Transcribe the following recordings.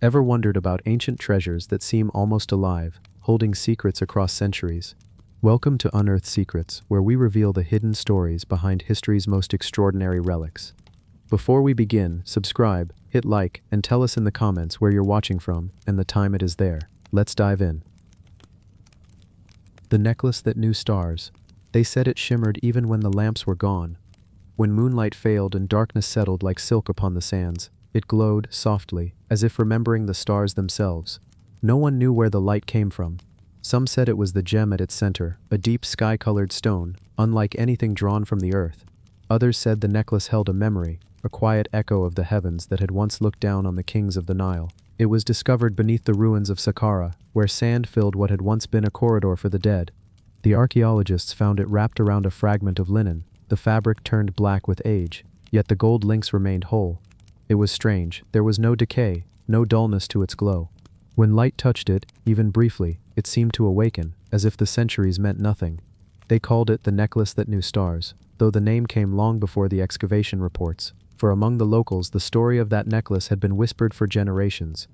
Ever wondered about ancient treasures that seem almost alive, holding secrets across centuries? Welcome to Unearthed Secrets, where we reveal the hidden stories behind history's most extraordinary relics. Before we begin, subscribe, hit like, and tell us in the comments where you're watching from and the time it is there. Let's dive in. The necklace that knew stars. They said it shimmered even when the lamps were gone. When moonlight failed and darkness settled like silk upon the sands, it glowed softly, as if remembering the stars themselves. No one knew where the light came from. Some said it was the gem at its center, a deep sky-colored stone, unlike anything drawn from the earth. Others said the necklace held a memory, a quiet echo of the heavens that had once looked down on the kings of the Nile. It was discovered beneath the ruins of Saqqara, where sand filled what had once been a corridor for the dead. The archaeologists found it wrapped around a fragment of linen, the fabric turned black with age, yet the gold links remained whole. It was strange, there was no decay, no dullness to its glow. When light touched it, even briefly, it seemed to awaken, as if the centuries meant nothing. They called it the necklace that knew stars, though the name came long before the excavation reports, for among the locals the story of that necklace had been whispered for generations.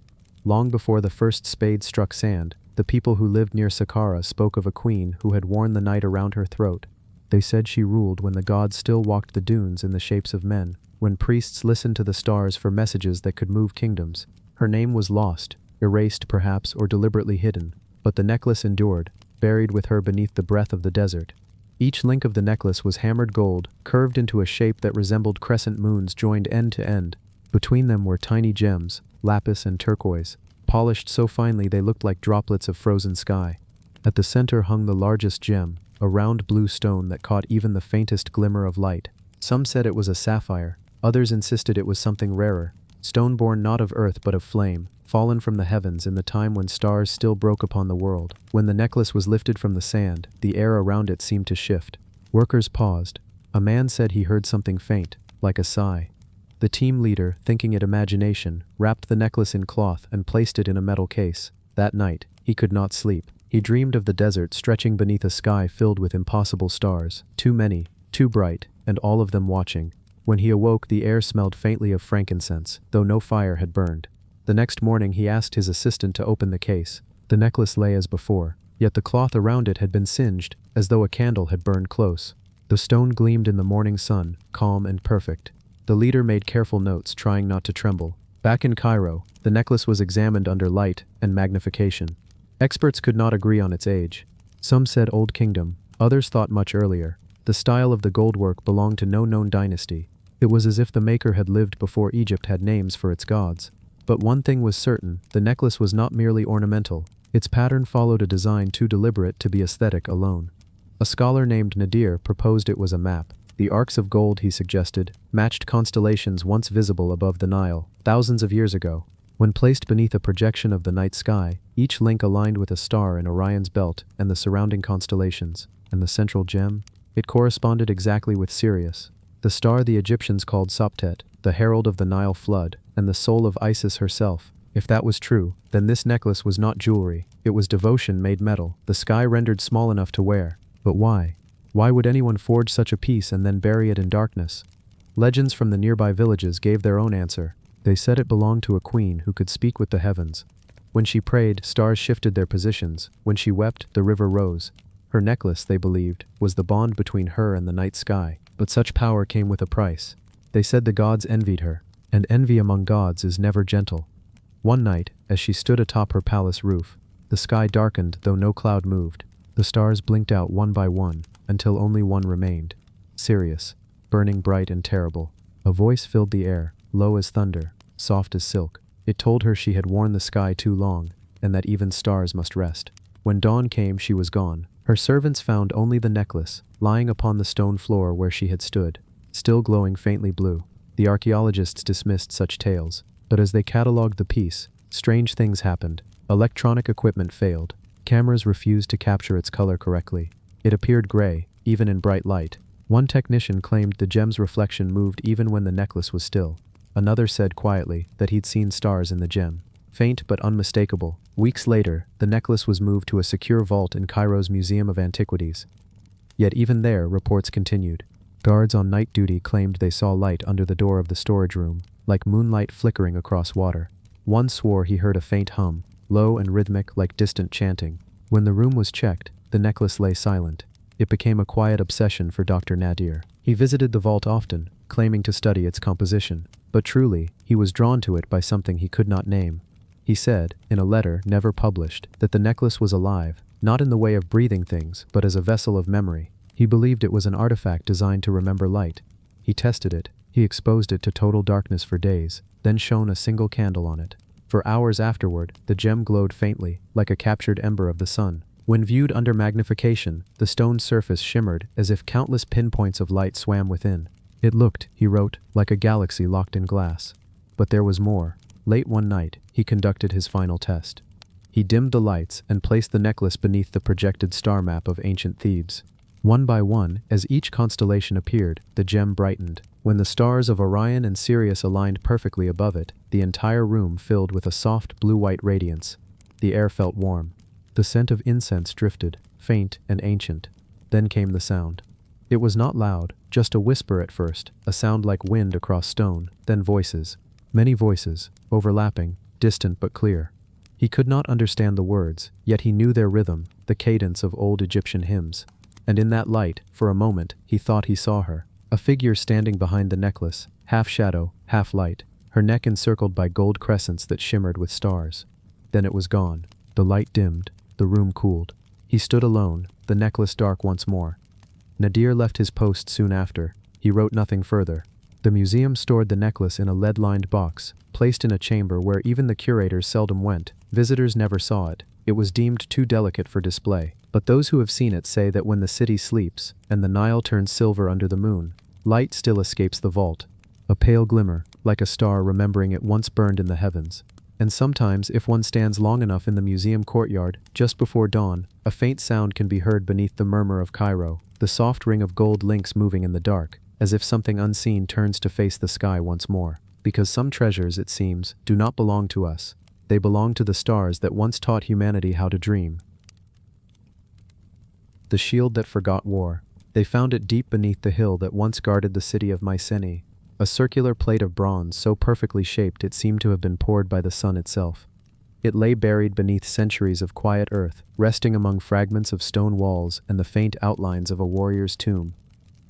Long before the first spade struck sand, the people who lived near Saqqara spoke of a queen who had worn the night around her throat. They said she ruled when the gods still walked the dunes in the shapes of men, when priests listened to the stars for messages that could move kingdoms. Her name was lost, erased perhaps or deliberately hidden, but the necklace endured, buried with her beneath the breath of the desert. Each link of the necklace was hammered gold, curved into a shape that resembled crescent moons joined end to end. Between them were tiny gems, lapis and turquoise, polished so finely they looked like droplets of frozen sky. At the center hung the largest gem, a round blue stone that caught even the faintest glimmer of light. Some said it was a sapphire, others insisted it was something rarer, stone born not of earth but of flame, fallen from the heavens in the time when stars still broke upon the world. When the necklace was lifted from the sand, the air around it seemed to shift. Workers paused. A man said he heard something faint, like a sigh. The team leader, thinking it imagination, wrapped the necklace in cloth and placed it in a metal case. That night, he could not sleep. He dreamed of the desert stretching beneath a sky filled with impossible stars, too many, too bright, and all of them watching. When he awoke, the air smelled faintly of frankincense, though no fire had burned. The next morning he asked his assistant to open the case. The necklace lay as before, yet the cloth around it had been singed, as though a candle had burned close. The stone gleamed in the morning sun, calm and perfect. The leader made careful notes, trying not to tremble. Back in Cairo, the necklace was examined under light and magnification. Experts could not agree on its age. Some said Old Kingdom, others thought much earlier. The style of the goldwork belonged to no known dynasty. It was as if the maker had lived before Egypt had names for its gods. But one thing was certain, the necklace was not merely ornamental. Its pattern followed a design too deliberate to be aesthetic alone. A scholar named Nadir proposed it was a map. The arcs of gold, he suggested, matched constellations once visible above the Nile, thousands of years ago. When placed beneath a projection of the night sky, each link aligned with a star in Orion's belt and the surrounding constellations. And the central gem? It corresponded exactly with Sirius, the star the Egyptians called Soptet, the herald of the Nile flood, and the soul of Isis herself. If that was true, then this necklace was not jewelry, it was devotion made metal, the sky rendered small enough to wear. But why? Why would anyone forge such a piece and then bury it in darkness? Legends from the nearby villages gave their own answer. They said it belonged to a queen who could speak with the heavens. When she prayed, stars shifted their positions. When she wept, the river rose. Her necklace, they believed, was the bond between her and the night sky. But such power came with a price. They said the gods envied her, and envy among gods is never gentle. One night, as she stood atop her palace roof, the sky darkened though no cloud moved. The stars blinked out one by one, until only one remained. Sirius, burning bright and terrible. A voice filled the air, low as thunder, soft as silk. It told her she had worn the sky too long, and that even stars must rest. When dawn came, she was gone. Her servants found only the necklace, lying upon the stone floor where she had stood, still glowing faintly blue. The archaeologists dismissed such tales, but as they catalogued the piece, strange things happened. Electronic equipment failed. Cameras refused to capture its color correctly. It appeared gray, even in bright light. One technician claimed the gem's reflection moved even when the necklace was still. Another said quietly that he'd seen stars in the gem. Faint but unmistakable. Weeks later, the necklace was moved to a secure vault in Cairo's Museum of Antiquities. Yet even there, reports continued. Guards on night duty claimed they saw light under the door of the storage room, like moonlight flickering across water. One swore he heard a faint hum, low and rhythmic like distant chanting. When the room was checked, the necklace lay silent. It became a quiet obsession for Dr. Nadir. He visited the vault often, claiming to study its composition. But truly, he was drawn to it by something he could not name. He said, in a letter never published, that the necklace was alive, not in the way of breathing things, but as a vessel of memory. He believed it was an artifact designed to remember light. He tested it. He exposed it to total darkness for days, then shone a single candle on it. For hours afterward, the gem glowed faintly, like a captured ember of the sun. When viewed under magnification, the stone's surface shimmered as if countless pinpoints of light swam within. It looked, he wrote, like a galaxy locked in glass. But there was more. Late one night, he conducted his final test. He dimmed the lights and placed the necklace beneath the projected star map of ancient Thebes. One by one, as each constellation appeared, the gem brightened. When the stars of Orion and Sirius aligned perfectly above it, the entire room filled with a soft blue-white radiance. The air felt warm. The scent of incense drifted, faint and ancient. Then came the sound. It was not loud, just a whisper at first, a sound like wind across stone, then voices. Many voices, overlapping, distant but clear. He could not understand the words, yet he knew their rhythm, the cadence of old Egyptian hymns. And in that light, for a moment, he thought he saw her. A figure standing behind the necklace, half shadow, half light, her neck encircled by gold crescents that shimmered with stars. Then it was gone. The light dimmed, the room cooled. He stood alone, the necklace dark once more. Nadir left his post soon after. He wrote nothing further. The museum stored the necklace in a lead-lined box, placed in a chamber where even the curators seldom went. Visitors never saw it. It was deemed too delicate for display. But those who have seen it say that when the city sleeps, and the Nile turns silver under the moon, light still escapes the vault. A pale glimmer, like a star remembering it once burned in the heavens. And sometimes, if one stands long enough in the museum courtyard, just before dawn, a faint sound can be heard beneath the murmur of Cairo, the soft ring of gold links moving in the dark, as if something unseen turns to face the sky once more. Because some treasures, it seems, do not belong to us. They belong to the stars that once taught humanity how to dream. The shield that forgot war. They found it deep beneath the hill that once guarded the city of Mycenae, a circular plate of bronze so perfectly shaped it seemed to have been poured by the sun itself. It lay buried beneath centuries of quiet earth, resting among fragments of stone walls and the faint outlines of a warrior's tomb.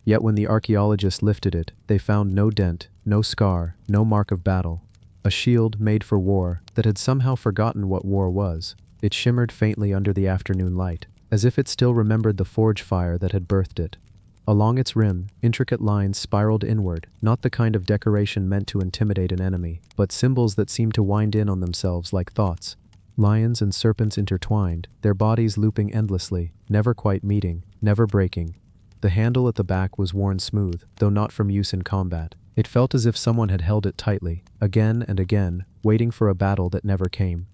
Yet when the archaeologists lifted it, they found no dent, no scar, no mark of battle. A shield made for war that had somehow forgotten what war was. It shimmered faintly under the afternoon light, as if it still remembered the forge fire that had birthed it. Along its rim, intricate lines spiraled inward, not the kind of decoration meant to intimidate an enemy, but symbols that seemed to wind in on themselves like thoughts. Lions and serpents intertwined, their bodies looping endlessly, never quite meeting, never breaking. The handle at the back was worn smooth, though not from use in combat. It felt as if someone had held it tightly, again and again, waiting for a battle that never came.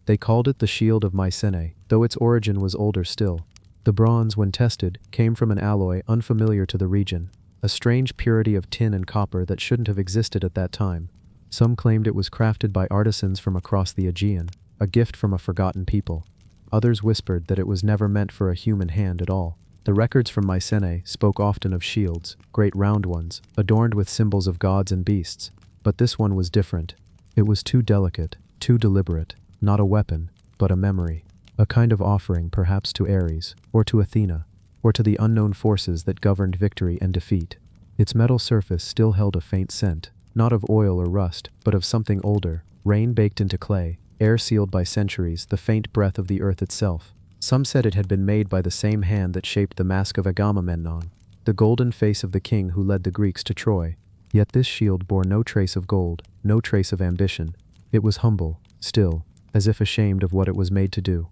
They called it the Shield of Mycenae, though its origin was older still. The bronze, when tested, came from an alloy unfamiliar to the region, a strange purity of tin and copper that shouldn't have existed at that time. Some claimed it was crafted by artisans from across the Aegean, a gift from a forgotten people. Others whispered that it was never meant for a human hand at all. The records from Mycenae spoke often of shields, great round ones, adorned with symbols of gods and beasts. But this one was different. It was too delicate, too deliberate. Not a weapon, but a memory. A kind of offering perhaps to Ares, or to Athena, or to the unknown forces that governed victory and defeat. Its metal surface still held a faint scent, not of oil or rust, but of something older, rain baked into clay, air sealed by centuries, the faint breath of the earth itself. Some said it had been made by the same hand that shaped the mask of Agamemnon, the golden face of the king who led the Greeks to Troy. Yet this shield bore no trace of gold, no trace of ambition. It was humble, still, as if ashamed of what it was made to do.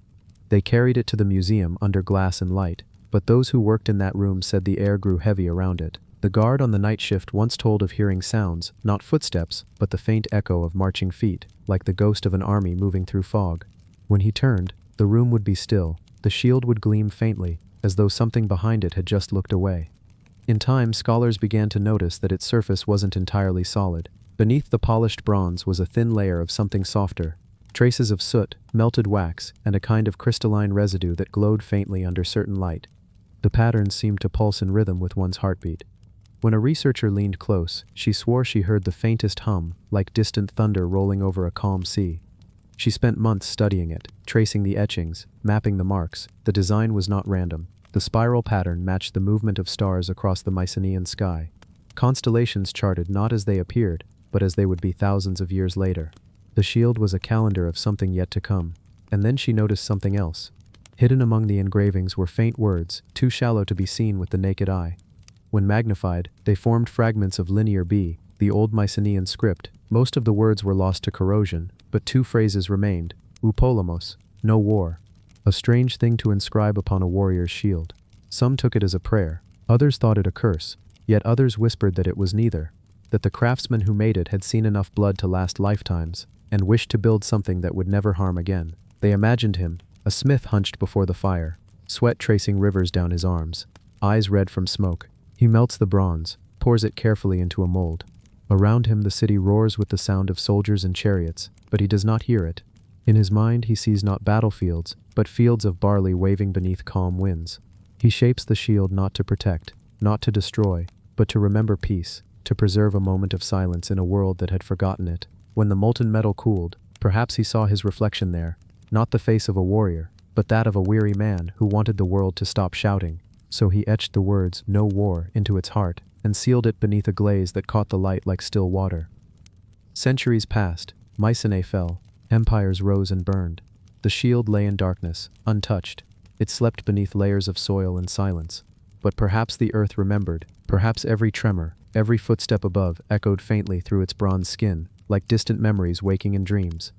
They carried it to the museum under glass and light, but those who worked in that room said the air grew heavy around it. The guard on the night shift once told of hearing sounds, not footsteps, but the faint echo of marching feet, like the ghost of an army moving through fog. When he turned, the room would be still. The shield would gleam faintly, as though something behind it had just looked away. In time, scholars began to notice that its surface wasn't entirely solid. Beneath the polished bronze was a thin layer of something softer, traces of soot, melted wax, and a kind of crystalline residue that glowed faintly under certain light. The patterns seemed to pulse in rhythm with one's heartbeat. When a researcher leaned close, she swore she heard the faintest hum, like distant thunder rolling over a calm sea. She spent months studying it, tracing the etchings, mapping the marks. The design was not random. The spiral pattern matched the movement of stars across the Mycenaean sky. Constellations charted not as they appeared, but as they would be thousands of years later. The shield was a calendar of something yet to come. And then she noticed something else. Hidden among the engravings were faint words, too shallow to be seen with the naked eye. When magnified, they formed fragments of Linear B, the old Mycenaean script. Most of the words were lost to corrosion, but 2 phrases remained: Upolamos, no war. A strange thing to inscribe upon a warrior's shield. Some took it as a prayer, others thought it a curse, yet others whispered that it was neither, that the craftsman who made it had seen enough blood to last lifetimes, and wished to build something that would never harm again. They imagined him, a smith hunched before the fire, sweat tracing rivers down his arms, eyes red from smoke. He melts the bronze, pours it carefully into a mold. Around him the city roars with the sound of soldiers and chariots, but he does not hear it. In his mind he sees not battlefields, but fields of barley waving beneath calm winds. He shapes the shield not to protect, not to destroy, but to remember peace, to preserve a moment of silence in a world that had forgotten it. When the molten metal cooled, perhaps he saw his reflection there, not the face of a warrior, but that of a weary man who wanted the world to stop shouting. So he etched the words, "No war," into its heart, and sealed it beneath a glaze that caught the light like still water. Centuries passed, Mycenae fell, empires rose and burned. The shield lay in darkness, untouched. It slept beneath layers of soil and silence. But perhaps the earth remembered, perhaps every tremor, every footstep above echoed faintly through its bronze skin, like distant memories waking in dreams.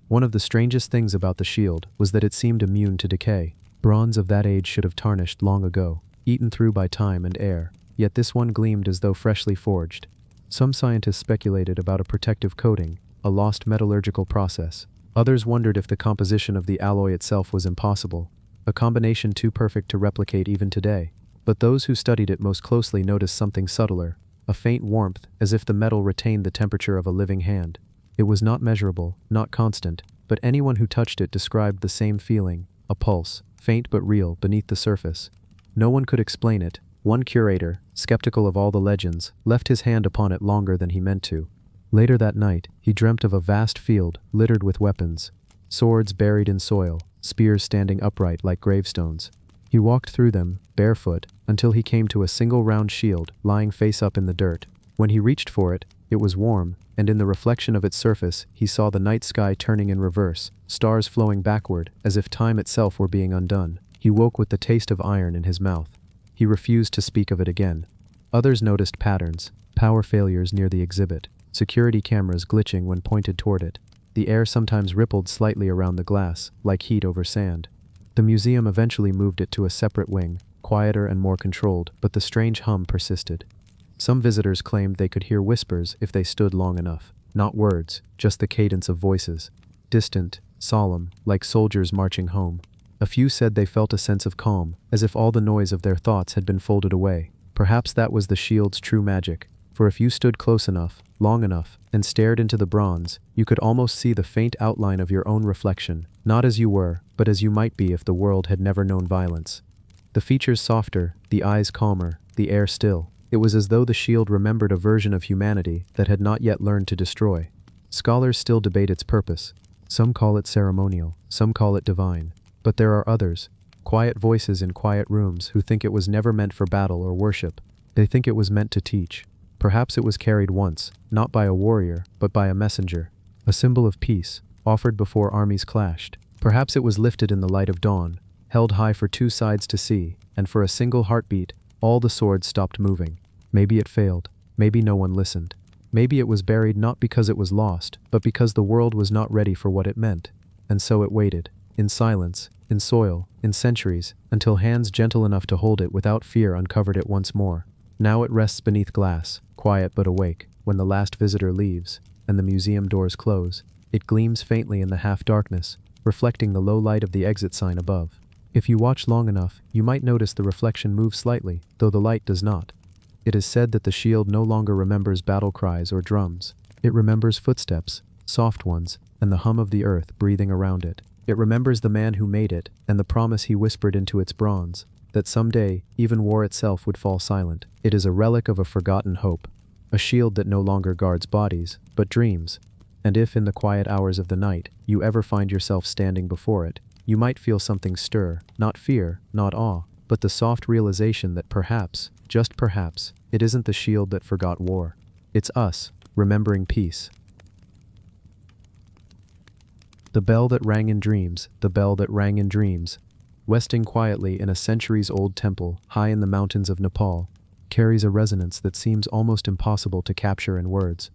One of the strangest things about the shield was that it seemed immune to decay. Bronze of that age should have tarnished long ago, eaten through by time and air, yet this one gleamed as though freshly forged. Some scientists speculated about a protective coating, a lost metallurgical process. Others wondered if the composition of the alloy itself was impossible, a combination too perfect to replicate even today. But those who studied it most closely noticed something subtler, a faint warmth, as if the metal retained the temperature of a living hand. It was not measurable, not constant, but anyone who touched it described the same feeling, a pulse, faint but real, beneath the surface. No one could explain it. One curator, skeptical of all the legends, left his hand upon it longer than he meant to. Later that night, he dreamt of a vast field, littered with weapons. Swords buried in soil, spears standing upright like gravestones. He walked through them, barefoot, until he came to a single round shield, lying face up in the dirt. When he reached for it, it was warm, and in the reflection of its surface, he saw the night sky turning in reverse, stars flowing backward, as if time itself were being undone. He woke with the taste of iron in his mouth. He refused to speak of it again. Others noticed patterns, power failures near the exhibit, security cameras glitching when pointed toward it. The air sometimes rippled slightly around the glass, like heat over sand. The museum eventually moved it to a separate wing, quieter and more controlled, but the strange hum persisted. Some visitors claimed they could hear whispers if they stood long enough. Not words, just the cadence of voices. Distant, solemn, like soldiers marching home. A few said they felt a sense of calm, as if all the noise of their thoughts had been folded away. Perhaps that was the shield's true magic, for if you stood close enough, long enough, and stared into the bronze, you could almost see the faint outline of your own reflection, not as you were, but as you might be if the world had never known violence. The features softer, the eyes calmer, the air still. It was as though the shield remembered a version of humanity that had not yet learned to destroy. Scholars still debate its purpose. Some call it ceremonial, some call it divine. But there are others, quiet voices in quiet rooms, who think it was never meant for battle or worship. They think it was meant to teach. Perhaps it was carried once, not by a warrior, but by a messenger. A symbol of peace, offered before armies clashed. Perhaps it was lifted in the light of dawn, held high for 2 sides to see, and for a single heartbeat, all the swords stopped moving. Maybe it failed. Maybe no one listened. Maybe it was buried not because it was lost, but because the world was not ready for what it meant. And so it waited, in silence, in soil, in centuries, until hands gentle enough to hold it without fear uncovered it once more. Now it rests beneath glass, quiet but awake. When the last visitor leaves, and the museum doors close, it gleams faintly in the half-darkness, reflecting the low light of the exit sign above. If you watch long enough, you might notice the reflection move slightly, though the light does not. It is said that the shield no longer remembers battle cries or drums. It remembers footsteps, soft ones, and the hum of the earth breathing around it. It remembers the man who made it, and the promise he whispered into its bronze, that someday, even war itself would fall silent. It is a relic of a forgotten hope, a shield that no longer guards bodies, but dreams. and if, in the quiet hours of the night, you ever find yourself standing before it, you might feel something stir, not fear, not awe, but the soft realization that perhaps, just perhaps, it isn't the shield that forgot war. It's us, remembering peace. The bell that rang in dreams, the bell that rang in dreams, resting quietly in a centuries-old temple high in the mountains of Nepal, carries a resonance that seems almost impossible to capture in words.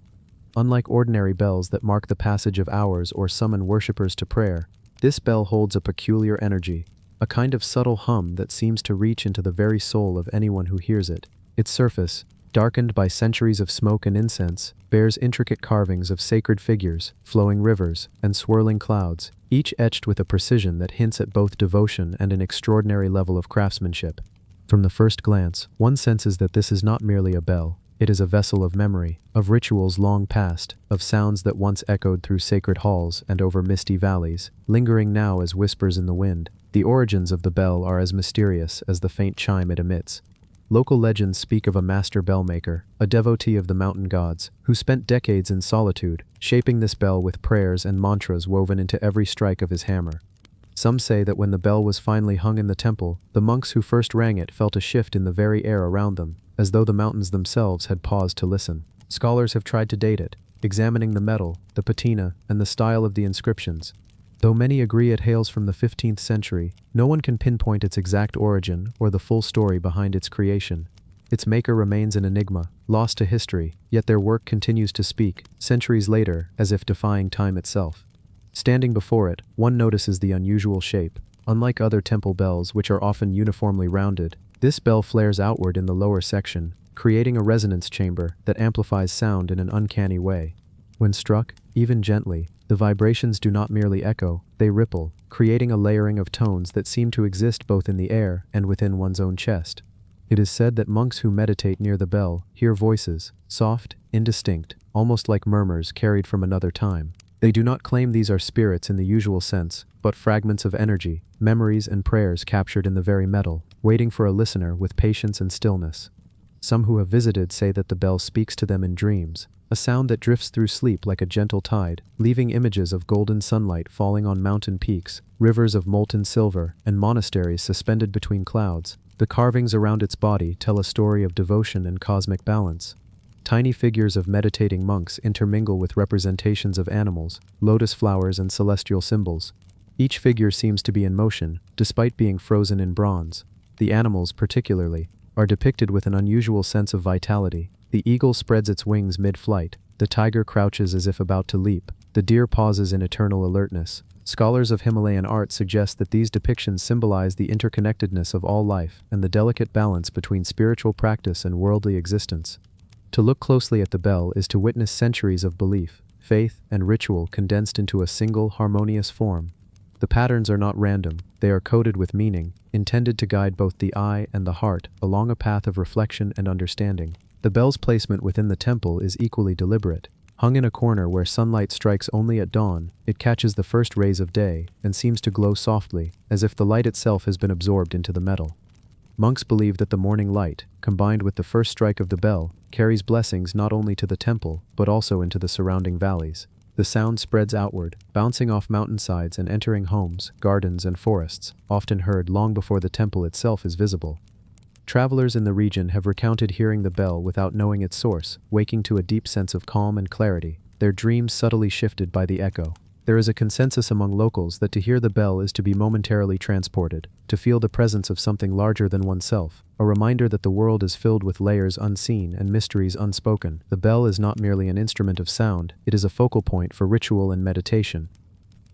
Unlike ordinary bells that mark the passage of hours or summon worshippers to prayer, this bell holds a peculiar energy, a kind of subtle hum that seems to reach into the very soul of anyone who hears it. Its surface, darkened by centuries of smoke and incense, bears intricate carvings of sacred figures, flowing rivers, and swirling clouds, each etched with a precision that hints at both devotion and an extraordinary level of craftsmanship. From the first glance, one senses that this is not merely a bell. It is a vessel of memory, of rituals long past, of sounds that once echoed through sacred halls and over misty valleys, lingering now as whispers in the wind. The origins of the bell are as mysterious as the faint chime it emits. Local legends speak of a master bellmaker, a devotee of the mountain gods, who spent decades in solitude, shaping this bell with prayers and mantras woven into every strike of his hammer. Some say that when the bell was finally hung in the temple, the monks who first rang it felt a shift in the very air around them, as though the mountains themselves had paused to listen. Scholars have tried to date it, examining the metal, the patina, and the style of the inscriptions. Though many agree it hails from the 15th century, no one can pinpoint its exact origin or the full story behind its creation. Its maker remains an enigma, lost to history, yet their work continues to speak, centuries later, as if defying time itself. Standing before it, one notices the unusual shape. Unlike other temple bells, which are often uniformly rounded, this bell flares outward in the lower section, creating a resonance chamber that amplifies sound in an uncanny way. When struck, even gently, the vibrations do not merely echo, they ripple, creating a layering of tones that seem to exist both in the air and within one's own chest. It is said that monks who meditate near the bell hear voices, soft, indistinct, almost like murmurs carried from another time. They do not claim these are spirits in the usual sense, but fragments of energy, memories and prayers captured in the very metal, waiting for a listener with patience and stillness. Some who have visited say that the bell speaks to them in dreams, a sound that drifts through sleep like a gentle tide, leaving images of golden sunlight falling on mountain peaks, rivers of molten silver, and monasteries suspended between clouds. The carvings around its body tell a story of devotion and cosmic balance. Tiny figures of meditating monks intermingle with representations of animals, lotus flowers, and celestial symbols. Each figure seems to be in motion, despite being frozen in bronze. The animals, particularly, are depicted with an unusual sense of vitality. The eagle spreads its wings mid-flight, the tiger crouches as if about to leap, the deer pauses in eternal alertness. Scholars of Himalayan art suggest that these depictions symbolize the interconnectedness of all life and the delicate balance between spiritual practice and worldly existence. To look closely at the bell is to witness centuries of belief, faith, and ritual condensed into a single, harmonious form. The patterns are not random, they are coded with meaning, intended to guide both the eye and the heart along a path of reflection and understanding. The bell's placement within the temple is equally deliberate. Hung in a corner where sunlight strikes only at dawn, it catches the first rays of day and seems to glow softly, as if the light itself has been absorbed into the metal. Monks believe that the morning light, combined with the first strike of the bell, carries blessings not only to the temple, but also into the surrounding valleys. The sound spreads outward, bouncing off mountainsides and entering homes, gardens, and forests, often heard long before the temple itself is visible. Travelers in the region have recounted hearing the bell without knowing its source, waking to a deep sense of calm and clarity, their dreams subtly shifted by the echo. There is a consensus among locals that to hear the bell is to be momentarily transported, to feel the presence of something larger than oneself, a reminder that the world is filled with layers unseen and mysteries unspoken. The bell is not merely an instrument of sound, it is a focal point for ritual and meditation.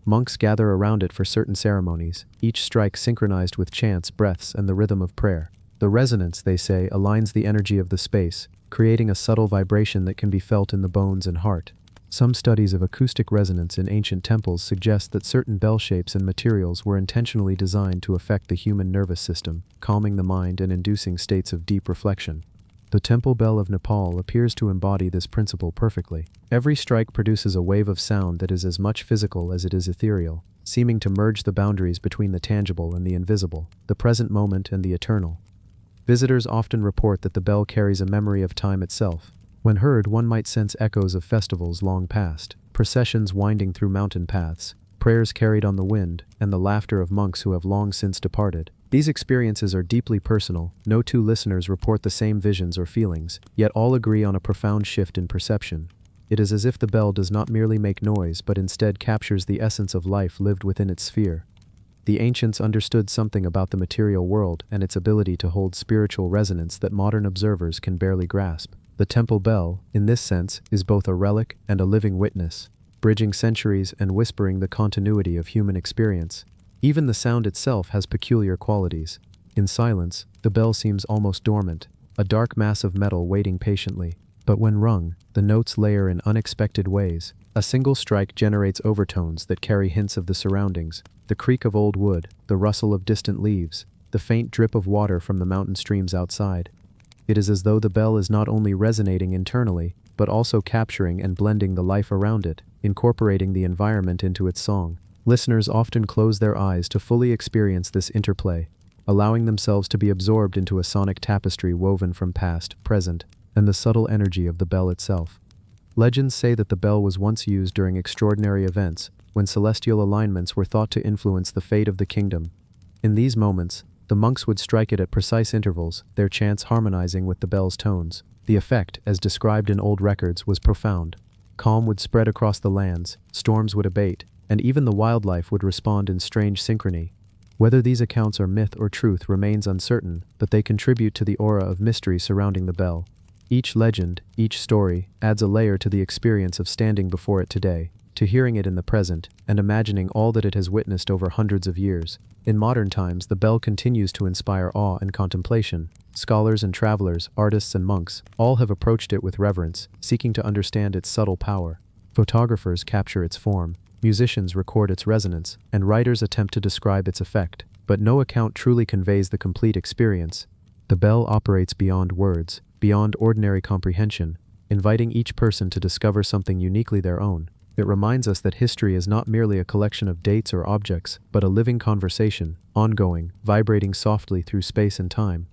Monks gather around it for certain ceremonies, each strike synchronized with chants, breaths, and the rhythm of prayer. The resonance, they say, aligns the energy of the space, creating a subtle vibration that can be felt in the bones and heart. Some studies of acoustic resonance in ancient temples suggest that certain bell shapes and materials were intentionally designed to affect the human nervous system, calming the mind and inducing states of deep reflection. The temple bell of Nepal appears to embody this principle perfectly. Every strike produces a wave of sound that is as much physical as it is ethereal, seeming to merge the boundaries between the tangible and the invisible, the present moment and the eternal. Visitors often report that the bell carries a memory of time itself. When heard, one might sense echoes of festivals long past, processions winding through mountain paths, prayers carried on the wind, and the laughter of monks who have long since departed. These experiences are deeply personal. No two listeners report the same visions or feelings, yet all agree on a profound shift in perception. It is as if the bell does not merely make noise but instead captures the essence of life lived within its sphere. The ancients understood something about the material world and its ability to hold spiritual resonance that modern observers can barely grasp. The temple bell, in this sense, is both a relic and a living witness, bridging centuries and whispering the continuity of human experience. Even the sound itself has peculiar qualities. In silence, the bell seems almost dormant, a dark mass of metal waiting patiently. But when rung, the notes layer in unexpected ways. A single strike generates overtones that carry hints of the surroundings: the creak of old wood, the rustle of distant leaves, the faint drip of water from the mountain streams outside. It is as though the bell is not only resonating internally, but also capturing and blending the life around it, incorporating the environment into its song. Listeners often close their eyes to fully experience this interplay, allowing themselves to be absorbed into a sonic tapestry woven from past, present, and the subtle energy of the bell itself. Legends say that the bell was once used during extraordinary events, when celestial alignments were thought to influence the fate of the kingdom. In these moments, the monks would strike it at precise intervals, their chants harmonizing with the bell's tones. The effect, as described in old records, was profound. Calm would spread across the lands, storms would abate, and even the wildlife would respond in strange synchrony. Whether these accounts are myth or truth remains uncertain, but they contribute to the aura of mystery surrounding the bell. Each legend, each story, adds a layer to the experience of standing before it today, to hearing it in the present, and imagining all that it has witnessed over hundreds of years. In modern times, the bell continues to inspire awe and contemplation. Scholars and travelers, artists and monks, all have approached it with reverence, seeking to understand its subtle power. Photographers capture its form, musicians record its resonance, and writers attempt to describe its effect, but no account truly conveys the complete experience. The bell operates beyond words, beyond ordinary comprehension, inviting each person to discover something uniquely their own. It reminds us that history is not merely a collection of dates or objects, but a living conversation, ongoing, vibrating softly through space and time.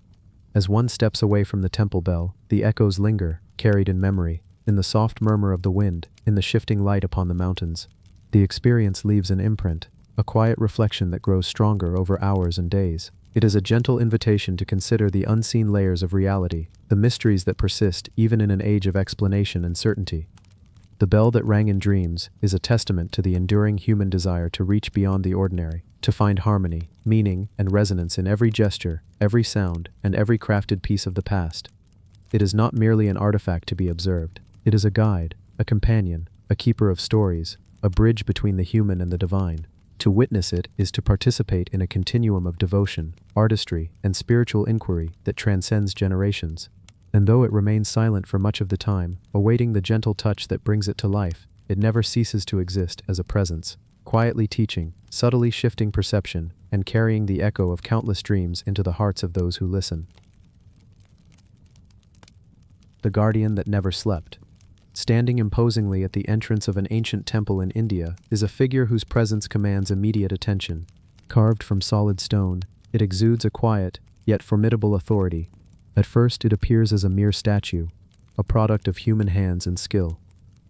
As one steps away from the temple bell, the echoes linger, carried in memory, in the soft murmur of the wind, in the shifting light upon the mountains. The experience leaves an imprint, a quiet reflection that grows stronger over hours and days. It is a gentle invitation to consider the unseen layers of reality, the mysteries that persist even in an age of explanation and certainty. The bell that rang in dreams is a testament to the enduring human desire to reach beyond the ordinary, to find harmony, meaning, and resonance in every gesture, every sound, and every crafted piece of the past. It is not merely an artifact to be observed. It is a guide, a companion, a keeper of stories, a bridge between the human and the divine. To witness it is to participate in a continuum of devotion, artistry, and spiritual inquiry that transcends generations. And though it remains silent for much of the time, awaiting the gentle touch that brings it to life, it never ceases to exist as a presence, quietly teaching, subtly shifting perception, and carrying the echo of countless dreams into the hearts of those who listen. The guardian that never slept. Standing imposingly at the entrance of an ancient temple in India is a figure whose presence commands immediate attention. Carved from solid stone, it exudes a quiet, yet formidable authority. At first it appears as a mere statue, a product of human hands and skill.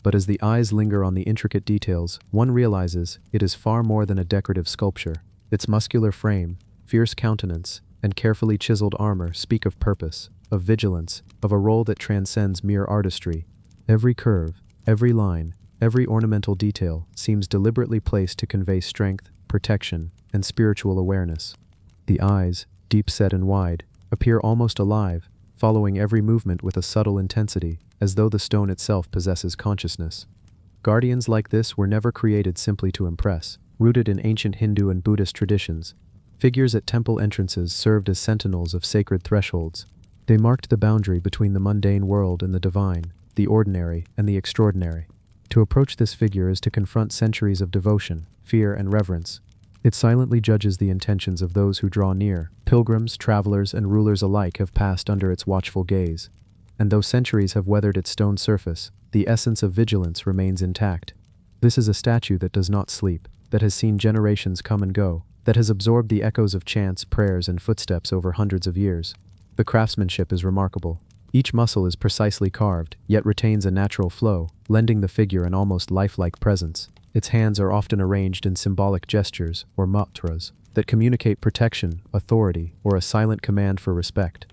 But as the eyes linger on the intricate details, one realizes it is far more than a decorative sculpture. Its muscular frame, fierce countenance, and carefully chiseled armor speak of purpose, of vigilance, of a role that transcends mere artistry. Every curve, every line, every ornamental detail seems deliberately placed to convey strength, protection, and spiritual awareness. The eyes, deep set and wide, appear almost alive, following every movement with a subtle intensity, as though the stone itself possesses consciousness. Guardians like this were never created simply to impress. Rooted in ancient Hindu and Buddhist traditions, figures at temple entrances served as sentinels of sacred thresholds. They marked the boundary between the mundane world and the divine, the ordinary and the extraordinary. To approach this figure is to confront centuries of devotion, fear, and reverence. It silently judges the intentions of those who draw near. Pilgrims, travelers, and rulers alike have passed under its watchful gaze. And though centuries have weathered its stone surface, the essence of vigilance remains intact. This is a statue that does not sleep, that has seen generations come and go, that has absorbed the echoes of chants, prayers, and footsteps over hundreds of years. The craftsmanship is remarkable. Each muscle is precisely carved, yet retains a natural flow, lending the figure an almost lifelike presence. Its hands are often arranged in symbolic gestures, or mantras, that communicate protection, authority, or a silent command for respect.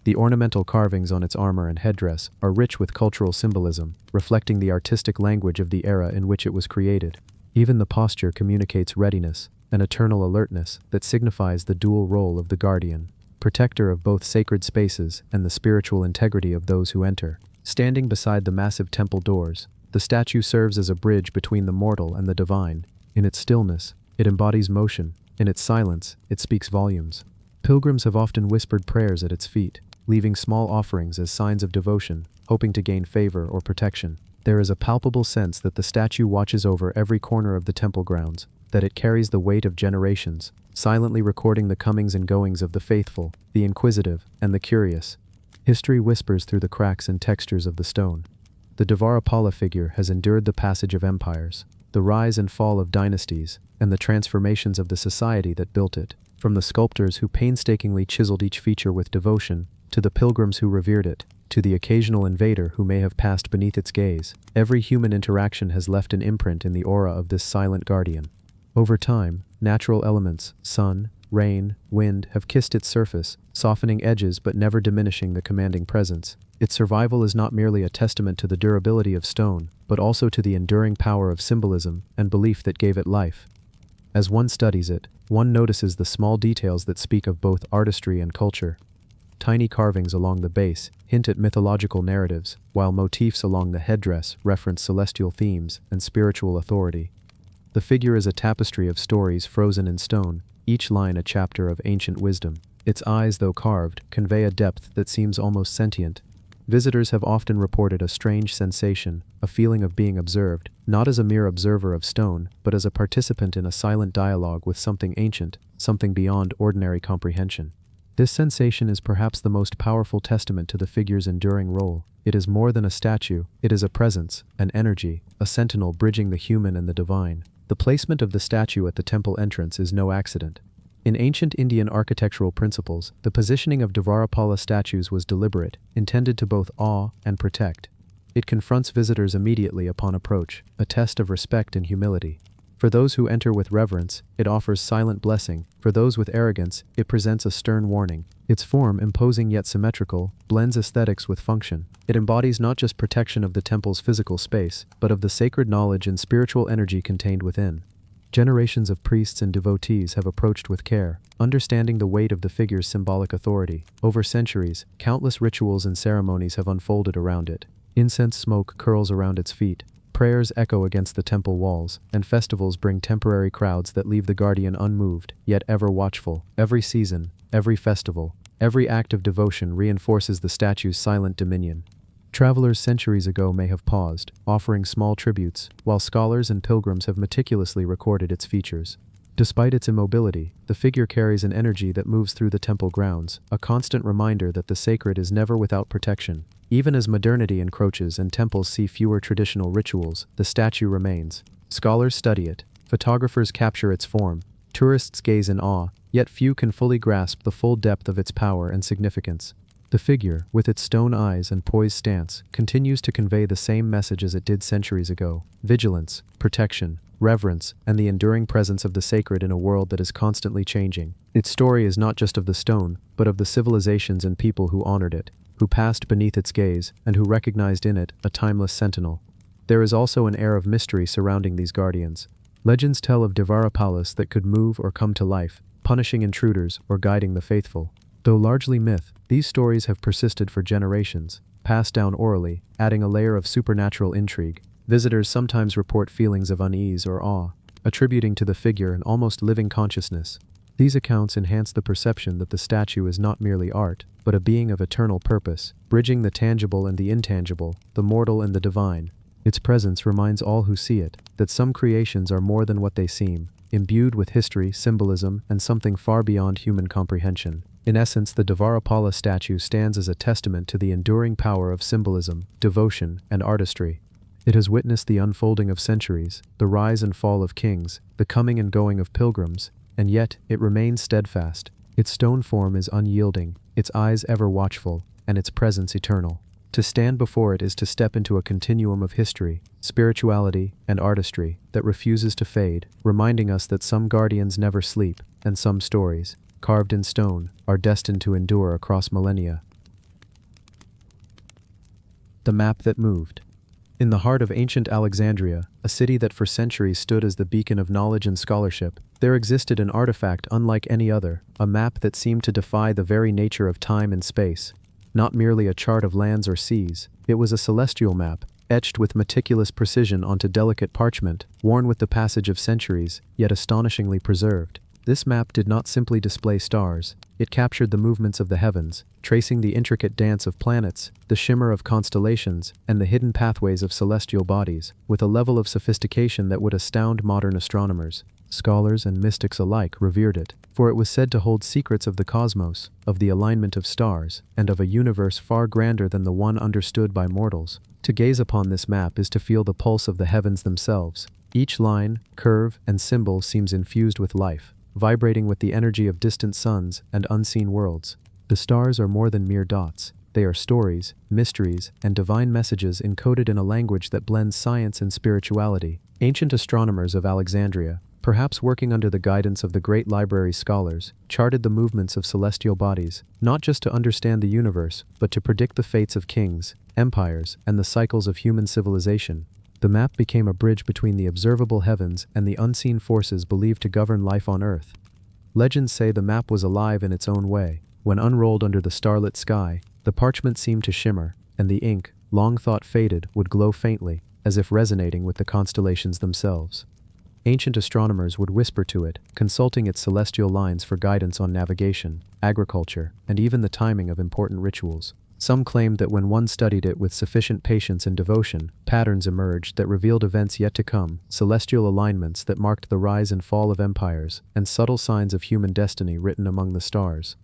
The ornamental carvings on its armor and headdress are rich with cultural symbolism, reflecting the artistic language of the era in which it was created. Even the posture communicates readiness, an eternal alertness that signifies the dual role of the guardian, protector of both sacred spaces and the spiritual integrity of those who enter. Standing beside the massive temple doors, the statue serves as a bridge between the mortal and the divine. In its stillness, it embodies motion. In its silence, it speaks volumes. Pilgrims have often whispered prayers at its feet, leaving small offerings as signs of devotion, hoping to gain favor or protection. There is a palpable sense that the statue watches over every corner of the temple grounds, that it carries the weight of generations, silently recording the comings and goings of the faithful, the inquisitive, and the curious. History whispers through the cracks and textures of the stone. The Dvarapala figure has endured the passage of empires, the rise and fall of dynasties, and the transformations of the society that built it. From the sculptors who painstakingly chiseled each feature with devotion, to the pilgrims who revered it, to the occasional invader who may have passed beneath its gaze, every human interaction has left an imprint in the aura of this silent guardian. Over time, natural elements, sun, rain, wind, have kissed its surface, softening edges but never diminishing the commanding presence. Its survival is not merely a testament to the durability of stone, but also to the enduring power of symbolism and belief that gave it life. As one studies it, one notices the small details that speak of both artistry and culture. Tiny carvings along the base hint at mythological narratives, while motifs along the headdress reference celestial themes and spiritual authority. The figure is a tapestry of stories frozen in stone, each line a chapter of ancient wisdom. Its eyes, though carved, convey a depth that seems almost sentient. Visitors have often reported a strange sensation, a feeling of being observed, not as a mere observer of stone, but as a participant in a silent dialogue with something ancient, something beyond ordinary comprehension. This sensation is perhaps the most powerful testament to the figure's enduring role. It is more than a statue, it is a presence, an energy, a sentinel bridging the human and the divine. The placement of the statue at the temple entrance is no accident. In ancient Indian architectural principles, the positioning of Dvarapala statues was deliberate, intended to both awe and protect. It confronts visitors immediately upon approach, a test of respect and humility. For those who enter with reverence, it offers silent blessing. For those with arrogance, it presents a stern warning. Its form, imposing yet symmetrical, blends aesthetics with function. It embodies not just protection of the temple's physical space, but of the sacred knowledge and spiritual energy contained within. Generations of priests and devotees have approached with care, understanding the weight of the figure's symbolic authority. Over centuries, countless rituals and ceremonies have unfolded around it. Incense smoke curls around its feet. Prayers echo against the temple walls, and festivals bring temporary crowds that leave the guardian unmoved, yet ever watchful. Every season, every festival, every act of devotion reinforces the statue's silent dominion. Travelers centuries ago may have paused, offering small tributes, while scholars and pilgrims have meticulously recorded its features. Despite its immobility, the figure carries an energy that moves through the temple grounds, a constant reminder that the sacred is never without protection. Even as modernity encroaches and temples see fewer traditional rituals, the statue remains. Scholars study it, photographers capture its form, tourists gaze in awe, yet few can fully grasp the full depth of its power and significance. The figure, with its stone eyes and poised stance, continues to convey the same message as it did centuries ago: vigilance, protection, reverence, and the enduring presence of the sacred in a world that is constantly changing. Its story is not just of the stone, but of the civilizations and people who honored it, who passed beneath its gaze, and who recognized in it a timeless sentinel. There is also an air of mystery surrounding these guardians. Legends tell of Dvarapalas that could move or come to life, punishing intruders or guiding the faithful. Though largely myth, these stories have persisted for generations, passed down orally, adding a layer of supernatural intrigue. Visitors sometimes report feelings of unease or awe, attributing to the figure an almost living consciousness. These accounts enhance the perception that the statue is not merely art, but a being of eternal purpose, bridging the tangible and the intangible, the mortal and the divine. Its presence reminds all who see it that some creations are more than what they seem, imbued with history, symbolism, and something far beyond human comprehension. In essence, the Dvarapala statue stands as a testament to the enduring power of symbolism, devotion, and artistry. It has witnessed the unfolding of centuries, the rise and fall of kings, the coming and going of pilgrims, and yet it remains steadfast. Its stone form is unyielding, its eyes ever watchful, and its presence eternal. To stand before it is to step into a continuum of history, spirituality, and artistry that refuses to fade, reminding us that some guardians never sleep, and some stories, carved in stone, are destined to endure across millennia. The map that moved. In the heart of ancient Alexandria, a city that for centuries stood as the beacon of knowledge and scholarship, there existed an artifact unlike any other, a map that seemed to defy the very nature of time and space. Not merely a chart of lands or seas, it was a celestial map, etched with meticulous precision onto delicate parchment, worn with the passage of centuries, yet astonishingly preserved. This map did not simply display stars, it captured the movements of the heavens, tracing the intricate dance of planets, the shimmer of constellations, and the hidden pathways of celestial bodies, with a level of sophistication that would astound modern astronomers. Scholars and mystics alike revered it, for it was said to hold secrets of the cosmos, of the alignment of stars, and of a universe far grander than the one understood by mortals. To gaze upon this map is to feel the pulse of the heavens themselves. Each line, curve, and symbol seems infused with life, vibrating with the energy of distant suns and unseen worlds. The stars are more than mere dots. They are stories, mysteries, and divine messages encoded in a language that blends science and spirituality. Ancient astronomers of Alexandria, perhaps working under the guidance of the great library scholars, charted the movements of celestial bodies, not just to understand the universe, but to predict the fates of kings, empires, and the cycles of human civilization. The map became a bridge between the observable heavens and the unseen forces believed to govern life on Earth. Legends say the map was alive in its own way. When unrolled under the starlit sky, the parchment seemed to shimmer, and the ink, long thought faded, would glow faintly, as if resonating with the constellations themselves. Ancient astronomers would whisper to it, consulting its celestial lines for guidance on navigation, agriculture, and even the timing of important rituals. Some claimed that when one studied it with sufficient patience and devotion, patterns emerged that revealed events yet to come, celestial alignments that marked the rise and fall of empires, and subtle signs of human destiny written among the stars.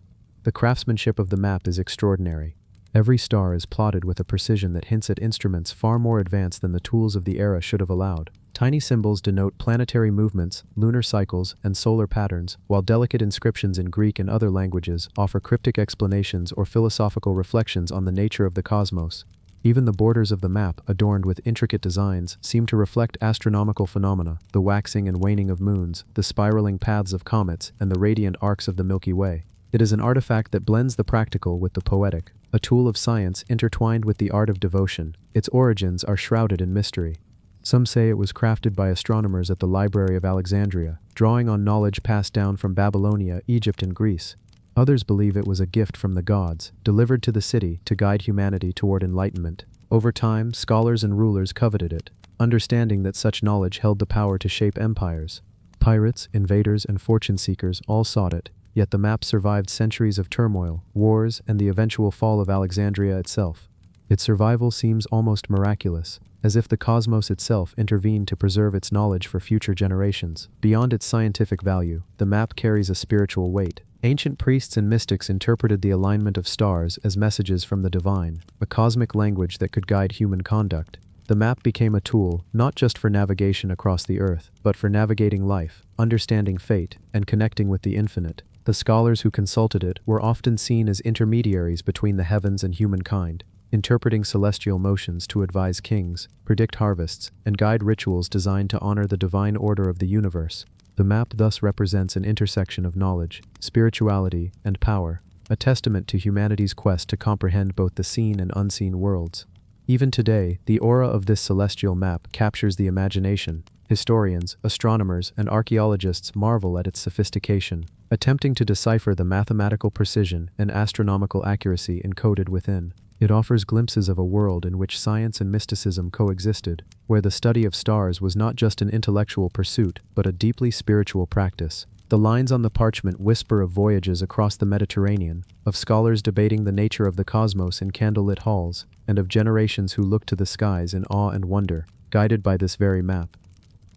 The craftsmanship of the map is extraordinary. Every star is plotted with a precision that hints at instruments far more advanced than the tools of the era should have allowed. Tiny symbols denote planetary movements, lunar cycles, and solar patterns, while delicate inscriptions in Greek and other languages offer cryptic explanations or philosophical reflections on the nature of the cosmos. Even the borders of the map, adorned with intricate designs, seem to reflect astronomical phenomena, the waxing and waning of moons, the spiraling paths of comets, and the radiant arcs of the Milky Way. It is an artifact that blends the practical with the poetic, a tool of science intertwined with the art of devotion. Its origins are shrouded in mystery. Some say it was crafted by astronomers at the Library of Alexandria, drawing on knowledge passed down from Babylonia, Egypt, and Greece. Others believe it was a gift from the gods, delivered to the city to guide humanity toward enlightenment. Over time, scholars and rulers coveted it, understanding that such knowledge held the power to shape empires. Pirates, invaders, and fortune-seekers all sought it, yet the map survived centuries of turmoil, wars, and the eventual fall of Alexandria itself. Its survival seems almost miraculous, as if the cosmos itself intervened to preserve its knowledge for future generations. Beyond its scientific value, the map carries a spiritual weight. Ancient priests and mystics interpreted the alignment of stars as messages from the divine, a cosmic language that could guide human conduct. The map became a tool, not just for navigation across the earth, but for navigating life, understanding fate, and connecting with the infinite. The scholars who consulted it were often seen as intermediaries between the heavens and humankind, interpreting celestial motions to advise kings, predict harvests, and guide rituals designed to honor the divine order of the universe. The map thus represents an intersection of knowledge, spirituality, and power, a testament to humanity's quest to comprehend both the seen and unseen worlds. Even today, the aura of this celestial map captures the imagination. Historians, astronomers, and archaeologists marvel at its sophistication, attempting to decipher the mathematical precision and astronomical accuracy encoded within. It offers glimpses of a world in which science and mysticism coexisted, where the study of stars was not just an intellectual pursuit, but a deeply spiritual practice. The lines on the parchment whisper of voyages across the Mediterranean, of scholars debating the nature of the cosmos in candlelit halls, and of generations who looked to the skies in awe and wonder, guided by this very map.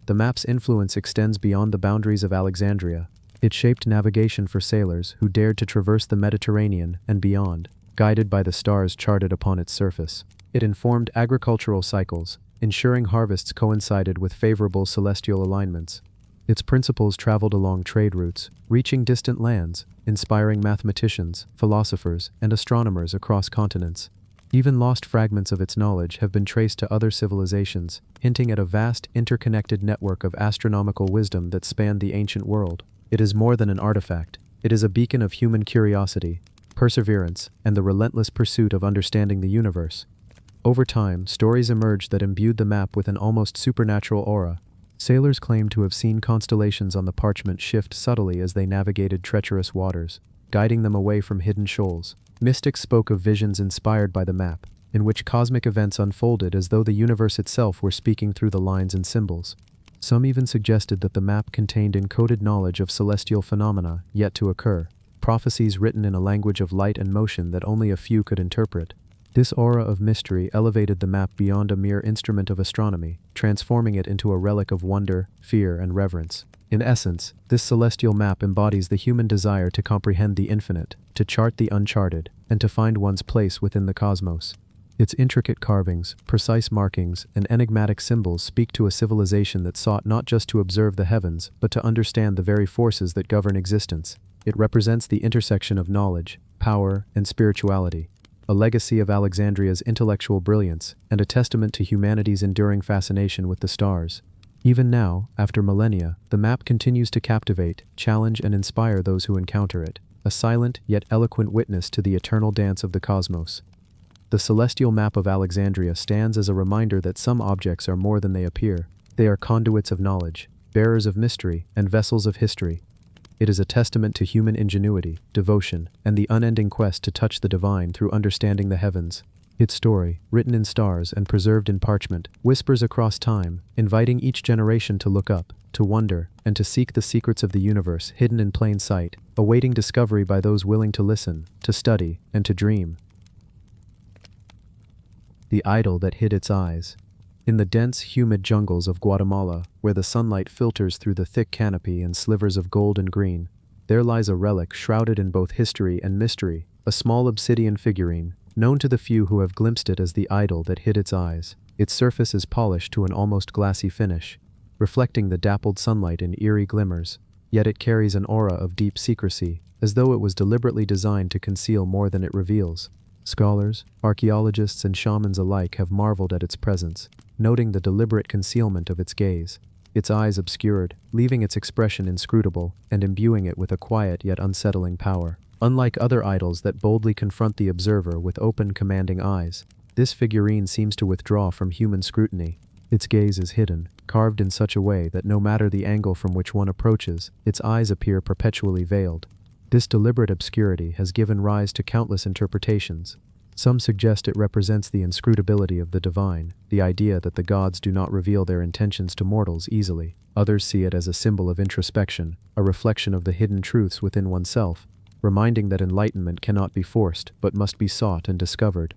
The map's influence extends beyond the boundaries of Alexandria. It shaped navigation for sailors who dared to traverse the Mediterranean and beyond, guided by the stars charted upon its surface. It informed agricultural cycles, ensuring harvests coincided with favorable celestial alignments. Its principles traveled along trade routes, reaching distant lands, inspiring mathematicians, philosophers, and astronomers across continents. Even lost fragments of its knowledge have been traced to other civilizations, hinting at a vast, interconnected network of astronomical wisdom that spanned the ancient world. It is more than an artifact. It is a beacon of human curiosity, perseverance, and the relentless pursuit of understanding the universe. Over time, stories emerged that imbued the map with an almost supernatural aura. Sailors claimed to have seen constellations on the parchment shift subtly as they navigated treacherous waters, guiding them away from hidden shoals. Mystics spoke of visions inspired by the map, in which cosmic events unfolded as though the universe itself were speaking through the lines and symbols. Some even suggested that the map contained encoded knowledge of celestial phenomena yet to occur, prophecies written in a language of light and motion that only a few could interpret. This aura of mystery elevated the map beyond a mere instrument of astronomy, transforming it into a relic of wonder, fear, and reverence. In essence, this celestial map embodies the human desire to comprehend the infinite, to chart the uncharted, and to find one's place within the cosmos. Its intricate carvings, precise markings, and enigmatic symbols speak to a civilization that sought not just to observe the heavens, but to understand the very forces that govern existence. It represents the intersection of knowledge, power, and spirituality, a legacy of Alexandria's intellectual brilliance, and a testament to humanity's enduring fascination with the stars. Even now, after millennia, the map continues to captivate, challenge, and inspire those who encounter it, a silent yet eloquent witness to the eternal dance of the cosmos. The celestial map of Alexandria stands as a reminder that some objects are more than they appear. They are conduits of knowledge, bearers of mystery, and vessels of history. It is a testament to human ingenuity, devotion, and the unending quest to touch the divine through understanding the heavens. Its story, written in stars and preserved in parchment, whispers across time, inviting each generation to look up, to wonder, and to seek the secrets of the universe hidden in plain sight, awaiting discovery by those willing to listen, to study, and to dream. The idol that hid its eyes. In the dense, humid jungles of Guatemala, where the sunlight filters through the thick canopy and slivers of gold and green, there lies a relic shrouded in both history and mystery, a small obsidian figurine, known to the few who have glimpsed it as the idol that hid its eyes. Its surface is polished to an almost glassy finish, reflecting the dappled sunlight in eerie glimmers, yet it carries an aura of deep secrecy, as though it was deliberately designed to conceal more than it reveals. Scholars, archaeologists, and shamans alike have marveled at its presence, noting the deliberate concealment of its gaze, its eyes obscured, leaving its expression inscrutable, and imbuing it with a quiet yet unsettling power. Unlike other idols that boldly confront the observer with open, commanding eyes, this figurine seems to withdraw from human scrutiny. Its gaze is hidden, carved in such a way that no matter the angle from which one approaches, its eyes appear perpetually veiled. This deliberate obscurity has given rise to countless interpretations. Some suggest it represents the inscrutability of the divine, the idea that the gods do not reveal their intentions to mortals easily. Others see it as a symbol of introspection, a reflection of the hidden truths within oneself, reminding that enlightenment cannot be forced but must be sought and discovered.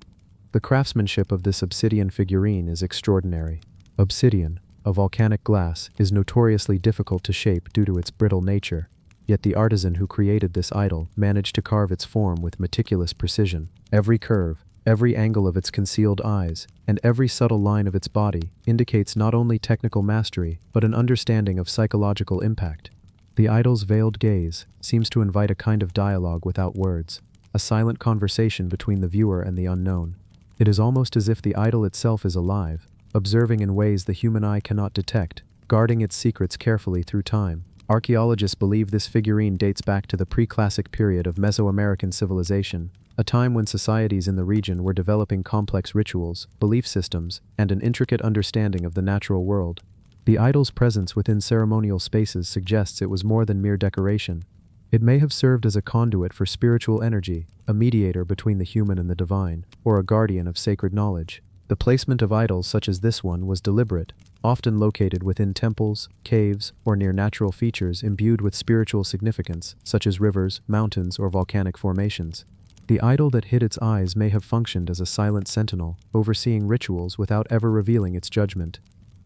The craftsmanship of this obsidian figurine is extraordinary. Obsidian, a volcanic glass, is notoriously difficult to shape due to its brittle nature, yet the artisan who created this idol managed to carve its form with meticulous precision. Every curve, every angle of its concealed eyes, and every subtle line of its body indicates not only technical mastery but an understanding of psychological impact. The idol's veiled gaze seems to invite a kind of dialogue without words, a silent conversation between the viewer and the unknown. It is almost as if the idol itself is alive, observing in ways the human eye cannot detect, guarding its secrets carefully through time. Archaeologists believe this figurine dates back to the pre-classic period of Mesoamerican civilization, a time when societies in the region were developing complex rituals, belief systems, and an intricate understanding of the natural world. The idol's presence within ceremonial spaces suggests it was more than mere decoration. It may have served as a conduit for spiritual energy, a mediator between the human and the divine, or a guardian of sacred knowledge. The placement of idols such as this one was deliberate, often located within temples, caves, or near natural features imbued with spiritual significance, such as rivers, mountains, or volcanic formations. The idol that hid its eyes may have functioned as a silent sentinel, overseeing rituals without ever revealing its judgment.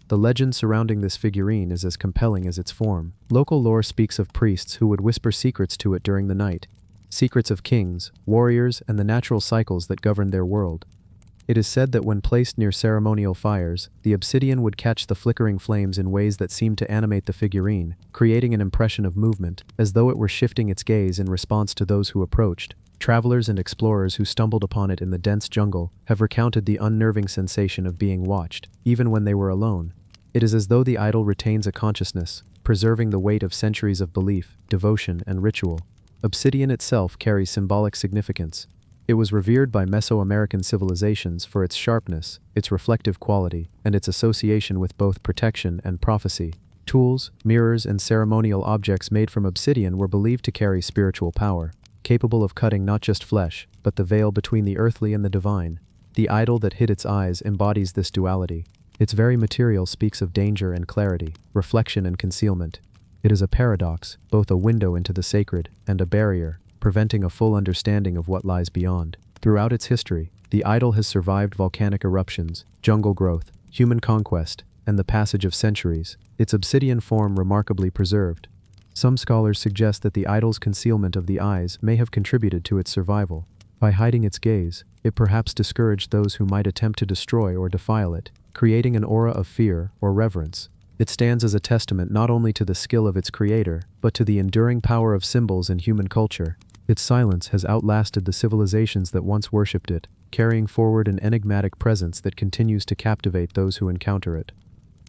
The legend surrounding this figurine is as compelling as its form. Local lore speaks of priests who would whisper secrets to it during the night, secrets of kings, warriors, and the natural cycles that govern their world. It is said that when placed near ceremonial fires, the obsidian would catch the flickering flames in ways that seemed to animate the figurine, creating an impression of movement, as though it were shifting its gaze in response to those who approached. Travelers and explorers who stumbled upon it in the dense jungle have recounted the unnerving sensation of being watched, even when they were alone. It is as though the idol retains a consciousness, preserving the weight of centuries of belief, devotion, and ritual. Obsidian itself carries symbolic significance. It was revered by Mesoamerican civilizations for its sharpness, its reflective quality, and its association with both protection and prophecy. Tools, mirrors, and ceremonial objects made from obsidian were believed to carry spiritual power, capable of cutting not just flesh, but the veil between the earthly and the divine. The idol that hid its eyes embodies this duality. Its very material speaks of danger and clarity, reflection and concealment. It is a paradox, both a window into the sacred and a barrier, preventing a full understanding of what lies beyond. Throughout its history, the idol has survived volcanic eruptions, jungle growth, human conquest, and the passage of centuries, its obsidian form remarkably preserved. Some scholars suggest that the idol's concealment of the eyes may have contributed to its survival. By hiding its gaze, it perhaps discouraged those who might attempt to destroy or defile it, creating an aura of fear or reverence. It stands as a testament not only to the skill of its creator, but to the enduring power of symbols in human culture. Its silence has outlasted the civilizations that once worshipped it, carrying forward an enigmatic presence that continues to captivate those who encounter it.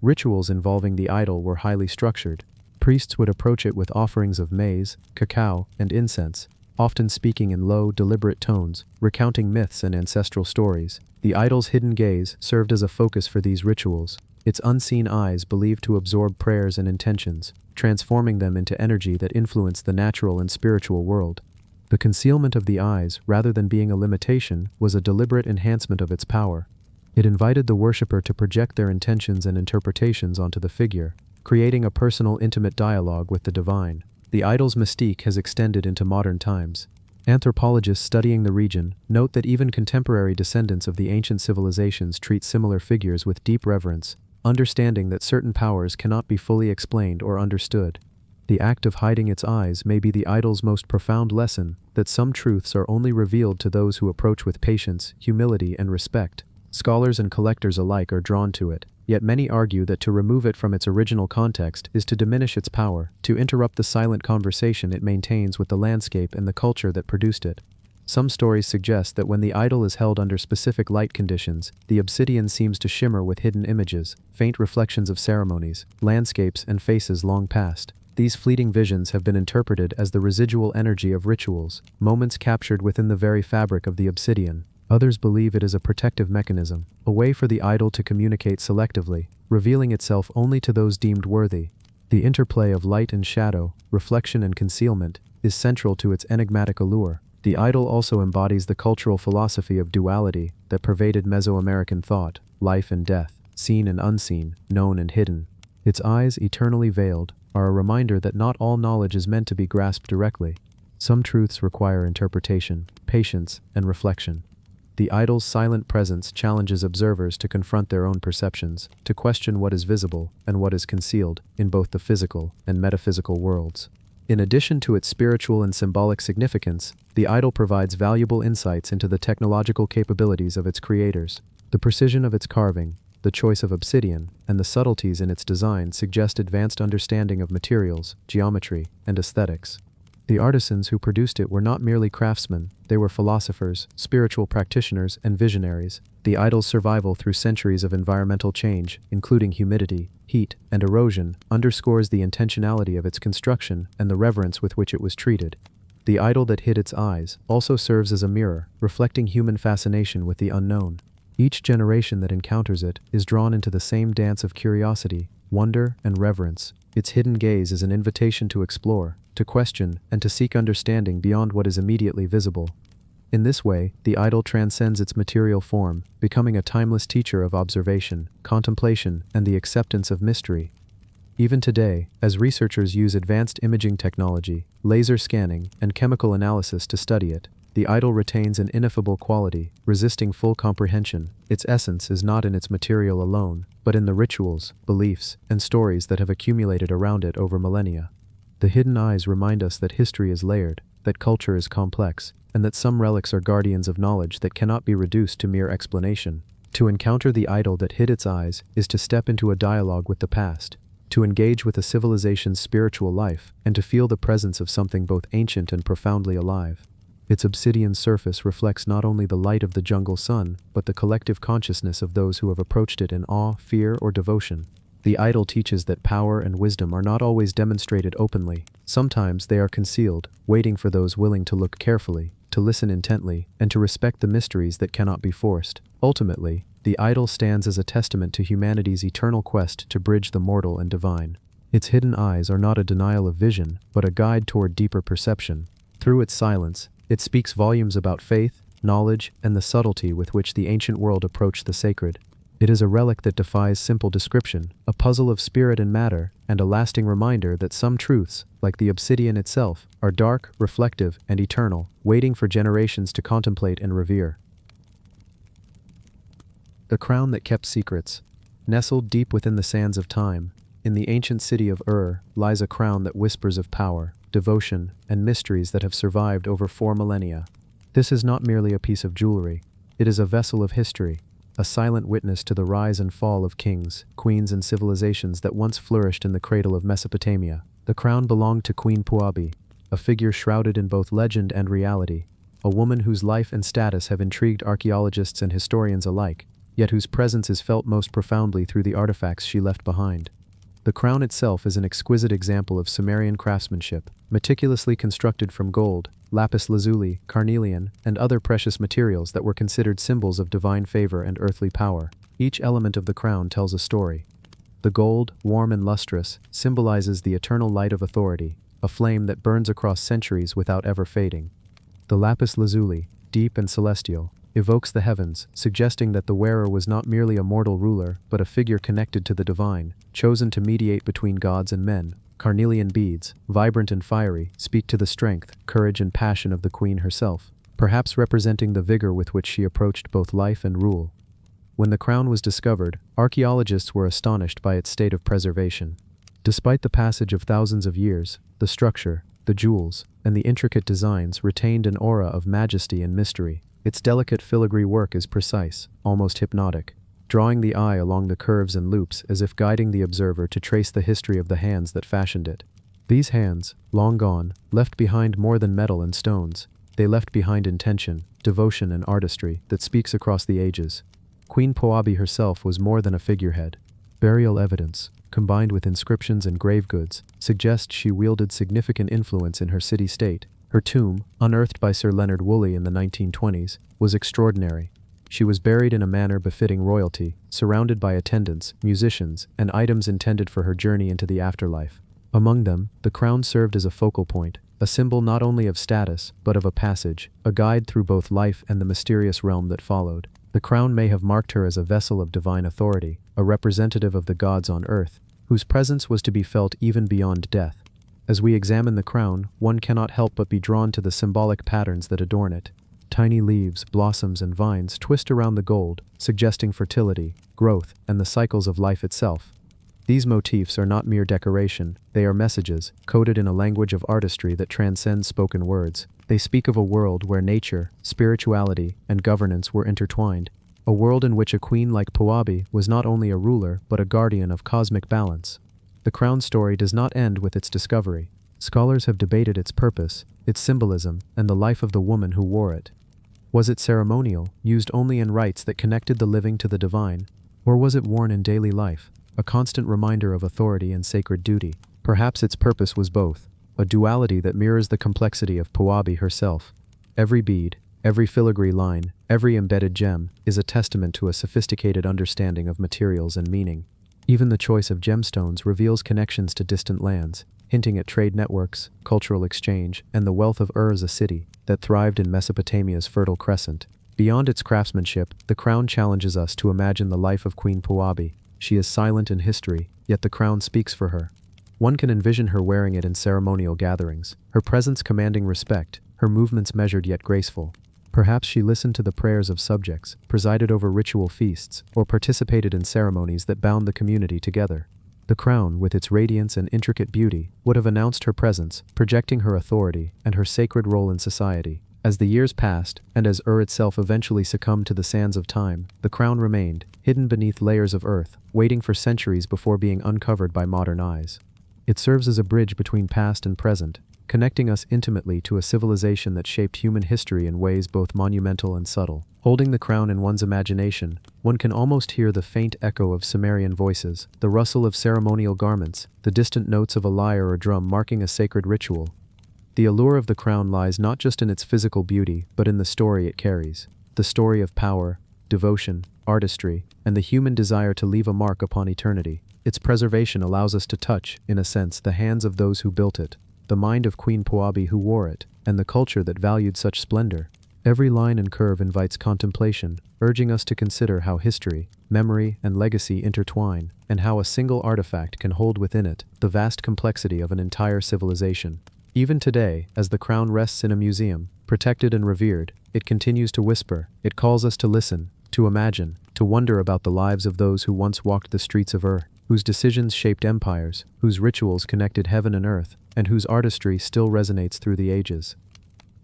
Rituals involving the idol were highly structured. Priests would approach it with offerings of maize, cacao, and incense, often speaking in low, deliberate tones, recounting myths and ancestral stories. The idol's hidden gaze served as a focus for these rituals, its unseen eyes believed to absorb prayers and intentions, transforming them into energy that influenced the natural and spiritual world. The concealment of the eyes, rather than being a limitation, was a deliberate enhancement of its power. It invited the worshipper to project their intentions and interpretations onto the figure, creating a personal, intimate dialogue with the divine. The idol's mystique has extended into modern times. Anthropologists studying the region note that even contemporary descendants of the ancient civilizations treat similar figures with deep reverence, understanding that certain powers cannot be fully explained or understood. The act of hiding its eyes may be the idol's most profound lesson, that some truths are only revealed to those who approach with patience, humility, and respect. Scholars and collectors alike are drawn to it, yet many argue that to remove it from its original context is to diminish its power, to interrupt the silent conversation it maintains with the landscape and the culture that produced it. Some stories suggest that when the idol is held under specific light conditions, the obsidian seems to shimmer with hidden images, faint reflections of ceremonies, landscapes, and faces long past. These fleeting visions have been interpreted as the residual energy of rituals, moments captured within the very fabric of the obsidian. Others believe it is a protective mechanism, a way for the idol to communicate selectively, revealing itself only to those deemed worthy. The interplay of light and shadow, reflection and concealment, is central to its enigmatic allure. The idol also embodies the cultural philosophy of duality that pervaded Mesoamerican thought, life and death, seen and unseen, known and hidden. Its eyes, eternally veiled, are a reminder that not all knowledge is meant to be grasped directly. Some truths require interpretation, patience, and reflection. The idol's silent presence challenges observers to confront their own perceptions, to question what is visible and what is concealed in both the physical and metaphysical worlds. In addition to its spiritual and symbolic significance, the idol provides valuable insights into the technological capabilities of its creators. The precision of its carving, the choice of obsidian, and the subtleties in its design suggest advanced understanding of materials, geometry, and aesthetics. The artisans who produced it were not merely craftsmen, they were philosophers, spiritual practitioners, and visionaries. The idol's survival through centuries of environmental change, including humidity, heat, and erosion, underscores the intentionality of its construction and the reverence with which it was treated. The idol that hid its eyes also serves as a mirror, reflecting human fascination with the unknown. Each generation that encounters it is drawn into the same dance of curiosity, wonder, and reverence. Its hidden gaze is an invitation to explore, to question, and to seek understanding beyond what is immediately visible. In this way, the idol transcends its material form, becoming a timeless teacher of observation, contemplation, and the acceptance of mystery. Even today, as researchers use advanced imaging technology, laser scanning, and chemical analysis to study it, the idol retains an ineffable quality, resisting full comprehension. Its essence is not in its material alone, but in the rituals, beliefs, and stories that have accumulated around it over millennia. The hidden eyes remind us that history is layered, that culture is complex, and that some relics are guardians of knowledge that cannot be reduced to mere explanation. To encounter the idol that hid its eyes is to step into a dialogue with the past, to engage with a civilization's spiritual life, and to feel the presence of something both ancient and profoundly alive. Its obsidian surface reflects not only the light of the jungle sun, but the collective consciousness of those who have approached it in awe, fear, or devotion. The idol teaches that power and wisdom are not always demonstrated openly. Sometimes they are concealed, waiting for those willing to look carefully, to listen intently, and to respect the mysteries that cannot be forced. Ultimately, the idol stands as a testament to humanity's eternal quest to bridge the mortal and divine. Its hidden eyes are not a denial of vision, but a guide toward deeper perception. Through its silence, it speaks volumes about faith, knowledge, and the subtlety with which the ancient world approached the sacred. It is a relic that defies simple description, a puzzle of spirit and matter, and a lasting reminder that some truths, like the obsidian itself, are dark, reflective, and eternal, waiting for generations to contemplate and revere. The crown that kept secrets. Nestled deep within the sands of time, in the ancient city of lies a crown that whispers of power, devotion, and mysteries that have survived over 4 millennia. This is not merely a piece of jewelry. It is a vessel of history, a silent witness to the rise and fall of kings, queens, and civilizations that once flourished in the cradle of Mesopotamia. The crown belonged to Queen Puabi, a figure shrouded in both legend and reality, a woman whose life and status have intrigued archaeologists and historians alike, yet whose presence is felt most profoundly through the artifacts she left behind. The crown itself is an exquisite example of Sumerian craftsmanship, meticulously constructed from gold, lapis lazuli, carnelian, and other precious materials that were considered symbols of divine favor and earthly power. Each element of the crown tells a story. The gold, warm and lustrous, symbolizes the eternal light of authority, a flame that burns across centuries without ever fading. The lapis lazuli, deep and celestial, evokes the heavens, suggesting that the wearer was not merely a mortal ruler, but a figure connected to the divine, chosen to mediate between gods and men. Carnelian beads, vibrant and fiery, speak to the strength, courage, and passion of the queen herself, perhaps representing the vigor with which she approached both life and rule. When the crown was discovered, archaeologists were astonished by its state of preservation. Despite the passage of thousands of years, the structure, the jewels, and the intricate designs retained an aura of majesty and mystery. Its delicate filigree work is precise, almost hypnotic, drawing the eye along the curves and loops as if guiding the observer to trace the history of the hands that fashioned it. These hands, long gone, left behind more than metal and stones. They left behind intention, devotion, and artistry that speaks across the ages. Queen Puabi herself was more than a figurehead. Burial evidence, combined with inscriptions and grave goods, suggests she wielded significant influence in her city-state. Her tomb, unearthed by Sir Leonard Woolley in the 1920s, was extraordinary. She was buried in a manner befitting royalty, surrounded by attendants, musicians, and items intended for her journey into the afterlife. Among them, the crown served as a focal point, a symbol not only of status, but of a passage, a guide through both life and the mysterious realm that followed. The crown may have marked her as a vessel of divine authority, a representative of the gods on earth, whose presence was to be felt even beyond death. As we examine the crown, one cannot help but be drawn to the symbolic patterns that adorn it. Tiny leaves, blossoms, and vines twist around the gold, suggesting fertility, growth, and the cycles of life itself. These motifs are not mere decoration, they are messages, coded in a language of artistry that transcends spoken words. They speak of a world where nature, spirituality, and governance were intertwined. A world in which a queen like Puabi was not only a ruler, but a guardian of cosmic balance. The crown story does not end with its discovery. Scholars have debated its purpose, its symbolism, and the life of the woman who wore it. Was it ceremonial, used only in rites that connected the living to the divine, or was it worn in daily life, a constant reminder of authority and sacred duty? Perhaps its purpose was both, a duality that mirrors the complexity of Puabi herself. Every bead, every filigree line, every embedded gem is a testament to a sophisticated understanding of materials and meaning. Even the choice of gemstones reveals connections to distant lands, hinting at trade networks, cultural exchange, and the wealth of Ur as a city that thrived in Mesopotamia's Fertile Crescent. Beyond its craftsmanship, the crown challenges us to imagine the life of Queen Puabi. She is silent in history, yet the crown speaks for her. One can envision her wearing it in ceremonial gatherings, her presence commanding respect, her movements measured yet graceful. Perhaps she listened to the prayers of subjects, presided over ritual feasts, or participated in ceremonies that bound the community together. The crown, with its radiance and intricate beauty, would have announced her presence, projecting her authority and her sacred role in society. As the years passed, and as itself eventually succumbed to the sands of time, the crown remained, hidden beneath layers of earth, waiting for centuries before being uncovered by modern eyes. It serves as a bridge between past and present, connecting us intimately to a civilization that shaped human history in ways both monumental and subtle. Holding the crown in one's imagination, one can almost hear the faint echo of Sumerian voices, the rustle of ceremonial garments, the distant notes of a lyre or drum marking a sacred ritual. The allure of the crown lies not just in its physical beauty, but in the story it carries. The story of power, devotion, artistry, and the human desire to leave a mark upon eternity. Its preservation allows us to touch, in a sense, the hands of those who built it, the mind of Queen Puabi who wore it, and the culture that valued such splendor. Every line and curve invites contemplation, urging us to consider how history, memory, and legacy intertwine, and how a single artifact can hold within it the vast complexity of an entire civilization. Even today, as the crown rests in a museum, protected and revered, it continues to whisper. It calls us to listen, to imagine, to wonder about the lives of those who once walked the streets of Ur, whose decisions shaped empires, whose rituals connected heaven and earth, and whose artistry still resonates through the ages.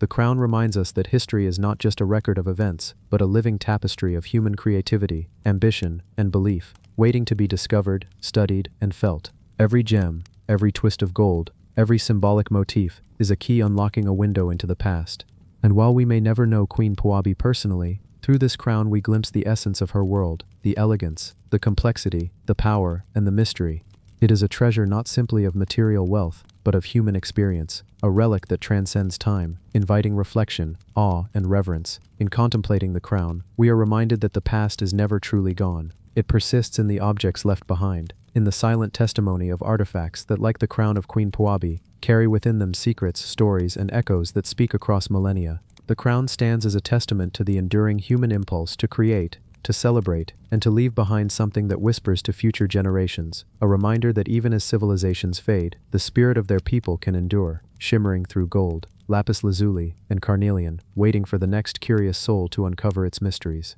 The crown reminds us that history is not just a record of events, but a living tapestry of human creativity, ambition, and belief, waiting to be discovered, studied, and felt. Every gem, every twist of gold, every symbolic motif is a key unlocking a window into the past. And while we may never know Queen Puabi personally, through this crown we glimpse the essence of her world, the elegance, the complexity, the power, and the mystery. It is a treasure not simply of material wealth, but of human experience, a relic that transcends time, inviting reflection, awe, and reverence. In contemplating the crown, we are reminded that the past is never truly gone. It persists in the objects left behind, in the silent testimony of artifacts that, like the crown of Queen Puabi, carry within them secrets, stories, and echoes that speak across millennia. The crown stands as a testament to the enduring human impulse to create, to celebrate, and to leave behind something that whispers to future generations, a reminder that even as civilizations fade, the spirit of their people can endure, shimmering through gold, lapis lazuli, and carnelian, waiting for the next curious soul to uncover its mysteries.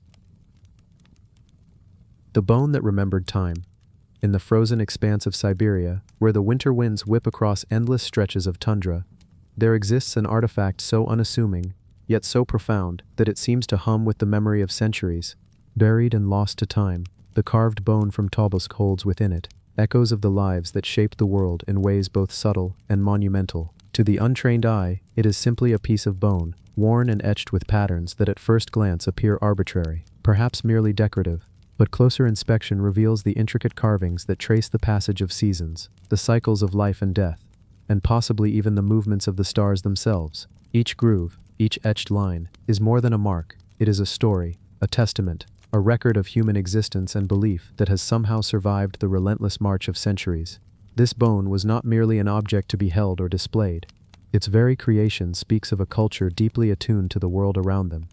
The bone that remembered time. In the frozen expanse of Siberia, where the winter winds whip across endless stretches of tundra, there exists an artifact so unassuming, yet so profound, that it seems to hum with the memory of centuries. Buried and lost to time, the carved bone from Tobolsk holds within it echoes of the lives that shaped the world in ways both subtle and monumental. To the untrained eye, it is simply a piece of bone, worn and etched with patterns that at first glance appear arbitrary, perhaps merely decorative. But closer inspection reveals the intricate carvings that trace the passage of seasons, the cycles of life and death, and possibly even the movements of the stars themselves. Each groove, each etched line, is more than a mark. It is a story, a testament, a record of human existence and belief that has somehow survived the relentless march of centuries. This bone was not merely an object to be held or displayed. Its very creation speaks of a culture deeply attuned to the world around them,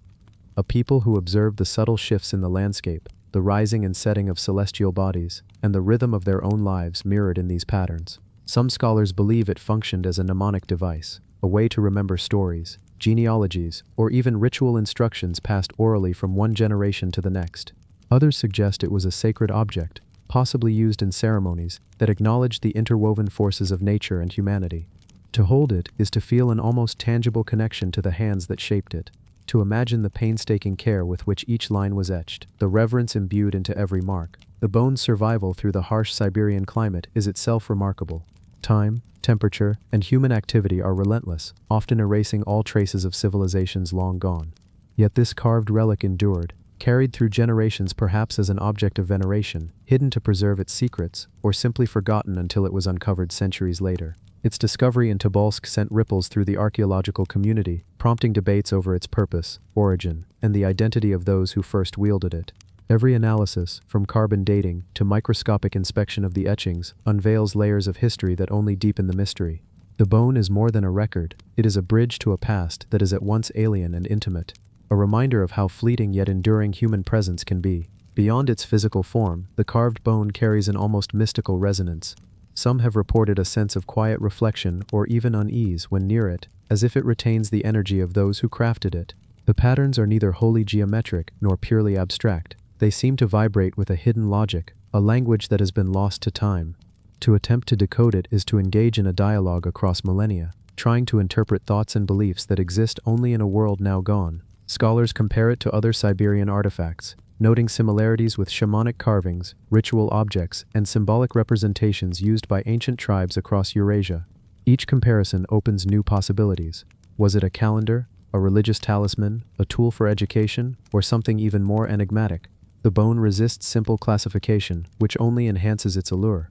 a people who observed the subtle shifts in the landscape, the rising and setting of celestial bodies, and the rhythm of their own lives mirrored in these patterns. Some scholars believe it functioned as a mnemonic device, a way to remember stories, genealogies, or even ritual instructions passed orally from one generation to the next. Others suggest it was a sacred object, possibly used in ceremonies that acknowledged the interwoven forces of nature and humanity. To hold it is to feel an almost tangible connection to the hands that shaped it, to imagine the painstaking care with which each line was etched, the reverence imbued into every mark. The bone's survival through the harsh Siberian climate is itself remarkable. Time, temperature, and human activity are relentless, often erasing all traces of civilizations long gone. Yet this carved relic endured, carried through generations perhaps as an object of veneration, hidden to preserve its secrets, or simply forgotten until it was uncovered centuries later. Its discovery in Tobolsk sent ripples through the archaeological community, prompting debates over its purpose, origin, and the identity of those who first wielded it. Every analysis, from carbon dating to microscopic inspection of the etchings, unveils layers of history that only deepen the mystery. The bone is more than a record, it is a bridge to a past that is at once alien and intimate, a reminder of how fleeting yet enduring human presence can be. Beyond its physical form, the carved bone carries an almost mystical resonance. Some have reported a sense of quiet reflection or even unease when near it, as if it retains the energy of those who crafted it. The patterns are neither wholly geometric nor purely abstract. They seem to vibrate with a hidden logic, a language that has been lost to time. To attempt to decode it is to engage in a dialogue across millennia, trying to interpret thoughts and beliefs that exist only in a world now gone. Scholars compare it to other Siberian artifacts, noting similarities with shamanic carvings, ritual objects, and symbolic representations used by ancient tribes across Eurasia. Each comparison opens new possibilities. Was it a calendar, a religious talisman, a tool for education, or something even more enigmatic? The bone resists simple classification, which only enhances its allure.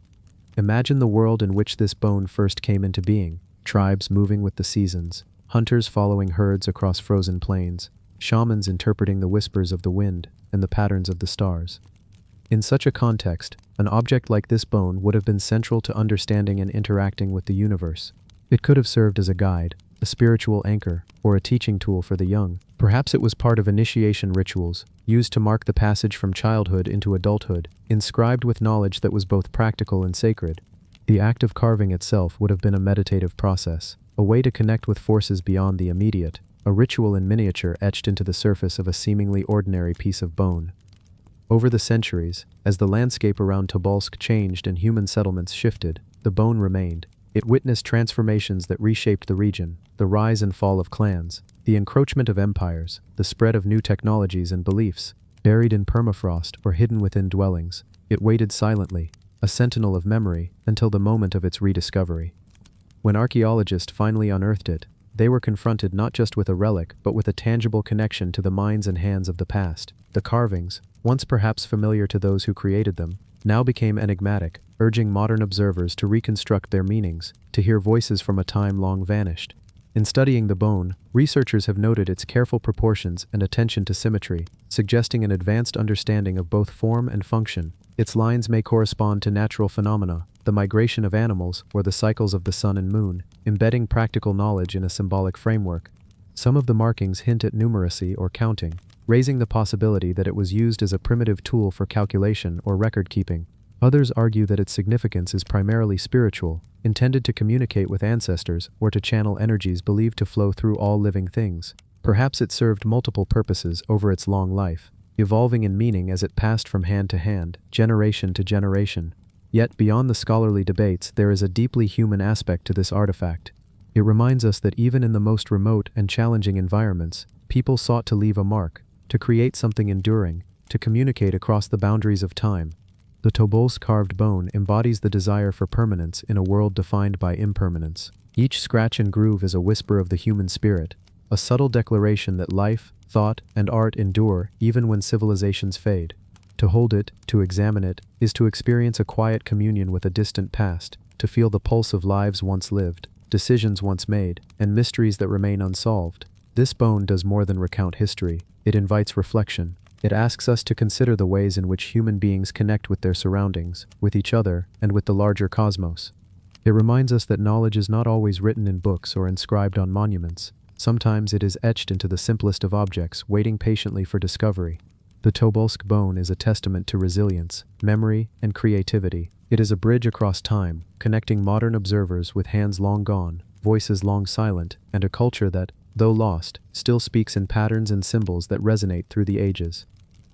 Imagine the world in which this bone first came into being: tribes moving with the seasons, hunters following herds across frozen plains, shamans interpreting the whispers of the wind and the patterns of the stars. In such a context, an object like this bone would have been central to understanding and interacting with the universe. It could have served as a guide, a spiritual anchor, or a teaching tool for the young. Perhaps it was part of initiation rituals, used to mark the passage from childhood into adulthood, inscribed with knowledge that was both practical and sacred. The act of carving itself would have been a meditative process, a way to connect with forces beyond the immediate, a ritual in miniature etched into the surface of a seemingly ordinary piece of bone. Over the centuries, as the landscape around Tobolsk changed and human settlements shifted, the bone remained. It witnessed transformations that reshaped the region: the rise and fall of clans, the encroachment of empires, the spread of new technologies and beliefs. Buried in permafrost or hidden within dwellings, it waited silently, a sentinel of memory, until the moment of its rediscovery. When archaeologists finally unearthed it, they were confronted not just with a relic, but with a tangible connection to the minds and hands of the past. The carvings, once perhaps familiar to those who created them, now became enigmatic, urging modern observers to reconstruct their meanings, to hear voices from a time long vanished. In studying the bone, researchers have noted its careful proportions and attention to symmetry, suggesting an advanced understanding of both form and function. Its lines may correspond to natural phenomena, the migration of animals, or the cycles of the sun and moon, embedding practical knowledge in a symbolic framework. Some of the markings hint at numeracy or counting, raising the possibility that it was used as a primitive tool for calculation or record-keeping. Others argue that its significance is primarily spiritual, intended to communicate with ancestors or to channel energies believed to flow through all living things. Perhaps it served multiple purposes over its long life, evolving in meaning as it passed from hand to hand, generation to generation. Yet beyond the scholarly debates, there is a deeply human aspect to this artifact. It reminds us that even in the most remote and challenging environments, people sought to leave a mark, to create something enduring, to communicate across the boundaries of time. The Tobolsk carved bone embodies the desire for permanence in a world defined by impermanence. Each scratch and groove is a whisper of the human spirit, a subtle declaration that life, thought, and art endure even when civilizations fade. To hold it, to examine it, is to experience a quiet communion with a distant past, to feel the pulse of lives once lived, decisions once made, and mysteries that remain unsolved. This bone does more than recount history. It invites reflection. It asks us to consider the ways in which human beings connect with their surroundings, with each other, and with the larger cosmos. It reminds us that knowledge is not always written in books or inscribed on monuments. Sometimes it is etched into the simplest of objects, waiting patiently for discovery. The Tobolsk bone is a testament to resilience, memory, and creativity. It is a bridge across time, connecting modern observers with hands long gone, voices long silent, and a culture that, though lost, still speaks in patterns and symbols that resonate through the ages.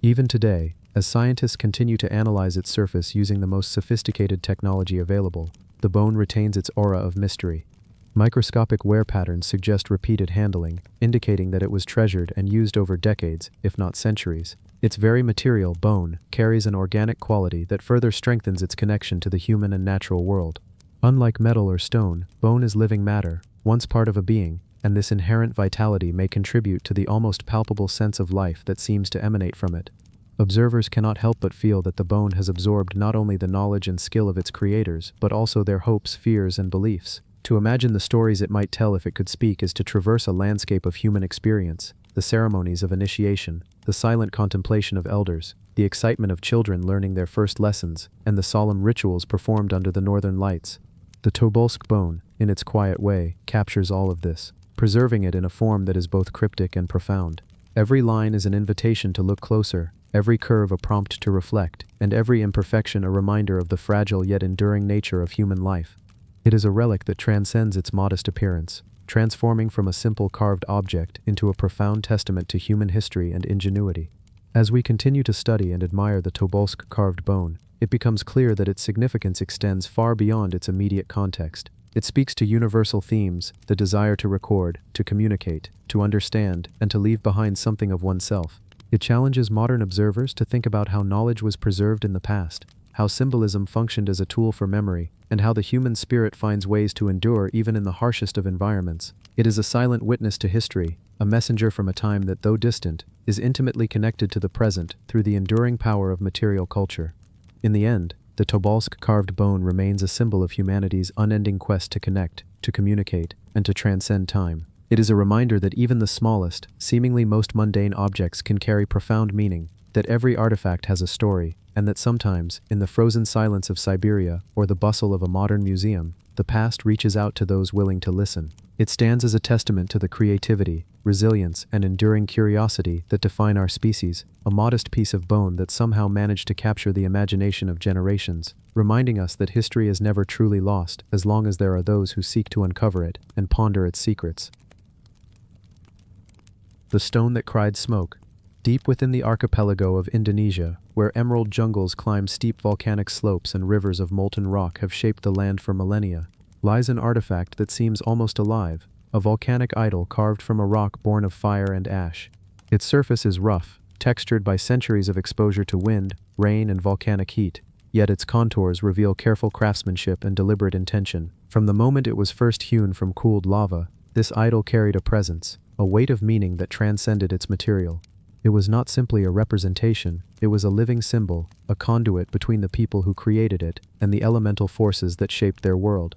Even today, as scientists continue to analyze its surface using the most sophisticated technology available, the bone retains its aura of mystery. Microscopic wear patterns suggest repeated handling, indicating that it was treasured and used over decades, if not centuries. Its very material, bone, carries an organic quality that further strengthens its connection to the human and natural world. Unlike metal or stone, bone is living matter, once part of a being, and this inherent vitality may contribute to the almost palpable sense of life that seems to emanate from it. Observers cannot help but feel that the bone has absorbed not only the knowledge and skill of its creators, but also their hopes, fears, and beliefs. To imagine the stories it might tell if it could speak is to traverse a landscape of human experience, the ceremonies of initiation, the silent contemplation of elders, the excitement of children learning their first lessons, and the solemn rituals performed under the northern lights. The Tobolsk bone, in its quiet way, captures all of this, preserving it in a form that is both cryptic and profound. Every line is an invitation to look closer, every curve a prompt to reflect, and every imperfection a reminder of the fragile yet enduring nature of human life. It is a relic that transcends its modest appearance, transforming from a simple carved object into a profound testament to human history and ingenuity. As we continue to study and admire the Tobolsk carved bone, it becomes clear that its significance extends far beyond its immediate context. It speaks to universal themes, the desire to record, to communicate, to understand, and to leave behind something of oneself. It challenges modern observers to think about how knowledge was preserved in the past, how symbolism functioned as a tool for memory, and how the human spirit finds ways to endure even in the harshest of environments. It is a silent witness to history, a messenger from a time that, though distant, is intimately connected to the present through the enduring power of material culture. In the end, the Tobolsk carved bone remains a symbol of humanity's unending quest to connect, to communicate, and to transcend time. It is a reminder that even the smallest, seemingly most mundane objects can carry profound meaning, that every artifact has a story, and that sometimes, in the frozen silence of Siberia or the bustle of a modern museum, the past reaches out to those willing to listen. It stands as a testament to the creativity, resilience, and enduring curiosity that define our species, a modest piece of bone that somehow managed to capture the imagination of generations, reminding us that history is never truly lost as long as there are those who seek to uncover it and ponder its secrets. The stone that cried smoke. Deep within the archipelago of Indonesia, where emerald jungles climb steep volcanic slopes and rivers of molten rock have shaped the land for millennia, lies an artifact that seems almost alive, a volcanic idol carved from a rock born of fire and ash. Its surface is rough, textured by centuries of exposure to wind, rain, and volcanic heat, yet its contours reveal careful craftsmanship and deliberate intention. From the moment it was first hewn from cooled lava, this idol carried a presence, a weight of meaning that transcended its material. It was not simply a representation, it was a living symbol, a conduit between the people who created it and the elemental forces that shaped their world.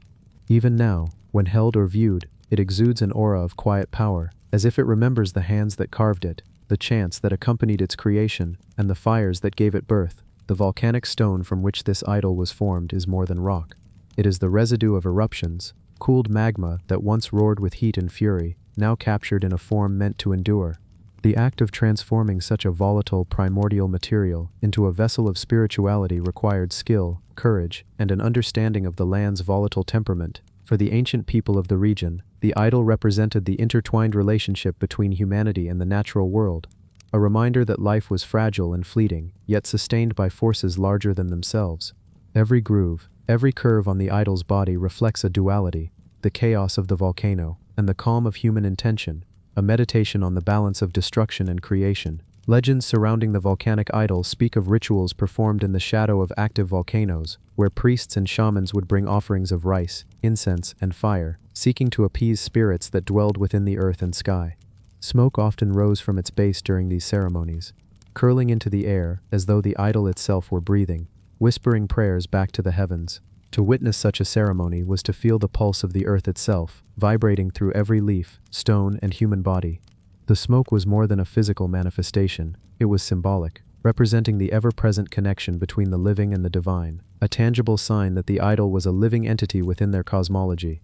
Even now, when held or viewed, it exudes an aura of quiet power, as if it remembers the hands that carved it, the chants that accompanied its creation, and the fires that gave it birth. The volcanic stone from which this idol was formed is more than rock. It is the residue of eruptions, cooled magma that once roared with heat and fury, now captured in a form meant to endure. The act of transforming such a volatile primordial material into a vessel of spirituality required skill, courage, and an understanding of the land's volatile temperament. For the ancient people of the region, the idol represented the intertwined relationship between humanity and the natural world, a reminder that life was fragile and fleeting, yet sustained by forces larger than themselves. Every groove, every curve on the idol's body reflects a duality, the chaos of the volcano, and the calm of human intention, a meditation on the balance of destruction and creation. Legends surrounding the volcanic idol speak of rituals performed in the shadow of active volcanoes, where priests and shamans would bring offerings of rice, incense, and fire, seeking to appease spirits that dwelled within the earth and sky. Smoke often rose from its base during these ceremonies, curling into the air as though the idol itself were breathing, whispering prayers back to the heavens. To witness such a ceremony was to feel the pulse of the earth itself, vibrating through every leaf, stone, and human body. The smoke was more than a physical manifestation, it was symbolic, representing the ever-present connection between the living and the divine, a tangible sign that the idol was a living entity within their cosmology.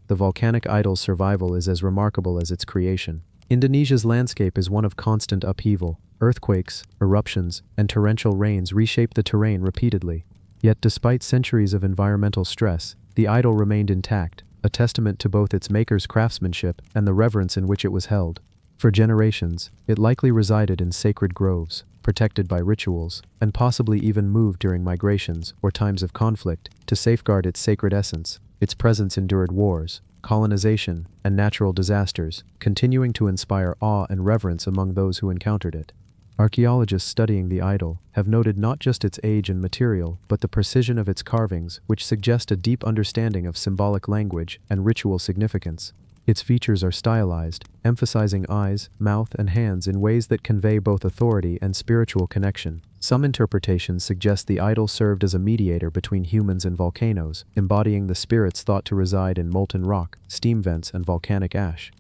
The volcanic idol's survival is as remarkable as its creation. Indonesia's landscape is one of constant upheaval. Earthquakes, eruptions, and torrential rains reshape the terrain repeatedly. Yet despite centuries of environmental stress, the idol remained intact, a testament to both its maker's craftsmanship and the reverence in which it was held. For generations, it likely resided in sacred groves, protected by rituals, and possibly even moved during migrations or times of conflict to safeguard its sacred essence. Its presence endured wars, colonization, and natural disasters, continuing to inspire awe and reverence among those who encountered it. Archaeologists studying the idol have noted not just its age and material, but the precision of its carvings, which suggest a deep understanding of symbolic language and ritual significance. Its features are stylized, emphasizing eyes, mouth, and hands in ways that convey both authority and spiritual connection. Some interpretations suggest the idol served as a mediator between humans and volcanoes, embodying the spirits thought to reside in molten rock, steam vents, and volcanic ash.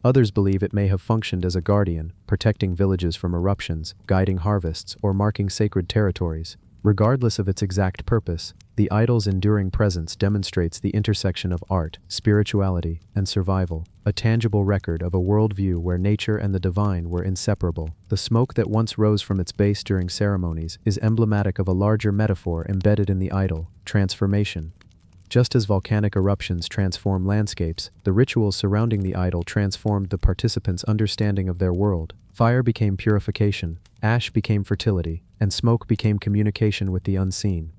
Others believe it may have functioned as a guardian, protecting villages from eruptions, guiding harvests, or marking sacred territories. Regardless of its exact purpose, the idol's enduring presence demonstrates the intersection of art, spirituality, and survival, a tangible record of a worldview where nature and the divine were inseparable. The smoke that once rose from its base during ceremonies is emblematic of a larger metaphor embedded in the idol: transformation. Just as volcanic eruptions transform landscapes, the rituals surrounding the idol transformed the participants' understanding of their world. Fire became purification, ash became fertility, and smoke became communication with the unseen.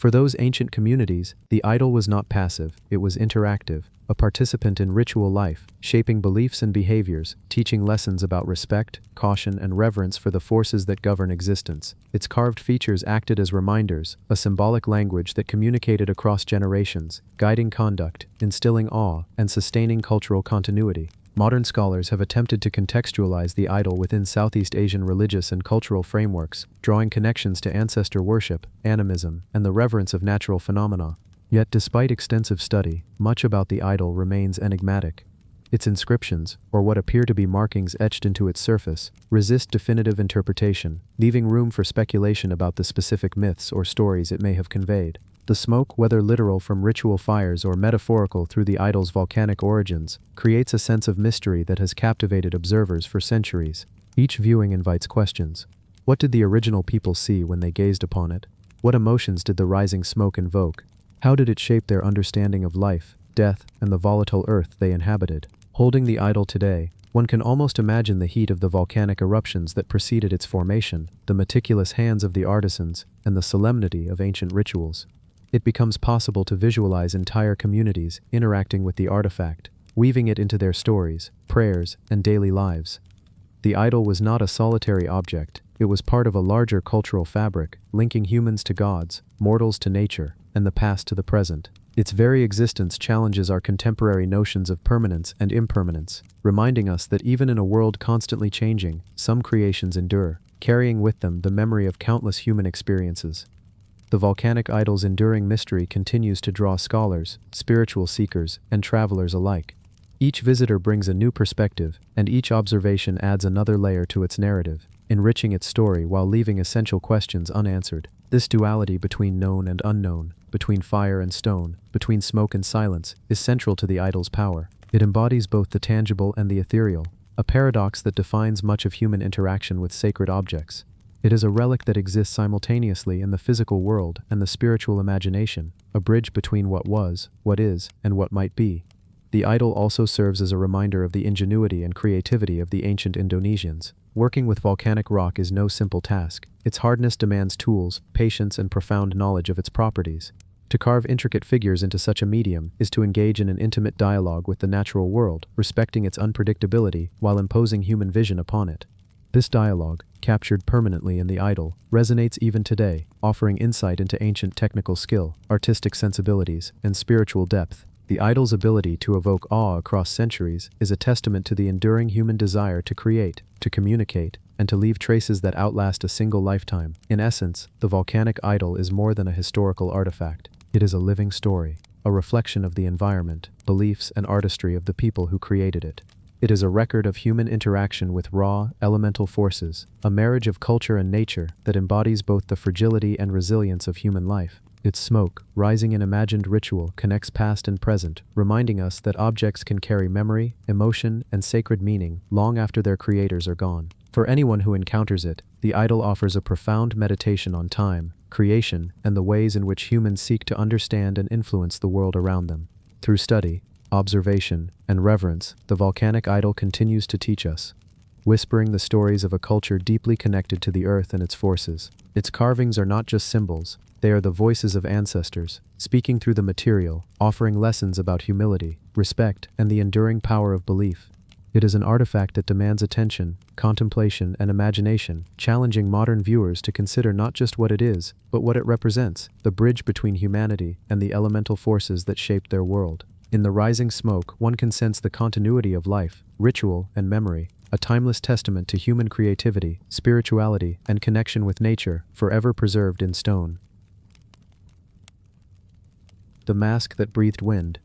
For those ancient communities, the idol was not passive, it was interactive, a participant in ritual life, shaping beliefs and behaviors, teaching lessons about respect, caution, and reverence for the forces that govern existence. Its carved features acted as reminders, a symbolic language that communicated across generations, guiding conduct, instilling awe, and sustaining cultural continuity. Modern scholars have attempted to contextualize the idol within Southeast Asian religious and cultural frameworks, drawing connections to ancestor worship, animism, and the reverence of natural phenomena. Yet despite extensive study, much about the idol remains enigmatic. Its inscriptions, or what appear to be markings etched into its surface, resist definitive interpretation, leaving room for speculation about the specific myths or stories it may have conveyed. The smoke, whether literal from ritual fires or metaphorical through the idol's volcanic origins, creates a sense of mystery that has captivated observers for centuries. Each viewing invites questions. What did the original people see when they gazed upon it? What emotions did the rising smoke invoke? How did it shape their understanding of life, death, and the volatile earth they inhabited? Holding the idol today, one can almost imagine the heat of the volcanic eruptions that preceded its formation, the meticulous hands of the artisans, and the solemnity of ancient rituals. It becomes possible to visualize entire communities interacting with the artifact, weaving it into their stories, prayers, and daily lives. The idol was not a solitary object, it was part of a larger cultural fabric, linking humans to gods, mortals to nature, and the past to the present. Its very existence challenges our contemporary notions of permanence and impermanence, reminding us that even in a world constantly changing, some creations endure, carrying with them the memory of countless human experiences. The volcanic idol's enduring mystery continues to draw scholars, spiritual seekers, and travelers alike. Each visitor brings a new perspective, and each observation adds another layer to its narrative, enriching its story while leaving essential questions unanswered. This duality between known and unknown, between fire and stone, between smoke and silence, is central to the idol's power. It embodies both the tangible and the ethereal, a paradox that defines much of human interaction with sacred objects. It is a relic that exists simultaneously in the physical world and the spiritual imagination, a bridge between what was, what is, and what might be. The idol also serves as a reminder of the ingenuity and creativity of the ancient Indonesians. Working with volcanic rock is no simple task. Its hardness demands tools, patience, and profound knowledge of its properties. To carve intricate figures into such a medium is to engage in an intimate dialogue with the natural world, respecting its unpredictability while imposing human vision upon it. This dialogue, captured permanently in the idol, resonates even today, offering insight into ancient technical skill, artistic sensibilities, and spiritual depth. The idol's ability to evoke awe across centuries is a testament to the enduring human desire to create, to communicate, and to leave traces that outlast a single lifetime. In essence, the volcanic idol is more than a historical artifact. It is a living story, a reflection of the environment, beliefs, and artistry of the people who created it. It is a record of human interaction with raw, elemental forces, a marriage of culture and nature that embodies both the fragility and resilience of human life. Its smoke, rising in imagined ritual, connects past and present, reminding us that objects can carry memory, emotion, and sacred meaning long after their creators are gone. For anyone who encounters it, the idol offers a profound meditation on time, creation, and the ways in which humans seek to understand and influence the world around them. Through study, observation, and reverence, the volcanic idol continues to teach us, whispering the stories of a culture deeply connected to the earth and its forces. Its carvings are not just symbols, they are the voices of ancestors, speaking through the material, offering lessons about humility, respect, and the enduring power of belief. It is an artifact that demands attention, contemplation, and imagination, challenging modern viewers to consider not just what it is, but what it represents, the bridge between humanity and the elemental forces that shaped their world. In the rising smoke, one can sense the continuity of life, ritual, and memory, a timeless testament to human creativity, spirituality, and connection with nature, forever preserved in stone. The mask that breathed wind.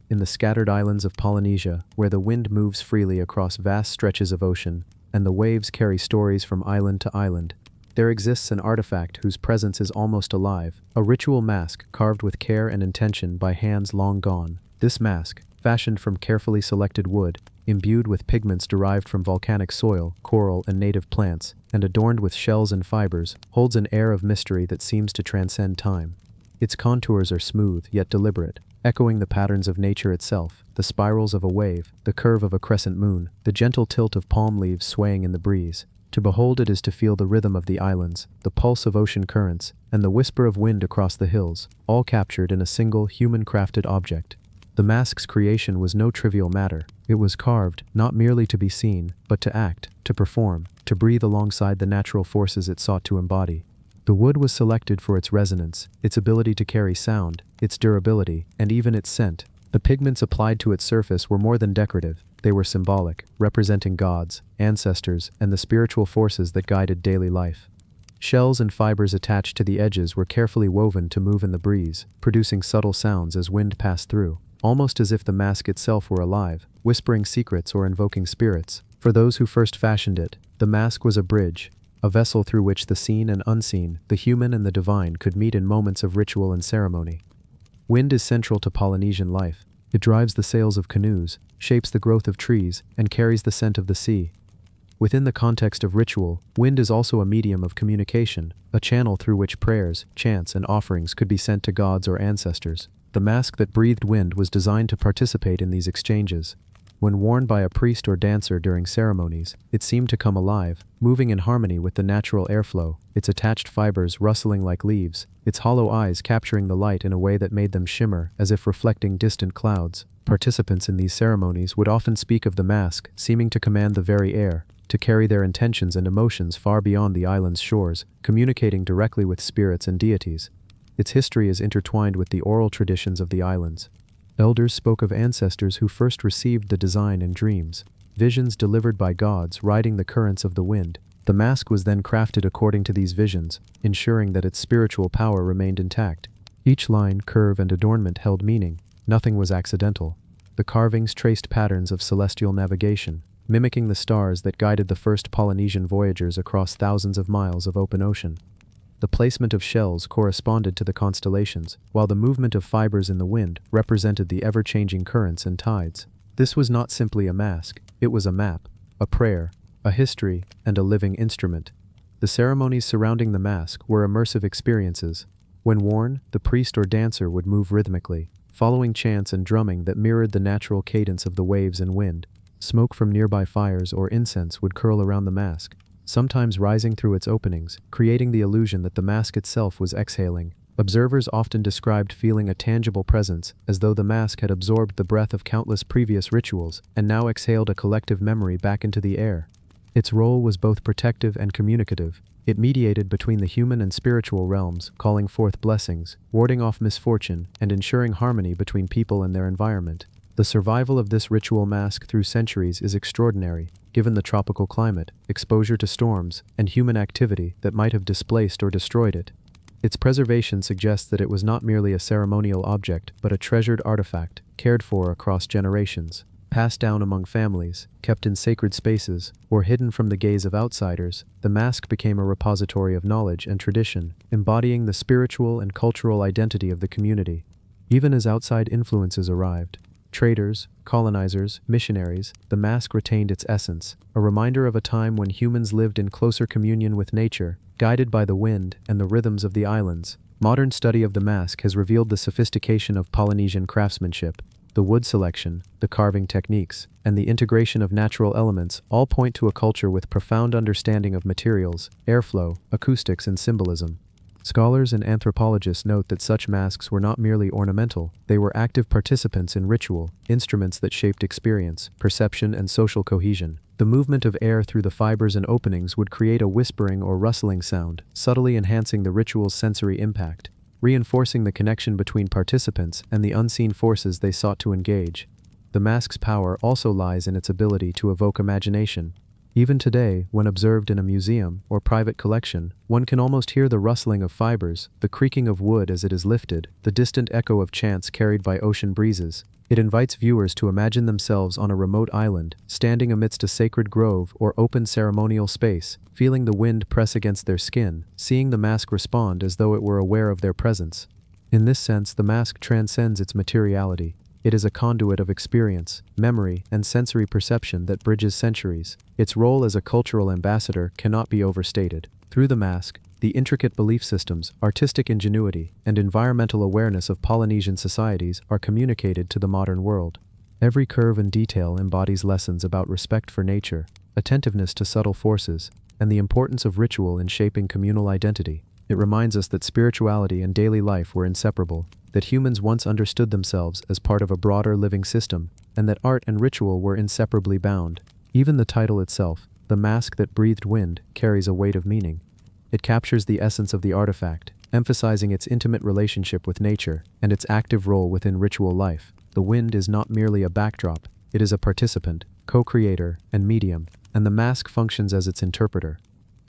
In the scattered islands of Polynesia, where the wind moves freely across vast stretches of ocean, and the waves carry stories from island to island, there exists an artifact whose presence is almost alive, a ritual mask carved with care and intention by hands long gone. This mask, fashioned from carefully selected wood, imbued with pigments derived from volcanic soil, coral, and native plants, and adorned with shells and fibers, holds an air of mystery that seems to transcend time. Its contours are smooth yet deliberate, echoing the patterns of nature itself, the spirals of a wave, the curve of a crescent moon, the gentle tilt of palm leaves swaying in the breeze. To behold it is to feel the rhythm of the islands, the pulse of ocean currents, and the whisper of wind across the hills, all captured in a single human-crafted object. The mask's creation was no trivial matter. It was carved, not merely to be seen, but to act, to perform, to breathe alongside the natural forces it sought to embody. The wood was selected for its resonance, its ability to carry sound, its durability, and even its scent. The pigments applied to its surface were more than decorative. They were symbolic, representing gods, ancestors, and the spiritual forces that guided daily life. Shells and fibers attached to the edges were carefully woven to move in the breeze, producing subtle sounds as wind passed through, almost as if the mask itself were alive, whispering secrets or invoking spirits. For those who first fashioned it, the mask was a bridge, a vessel through which the seen and unseen, the human and the divine could meet in moments of ritual and ceremony. Wind is central to Polynesian life. It drives the sails of canoes, shapes the growth of trees, and carries the scent of the sea. Within the context of ritual, wind is also a medium of communication, a channel through which prayers, chants, and offerings could be sent to gods or ancestors. The mask that breathed wind was designed to participate in these exchanges. When worn by a priest or dancer during ceremonies, it seemed to come alive, moving in harmony with the natural airflow, its attached fibers rustling like leaves, its hollow eyes capturing the light in a way that made them shimmer as if reflecting distant clouds. Participants in these ceremonies would often speak of the mask, seeming to command the very air, to carry their intentions and emotions far beyond the island's shores, communicating directly with spirits and deities. Its history is intertwined with the oral traditions of the islands. Elders spoke of ancestors who first received the design in dreams, visions delivered by gods riding the currents of the wind. The mask was then crafted according to these visions, ensuring that its spiritual power remained intact. Each line, curve, and adornment held meaning. Nothing was accidental. The carvings traced patterns of celestial navigation, mimicking the stars that guided the first Polynesian voyagers across thousands of miles of open ocean. The placement of shells corresponded to the constellations, while the movement of fibers in the wind represented the ever-changing currents and tides. This was not simply a mask, it was a map, a prayer, a history, and a living instrument. The ceremonies surrounding the mask were immersive experiences. When worn, the priest or dancer would move rhythmically, following chants and drumming that mirrored the natural cadence of the waves and wind. Smoke from nearby fires or incense would curl around the mask, sometimes rising through its openings, creating the illusion that the mask itself was exhaling. Observers often described feeling a tangible presence, as though the mask had absorbed the breath of countless previous rituals and now exhaled a collective memory back into the air. Its role was both protective and communicative. It mediated between the human and spiritual realms, calling forth blessings, warding off misfortune, and ensuring harmony between people and their environment. The survival of this ritual mask through centuries is extraordinary, given the tropical climate, exposure to storms, and human activity that might have displaced or destroyed it. Its preservation suggests that it was not merely a ceremonial object, but a treasured artifact, cared for across generations. Passed down among families, kept in sacred spaces, or hidden from the gaze of outsiders, the mask became a repository of knowledge and tradition, embodying the spiritual and cultural identity of the community. Even as outside influences arrived, traders, colonizers, missionaries, the mask retained its essence, a reminder of a time when humans lived in closer communion with nature, guided by the wind and the rhythms of the islands. Modern study of the mask has revealed the sophistication of Polynesian craftsmanship. The wood selection, the carving techniques, and the integration of natural elements all point to a culture with profound understanding of materials, airflow, acoustics, and symbolism. Scholars and anthropologists note that such masks were not merely ornamental, they were active participants in ritual, instruments that shaped experience, perception, and social cohesion. The movement of air through the fibers and openings would create a whispering or rustling sound, subtly enhancing the ritual's sensory impact, reinforcing the connection between participants and the unseen forces they sought to engage. The mask's power also lies in its ability to evoke imagination. Even today, when observed in a museum or private collection, one can almost hear the rustling of fibers, the creaking of wood as it is lifted, the distant echo of chants carried by ocean breezes. It invites viewers to imagine themselves on a remote island, standing amidst a sacred grove or open ceremonial space, feeling the wind press against their skin, seeing the mask respond as though it were aware of their presence. In this sense, the mask transcends its materiality. It is a conduit of experience, memory, and sensory perception that bridges centuries. Its role as a cultural ambassador cannot be overstated. Through the mask, the intricate belief systems, artistic ingenuity, and environmental awareness of Polynesian societies are communicated to the modern world. Every curve and detail embodies lessons about respect for nature, attentiveness to subtle forces, and the importance of ritual in shaping communal identity. It reminds us that spirituality and daily life were inseparable, that humans once understood themselves as part of a broader living system, and that art and ritual were inseparably bound. Even the title itself, The Mask That Breathed Wind, carries a weight of meaning. It captures the essence of the artifact, emphasizing its intimate relationship with nature and its active role within ritual life. The wind is not merely a backdrop, it is a participant, co-creator, and medium, and the mask functions as its interpreter.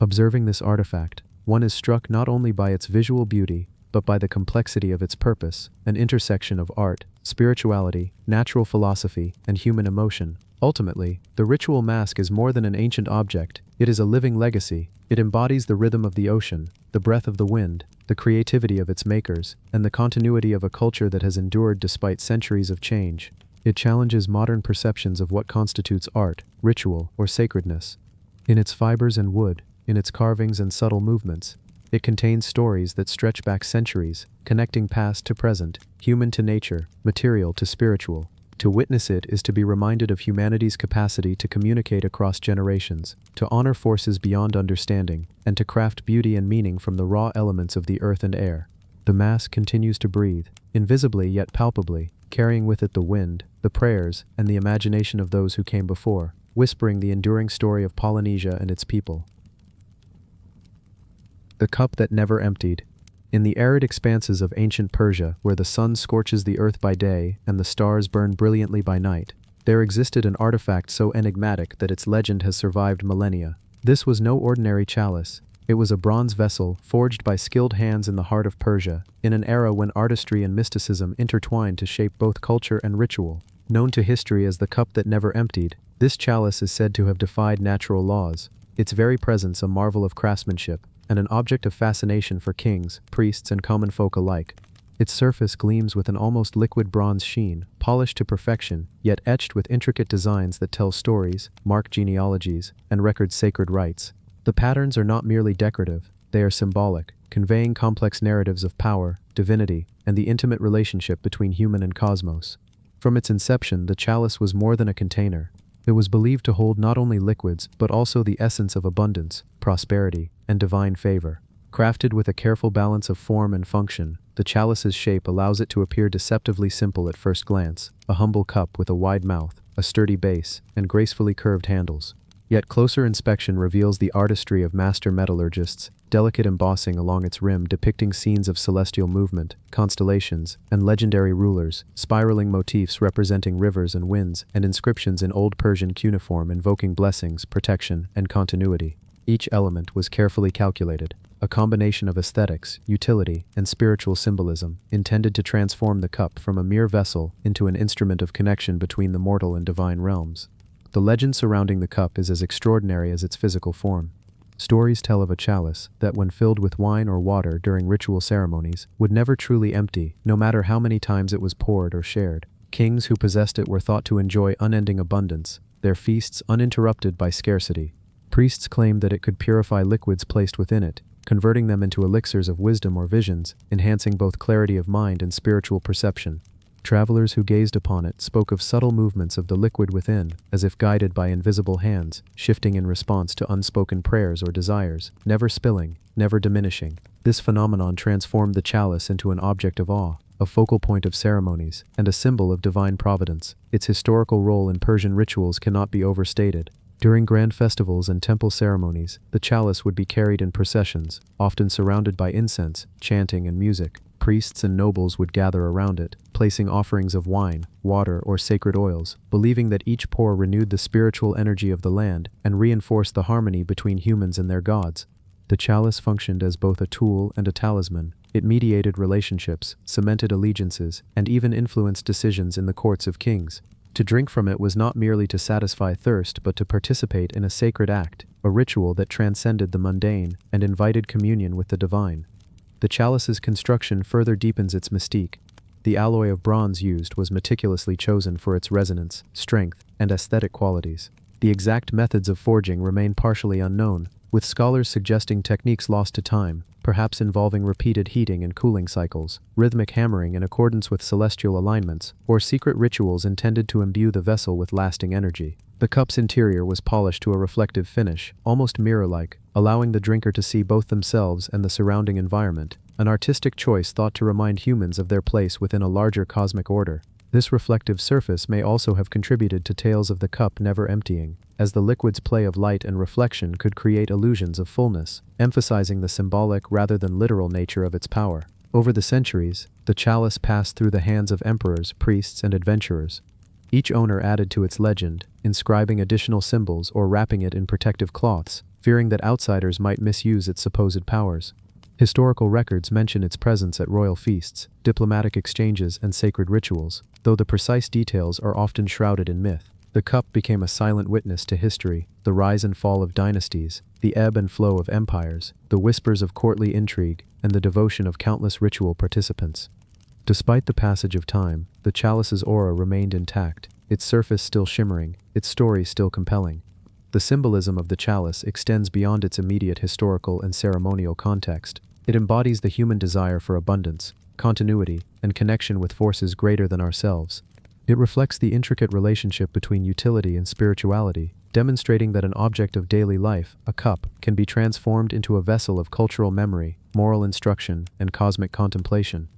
Observing this artifact, one is struck not only by its visual beauty, but by the complexity of its purpose, an intersection of art, spirituality, natural philosophy, and human emotion. Ultimately, the ritual mask is more than an ancient object, it is a living legacy. It embodies the rhythm of the ocean, the breath of the wind, the creativity of its makers, and the continuity of a culture that has endured despite centuries of change. It challenges modern perceptions of what constitutes art, ritual, or sacredness. In its fibers and wood, in its carvings and subtle movements, it contains stories that stretch back centuries, connecting past to present, human to nature, material to spiritual. To witness it is to be reminded of humanity's capacity to communicate across generations, to honor forces beyond understanding, and to craft beauty and meaning from the raw elements of the earth and air. The mask continues to breathe, invisibly yet palpably, carrying with it the wind, the prayers, and the imagination of those who came before, whispering the enduring story of Polynesia and its people. The cup that never emptied. In the arid expanses of ancient Persia, where the sun scorches the earth by day and the stars burn brilliantly by night, there existed an artifact so enigmatic that its legend has survived millennia. This was no ordinary chalice. It was a bronze vessel forged by skilled hands in the heart of Persia, in an era when artistry and mysticism intertwined to shape both culture and ritual. Known to history as the cup that never emptied, this chalice is said to have defied natural laws, its very presence a marvel of craftsmanship, and an object of fascination for kings, priests, and common folk alike. Its surface gleams with an almost liquid bronze sheen, polished to perfection, yet etched with intricate designs that tell stories, mark genealogies, and record sacred rites. The patterns are not merely decorative, they are symbolic, conveying complex narratives of power, divinity, and the intimate relationship between human and cosmos. From its inception, the chalice was more than a container. It was believed to hold not only liquids, but also the essence of abundance, prosperity, and divine favor. Crafted with a careful balance of form and function, the chalice's shape allows it to appear deceptively simple at first glance, a humble cup with a wide mouth, a sturdy base, and gracefully curved handles. Yet closer inspection reveals the artistry of master metallurgists, delicate embossing along its rim depicting scenes of celestial movement, constellations, and legendary rulers, spiraling motifs representing rivers and winds, and inscriptions in Old Persian cuneiform invoking blessings, protection, and continuity. Each element was carefully calculated, a combination of aesthetics, utility, and spiritual symbolism, intended to transform the cup from a mere vessel into an instrument of connection between the mortal and divine realms. The legend surrounding the cup is as extraordinary as its physical form. Stories tell of a chalice that, when filled with wine or water during ritual ceremonies, would never truly empty, no matter how many times it was poured or shared. Kings who possessed it were thought to enjoy unending abundance, their feasts uninterrupted by scarcity. Priests claimed that it could purify liquids placed within it, converting them into elixirs of wisdom or visions, enhancing both clarity of mind and spiritual perception. Travelers who gazed upon it spoke of subtle movements of the liquid within, as if guided by invisible hands, shifting in response to unspoken prayers or desires, never spilling, never diminishing. This phenomenon transformed the chalice into an object of awe, a focal point of ceremonies, and a symbol of divine providence. Its historical role in Persian rituals cannot be overstated. During grand festivals and temple ceremonies, the chalice would be carried in processions, often surrounded by incense, chanting, and music. Priests and nobles would gather around it, placing offerings of wine, water, or sacred oils, believing that each pour renewed the spiritual energy of the land and reinforced the harmony between humans and their gods. The chalice functioned as both a tool and a talisman. It mediated relationships, cemented allegiances, and even influenced decisions in the courts of kings. To drink from it was not merely to satisfy thirst but to participate in a sacred act, a ritual that transcended the mundane and invited communion with the divine. The chalice's construction further deepens its mystique. The alloy of bronze used was meticulously chosen for its resonance, strength, and aesthetic qualities. The exact methods of forging remain partially unknown, with scholars suggesting techniques lost to time, perhaps involving repeated heating and cooling cycles, rhythmic hammering in accordance with celestial alignments, or secret rituals intended to imbue the vessel with lasting energy. The cup's interior was polished to a reflective finish, almost mirror-like, allowing the drinker to see both themselves and the surrounding environment, an artistic choice thought to remind humans of their place within a larger cosmic order. This reflective surface may also have contributed to tales of the cup never emptying, as the liquid's play of light and reflection could create illusions of fullness, emphasizing the symbolic rather than literal nature of its power. Over the centuries, the chalice passed through the hands of emperors, priests, and adventurers. Each owner added to its legend, inscribing additional symbols or wrapping it in protective cloths, fearing that outsiders might misuse its supposed powers. Historical records mention its presence at royal feasts, diplomatic exchanges, and sacred rituals, though the precise details are often shrouded in myth. The cup became a silent witness to history, the rise and fall of dynasties, the ebb and flow of empires, the whispers of courtly intrigue, and the devotion of countless ritual participants. Despite the passage of time, the chalice's aura remained intact, its surface still shimmering, its story still compelling. The symbolism of the chalice extends beyond its immediate historical and ceremonial context. It embodies the human desire for abundance, continuity, and connection with forces greater than ourselves. It reflects the intricate relationship between utility and spirituality, demonstrating that an object of daily life, a cup, can be transformed into a vessel of cultural memory, moral instruction, and cosmic contemplation.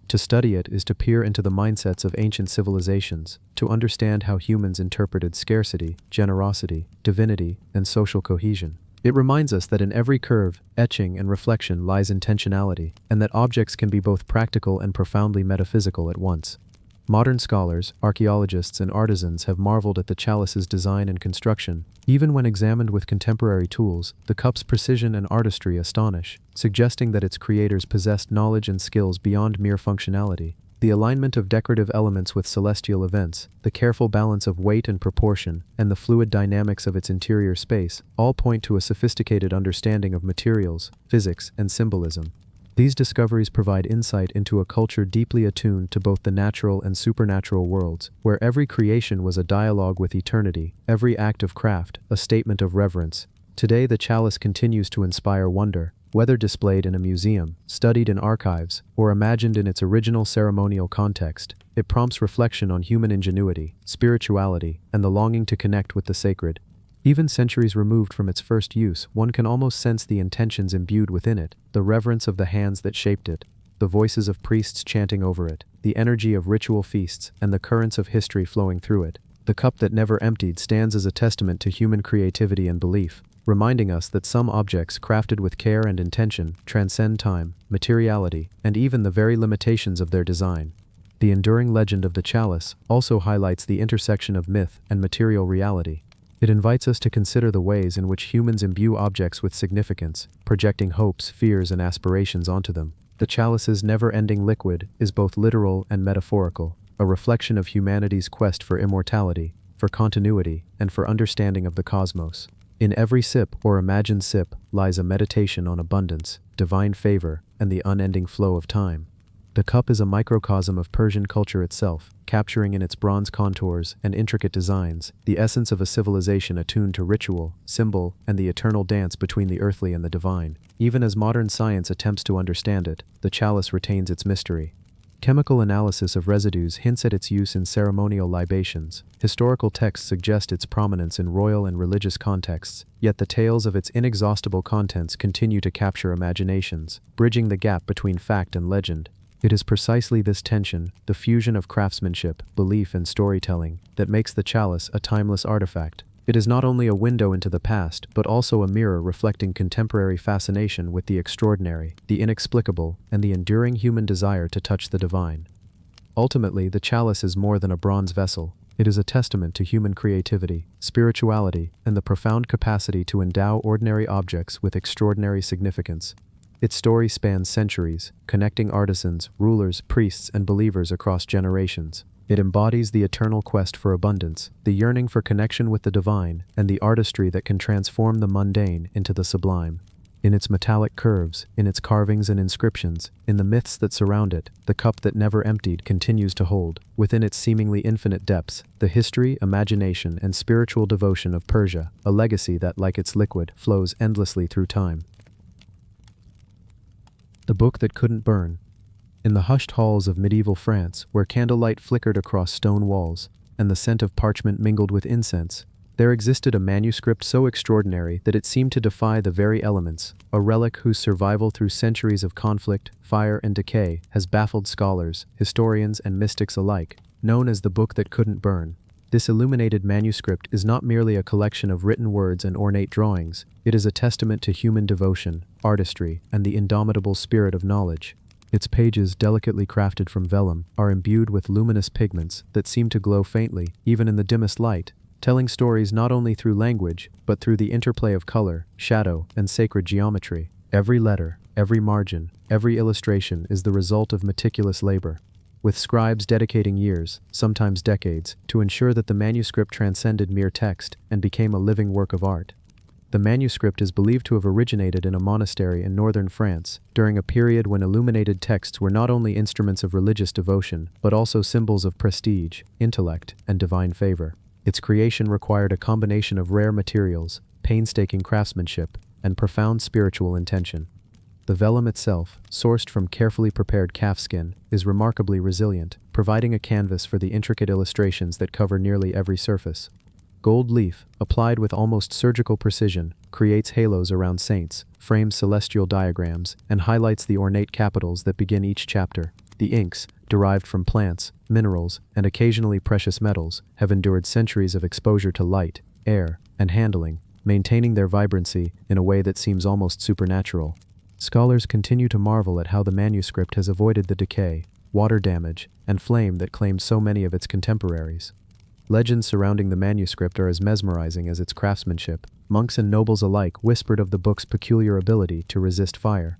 To study it is to peer into the mindsets of ancient civilizations, to understand how humans interpreted scarcity, generosity, divinity, and social cohesion. It reminds us that in every curve, etching, and reflection lies intentionality, and that objects can be both practical and profoundly metaphysical at once. Modern scholars, archaeologists, and artisans have marveled at the chalice's design and construction. Even when examined with contemporary tools, the cup's precision and artistry astonish, suggesting that its creators possessed knowledge and skills beyond mere functionality. The alignment of decorative elements with celestial events, the careful balance of weight and proportion, and the fluid dynamics of its interior space all point to a sophisticated understanding of materials, physics, and symbolism. These discoveries provide insight into a culture deeply attuned to both the natural and supernatural worlds, where every creation was a dialogue with eternity, every act of craft a statement of reverence. Today the chalice continues to inspire wonder, whether displayed in a museum, studied in archives, or imagined in its original ceremonial context. It prompts reflection on human ingenuity, spirituality, and the longing to connect with the sacred. Even centuries removed from its first use, one can almost sense the intentions imbued within it, the reverence of the hands that shaped it, the voices of priests chanting over it, the energy of ritual feasts, and the currents of history flowing through it. The cup that never emptied stands as a testament to human creativity and belief, reminding us that some objects crafted with care and intention transcend time, materiality, and even the very limitations of their design. The enduring legend of the chalice also highlights the intersection of myth and material reality. It invites us to consider the ways in which humans imbue objects with significance, projecting hopes, fears, and aspirations onto them. The chalice's never-ending liquid is both literal and metaphorical, a reflection of humanity's quest for immortality, for continuity, and for understanding of the cosmos. In every sip or imagined sip lies a meditation on abundance, divine favor, and the unending flow of time. The cup is a microcosm of Persian culture itself, capturing in its bronze contours and intricate designs the essence of a civilization attuned to ritual, symbol, and the eternal dance between the earthly and the divine. Even as modern science attempts to understand it, the chalice retains its mystery. Chemical analysis of residues hints at its use in ceremonial libations. Historical texts suggest its prominence in royal and religious contexts, yet the tales of its inexhaustible contents continue to capture imaginations, bridging the gap between fact and legend. It is precisely this tension, the fusion of craftsmanship, belief, and storytelling, that makes the chalice a timeless artifact. It is not only a window into the past, but also a mirror reflecting contemporary fascination with the extraordinary, the inexplicable, and the enduring human desire to touch the divine. Ultimately, the chalice is more than a bronze vessel. It is a testament to human creativity, spirituality, and the profound capacity to endow ordinary objects with extraordinary significance. Its story spans centuries, connecting artisans, rulers, priests, and believers across generations. It embodies the eternal quest for abundance, the yearning for connection with the divine, and the artistry that can transform the mundane into the sublime. In its metallic curves, in its carvings and inscriptions, in the myths that surround it, the cup that never emptied continues to hold, within its seemingly infinite depths, the history, imagination, and spiritual devotion of Persia, a legacy that, like its liquid, flows endlessly through time. The book that couldn't burn. In the hushed halls of medieval France, where candlelight flickered across stone walls, and the scent of parchment mingled with incense, There existed a manuscript so extraordinary that it seemed to defy the very elements, a relic whose survival through centuries of conflict, fire, and decay has baffled scholars, historians, and mystics alike, known as the Book That Couldn't Burn. This illuminated manuscript is not merely a collection of written words and ornate drawings, it is a testament to human devotion, artistry, and the indomitable spirit of knowledge. Its pages, delicately crafted from vellum, are imbued with luminous pigments that seem to glow faintly, even in the dimmest light, telling stories not only through language, but through the interplay of color, shadow, and sacred geometry. Every letter, every margin, every illustration is the result of meticulous labor, with scribes dedicating years, sometimes decades, to ensure that the manuscript transcended mere text and became a living work of art. The manuscript is believed to have originated in a monastery in northern France, during a period when illuminated texts were not only instruments of religious devotion, but also symbols of prestige, intellect, and divine favor. Its creation required a combination of rare materials, painstaking craftsmanship, and profound spiritual intention. The vellum itself, sourced from carefully prepared calfskin, is remarkably resilient, providing a canvas for the intricate illustrations that cover nearly every surface. Gold leaf, applied with almost surgical precision, creates halos around saints, frames celestial diagrams, and highlights the ornate capitals that begin each chapter. The inks, derived from plants, minerals, and occasionally precious metals, have endured centuries of exposure to light, air, and handling, maintaining their vibrancy in a way that seems almost supernatural. Scholars continue to marvel at how the manuscript has avoided the decay, water damage, and flame that claimed so many of its contemporaries. Legends surrounding the manuscript are as mesmerizing as its craftsmanship. Monks and nobles alike whispered of the book's peculiar ability to resist fire.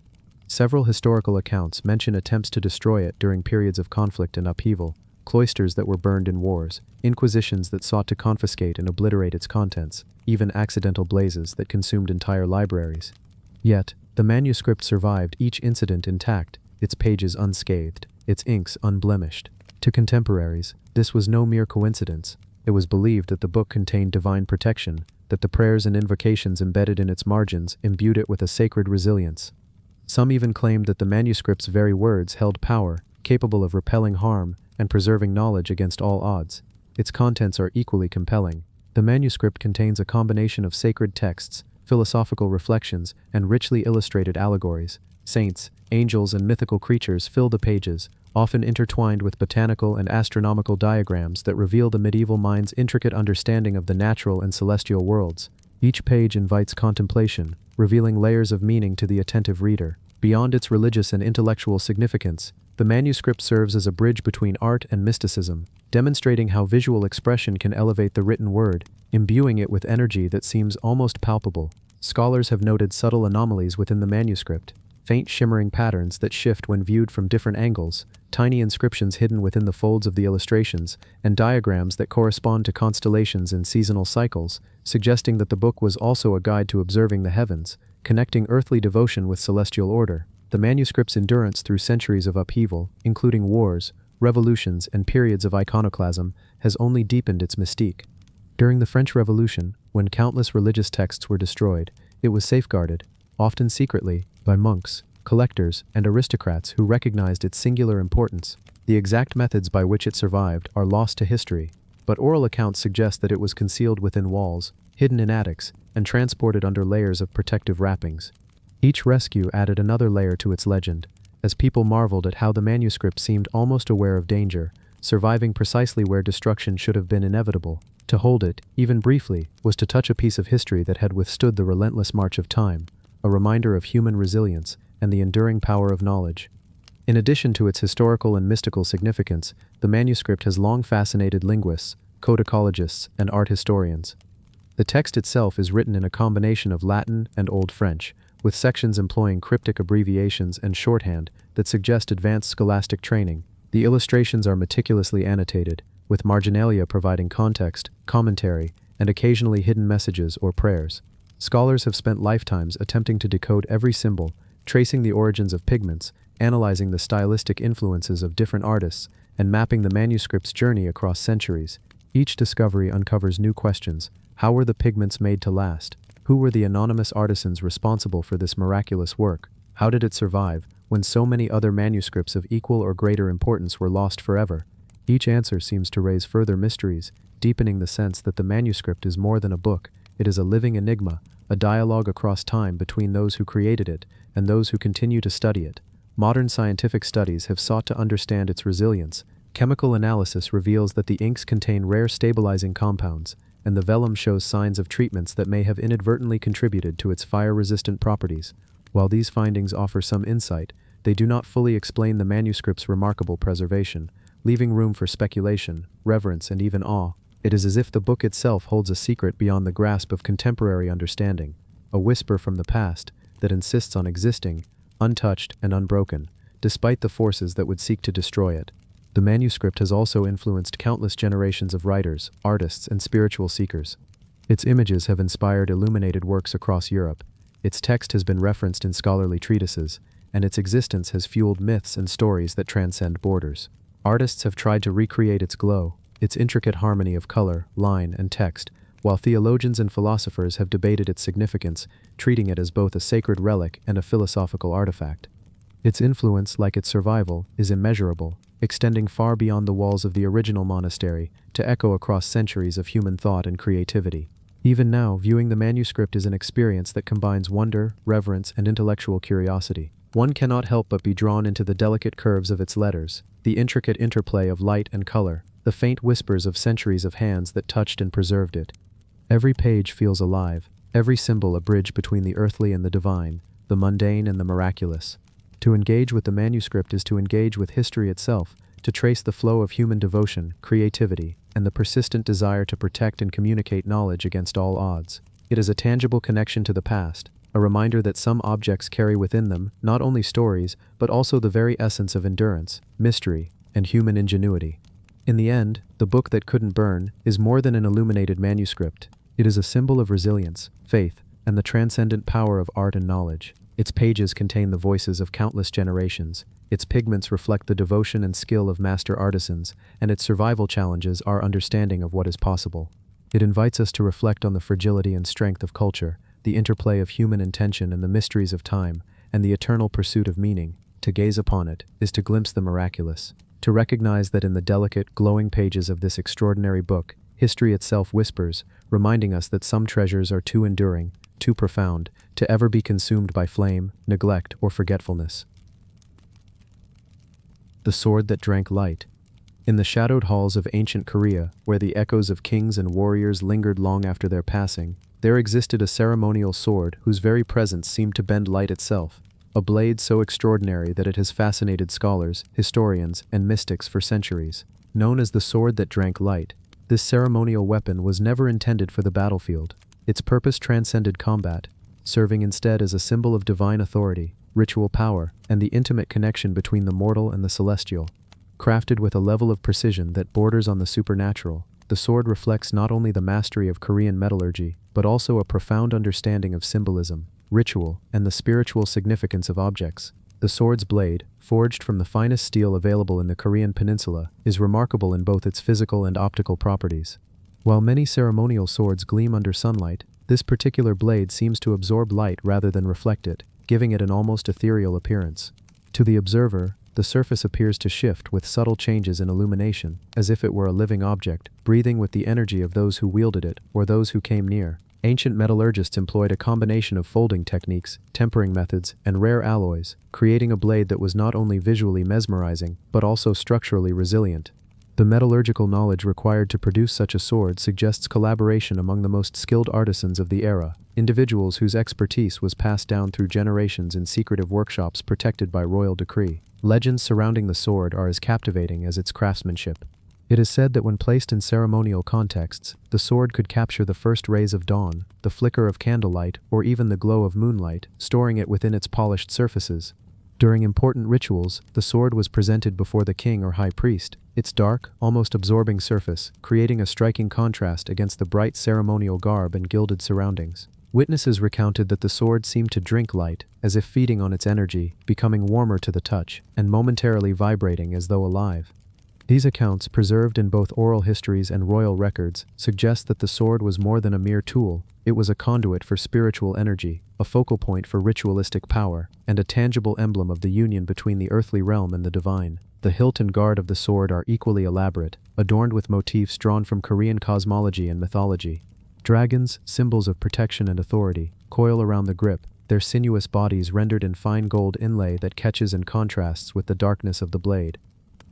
Several historical accounts mention attempts to destroy it during periods of conflict and upheaval, cloisters that were burned in wars, inquisitions that sought to confiscate and obliterate its contents, even accidental blazes that consumed entire libraries. Yet, the manuscript survived each incident intact, its pages unscathed, its inks unblemished. To contemporaries, this was no mere coincidence. It was believed that the book contained divine protection, that the prayers and invocations embedded in its margins imbued it with a sacred resilience. Some even claimed that the manuscript's very words held power, capable of repelling harm and preserving knowledge against all odds. Its contents are equally compelling. The manuscript contains a combination of sacred texts, philosophical reflections, and richly illustrated allegories. Saints, angels, and mythical creatures fill the pages, often intertwined with botanical and astronomical diagrams that reveal the medieval mind's intricate understanding of the natural and celestial worlds. Each page invites contemplation, revealing layers of meaning to the attentive reader. Beyond its religious and intellectual significance, the manuscript serves as a bridge between art and mysticism, demonstrating how visual expression can elevate the written word, imbuing it with energy that seems almost palpable. Scholars have noted subtle anomalies within the manuscript, faint shimmering patterns that shift when viewed from different angles, tiny inscriptions hidden within the folds of the illustrations, and diagrams that correspond to constellations and seasonal cycles, suggesting that the book was also a guide to observing the heavens, connecting earthly devotion with celestial order. The manuscript's endurance through centuries of upheaval, including wars, revolutions, and periods of iconoclasm, has only deepened its mystique. During the French Revolution, when countless religious texts were destroyed, it was safeguarded, often secretly, by monks, collectors, and aristocrats who recognized its singular importance. The exact methods by which it survived are lost to history, but oral accounts suggest that it was concealed within walls, hidden in attics, and transported under layers of protective wrappings. Each rescue added another layer to its legend, as people marveled at how the manuscript seemed almost aware of danger, surviving precisely where destruction should have been inevitable. To hold it, even briefly, was to touch a piece of history that had withstood the relentless march of time, a reminder of human resilience and the enduring power of knowledge. In addition to its historical and mystical significance, the manuscript has long fascinated linguists, codicologists, and art historians. The text itself is written in a combination of Latin and Old French, with sections employing cryptic abbreviations and shorthand that suggest advanced scholastic training. The illustrations are meticulously annotated, with marginalia providing context, commentary, and occasionally hidden messages or prayers. Scholars have spent lifetimes attempting to decode every symbol, tracing the origins of pigments, analyzing the stylistic influences of different artists, and mapping the manuscript's journey across centuries. Each discovery uncovers new questions. How were the pigments made to last? Who were the anonymous artisans responsible for this miraculous work? How did it survive, when so many other manuscripts of equal or greater importance were lost forever? Each answer seems to raise further mysteries, deepening the sense that the manuscript is more than a book. It is a living enigma, a dialogue across time between those who created it and those who continue to study it. Modern scientific studies have sought to understand its resilience. Chemical analysis reveals that the inks contain rare stabilizing compounds, and the vellum shows signs of treatments that may have inadvertently contributed to its fire-resistant properties. While these findings offer some insight, they do not fully explain the manuscript's remarkable preservation, leaving room for speculation, reverence, and even awe. It is as if the book itself holds a secret beyond the grasp of contemporary understanding, a whisper from the past that insists on existing, untouched and unbroken, despite the forces that would seek to destroy it. The manuscript has also influenced countless generations of writers, artists, and spiritual seekers. Its images have inspired illuminated works across Europe. Its text has been referenced in scholarly treatises, and its existence has fueled myths and stories that transcend borders. Artists have tried to recreate its glow, its intricate harmony of color, line, and text, while theologians and philosophers have debated its significance, treating it as both a sacred relic and a philosophical artifact. Its influence, like its survival, is immeasurable, extending far beyond the walls of the original monastery to echo across centuries of human thought and creativity. Even now, viewing the manuscript is an experience that combines wonder, reverence, and intellectual curiosity. One cannot help but be drawn into the delicate curves of its letters, the intricate interplay of light and color, the faint whispers of centuries of hands that touched and preserved it. Every page feels alive, every symbol a bridge between the earthly and the divine, the mundane and the miraculous. To engage with the manuscript is to engage with history itself, to trace the flow of human devotion, creativity, and the persistent desire to protect and communicate knowledge against all odds. It is a tangible connection to the past, a reminder that some objects carry within them not only stories, but also the very essence of endurance, mystery, and human ingenuity. In the end, the book that couldn't burn is more than an illuminated manuscript. It is a symbol of resilience, faith, and the transcendent power of art and knowledge. Its pages contain the voices of countless generations, its pigments reflect the devotion and skill of master artisans, and its survival challenges our understanding of what is possible. It invites us to reflect on the fragility and strength of culture, the interplay of human intention and the mysteries of time, and the eternal pursuit of meaning. To gaze upon it is to glimpse the miraculous, to recognize that in the delicate, glowing pages of this extraordinary book, history itself whispers, reminding us that some treasures are too enduring, too profound, to ever be consumed by flame, neglect, or forgetfulness. The Sword That Drank Light. In the shadowed halls of ancient Korea, where the echoes of kings and warriors lingered long after their passing, there existed a ceremonial sword whose very presence seemed to bend light itself, a blade so extraordinary that it has fascinated scholars, historians, and mystics for centuries. Known as the Sword That Drank Light, this ceremonial weapon was never intended for the battlefield. Its purpose transcended combat, serving instead as a symbol of divine authority, ritual power, and the intimate connection between the mortal and the celestial. Crafted with a level of precision that borders on the supernatural, the sword reflects not only the mastery of Korean metallurgy, but also a profound understanding of symbolism, ritual, and the spiritual significance of objects. The sword's blade, forged from the finest steel available in the Korean peninsula, is remarkable in both its physical and optical properties. While many ceremonial swords gleam under sunlight, this particular blade seems to absorb light rather than reflect it, giving it an almost ethereal appearance. To the observer, the surface appears to shift with subtle changes in illumination, as if it were a living object, breathing with the energy of those who wielded it or those who came near. Ancient metallurgists employed a combination of folding techniques, tempering methods, and rare alloys, creating a blade that was not only visually mesmerizing, but also structurally resilient. The metallurgical knowledge required to produce such a sword suggests collaboration among the most skilled artisans of the era, individuals whose expertise was passed down through generations in secretive workshops protected by royal decree. Legends surrounding the sword are as captivating as its craftsmanship. It is said that when placed in ceremonial contexts, the sword could capture the first rays of dawn, the flicker of candlelight, or even the glow of moonlight, storing it within its polished surfaces. During important rituals, the sword was presented before the king or high priest, its dark, almost absorbing surface creating a striking contrast against the bright ceremonial garb and gilded surroundings. Witnesses recounted that the sword seemed to drink light, as if feeding on its energy, becoming warmer to the touch, and momentarily vibrating as though alive. These accounts, preserved in both oral histories and royal records, suggest that the sword was more than a mere tool. It was a conduit for spiritual energy, a focal point for ritualistic power, and a tangible emblem of the union between the earthly realm and the divine. The hilt and guard of the sword are equally elaborate, adorned with motifs drawn from Korean cosmology and mythology. Dragons, symbols of protection and authority, coil around the grip, their sinuous bodies rendered in fine gold inlay that catches and contrasts with the darkness of the blade.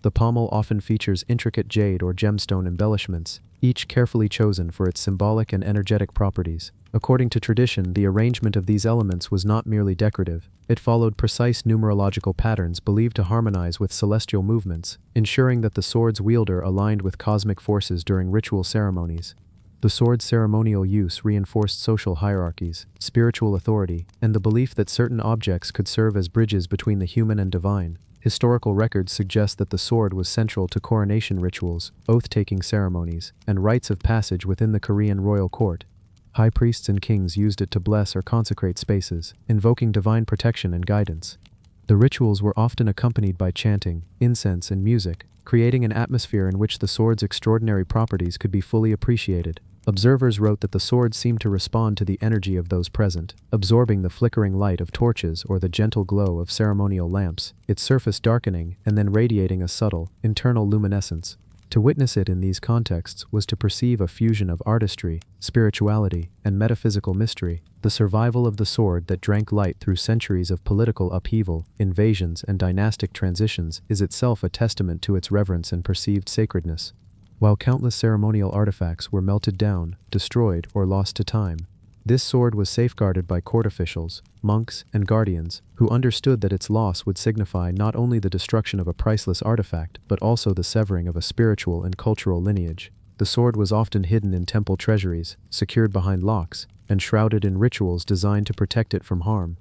The pommel often features intricate jade or gemstone embellishments, each carefully chosen for its symbolic and energetic properties. According to tradition, the arrangement of these elements was not merely decorative. It followed precise numerological patterns believed to harmonize with celestial movements, ensuring that the sword's wielder aligned with cosmic forces during ritual ceremonies. The sword's ceremonial use reinforced social hierarchies, spiritual authority, and the belief that certain objects could serve as bridges between the human and divine. Historical records suggest that the sword was central to coronation rituals, oath-taking ceremonies, and rites of passage within the Korean royal court. High priests and kings used it to bless or consecrate spaces, invoking divine protection and guidance. The rituals were often accompanied by chanting, incense, and music, creating an atmosphere in which the sword's extraordinary properties could be fully appreciated. Observers wrote that the sword seemed to respond to the energy of those present, absorbing the flickering light of torches or the gentle glow of ceremonial lamps, its surface darkening and then radiating a subtle, internal luminescence. To witness it in these contexts was to perceive a fusion of artistry, spirituality, and metaphysical mystery. The survival of the sword that drank light through centuries of political upheaval, invasions, and dynastic transitions is itself a testament to its reverence and perceived sacredness. While countless ceremonial artifacts were melted down, destroyed, or lost to time, this sword was safeguarded by court officials, monks, and guardians, who understood that its loss would signify not only the destruction of a priceless artifact, but also the severing of a spiritual and cultural lineage. The sword was often hidden in temple treasuries, secured behind locks, and shrouded in rituals designed to protect it from harm.